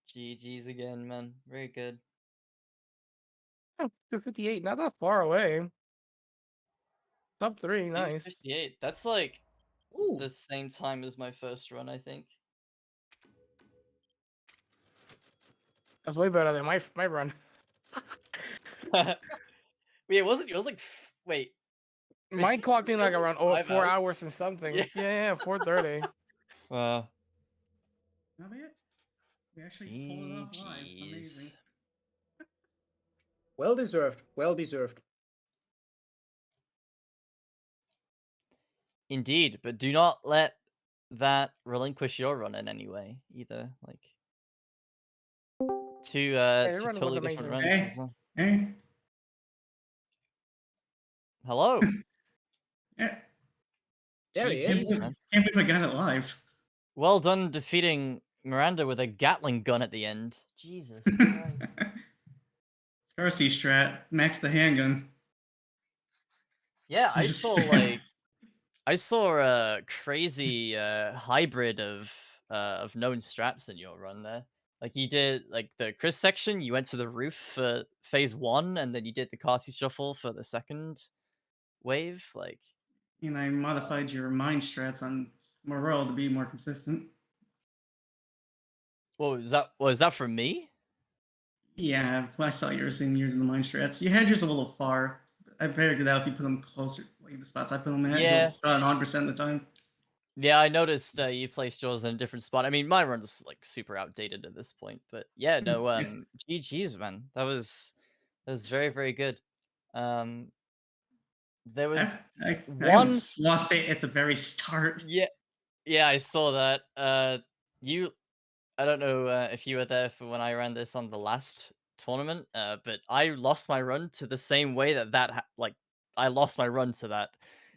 GG's again, man. Very good. Oh, 258, not that far away. Top 3, nice. 258. That's like Ooh. the same time as my first run, I think. That's way better than my run. Wait, it wasn't. It was like, wait. Mine clocked in like around 5 4 hours. hours and something. Yeah. Yeah, 4:30. Wow. Not bad. We actually pulled it off live. GG's. Amazing. Well deserved. Well deserved. Indeed, but do not let that relinquish your run in any way either. Like two your two run was totally different runs amazing. as well. Hey, Hello. yeah. There he Can't is. believe, can't believe I got it live. Well done defeating Miranda with a Gatling gun at the end. Jesus Christ. Scarcy strat, max the handgun. Yeah, I Just- saw a crazy hybrid of known strats in your run there. Like you did like the Chris section, you went to the roof for phase 1, and then you did the Carty shuffle for the second wave. Like And I modified your mind strats on Morel to be more consistent. what was that? Was that from me? Yeah, I saw yours in the mine strats. You had yours a little far. I figured it out if you put them closer, like the spots I put them at. Yeah. You'll stun 100% of the time. Yeah, I noticed you placed yours in a different spot. I mean, my run's like super outdated at this point, but yeah, no, Yeah. GG's, man. That was very, very good. There was I one almost lost it at the very start. yeah, I saw that. I don't know if you were there for when I ran this on the last tournament, but I lost my run to the same way like I lost my run to that.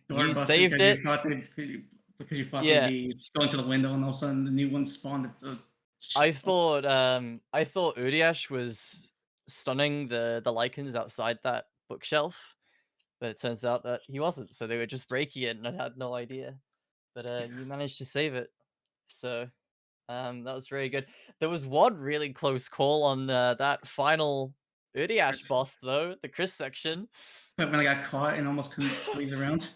Door You busted saved it. because you thought Yeah. they'd be going to the window, and all of a sudden the new one spawned at the. I thought Uriash was stunning the lichens outside that bookshelf, but it turns out that he wasn't. So they were just breaking it, and I had no idea. But you managed to save it, so that was very good. There was one really close call on that final Uriash Chris. boss, though, the Chris section. But when I got caught and almost couldn't squeeze around.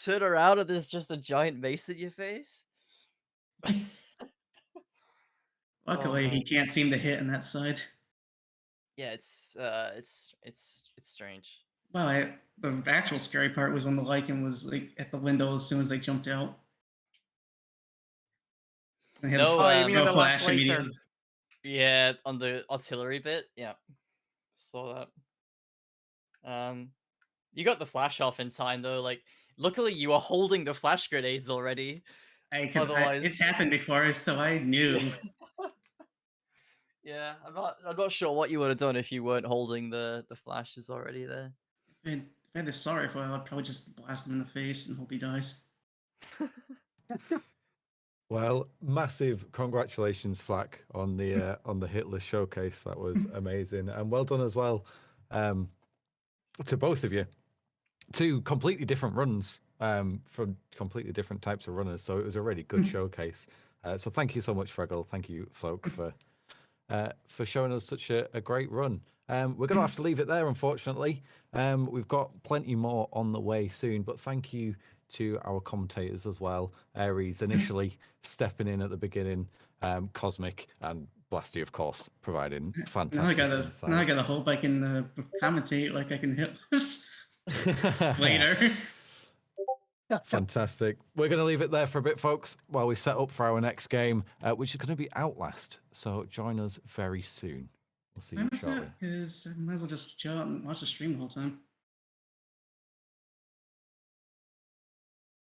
Turn around and there's just a giant mace at your face. Luckily, he man. can't seem to hit on that side. Yeah, it's strange. Well, the actual scary part was when the Lycan was like at the window as soon as they jumped out. They had No, Oh, you mean on no the left flash laser? immediately. Yeah, on the artillery bit. Yeah, saw that. You got the flash off in time though. Like, luckily you were holding the flash grenades already. Because Otherwise, it's happened before, so I knew. yeah, I'm not sure what you would have done if you weren't holding the flashes already there. If I had the sorry for it, I'd probably just blast him in the face and hope he dies. Well, massive congratulations, Flac, on the Hitless showcase. That was amazing, and well done as well to both of you. Two completely different runs from completely different types of runners. So it was a really good showcase. So thank you so much, Fregel. Thank you, Flaoc, for showing us such a great run. We're going to have to leave it there, unfortunately. We've got plenty more on the way soon, but thank you to our commentators as well. Aries initially stepping in at the beginning, Cosmic and Blasty, of course, providing fantastic insight. Now I gotta hope I can commentate like I can hit this later. Fantastic. We're going to leave it there for a bit, folks, while we set up for our next game, which is going to be Outlast. So join us very soon. We'll see you shortly. Because I might as well just chill out and watch the stream the whole time.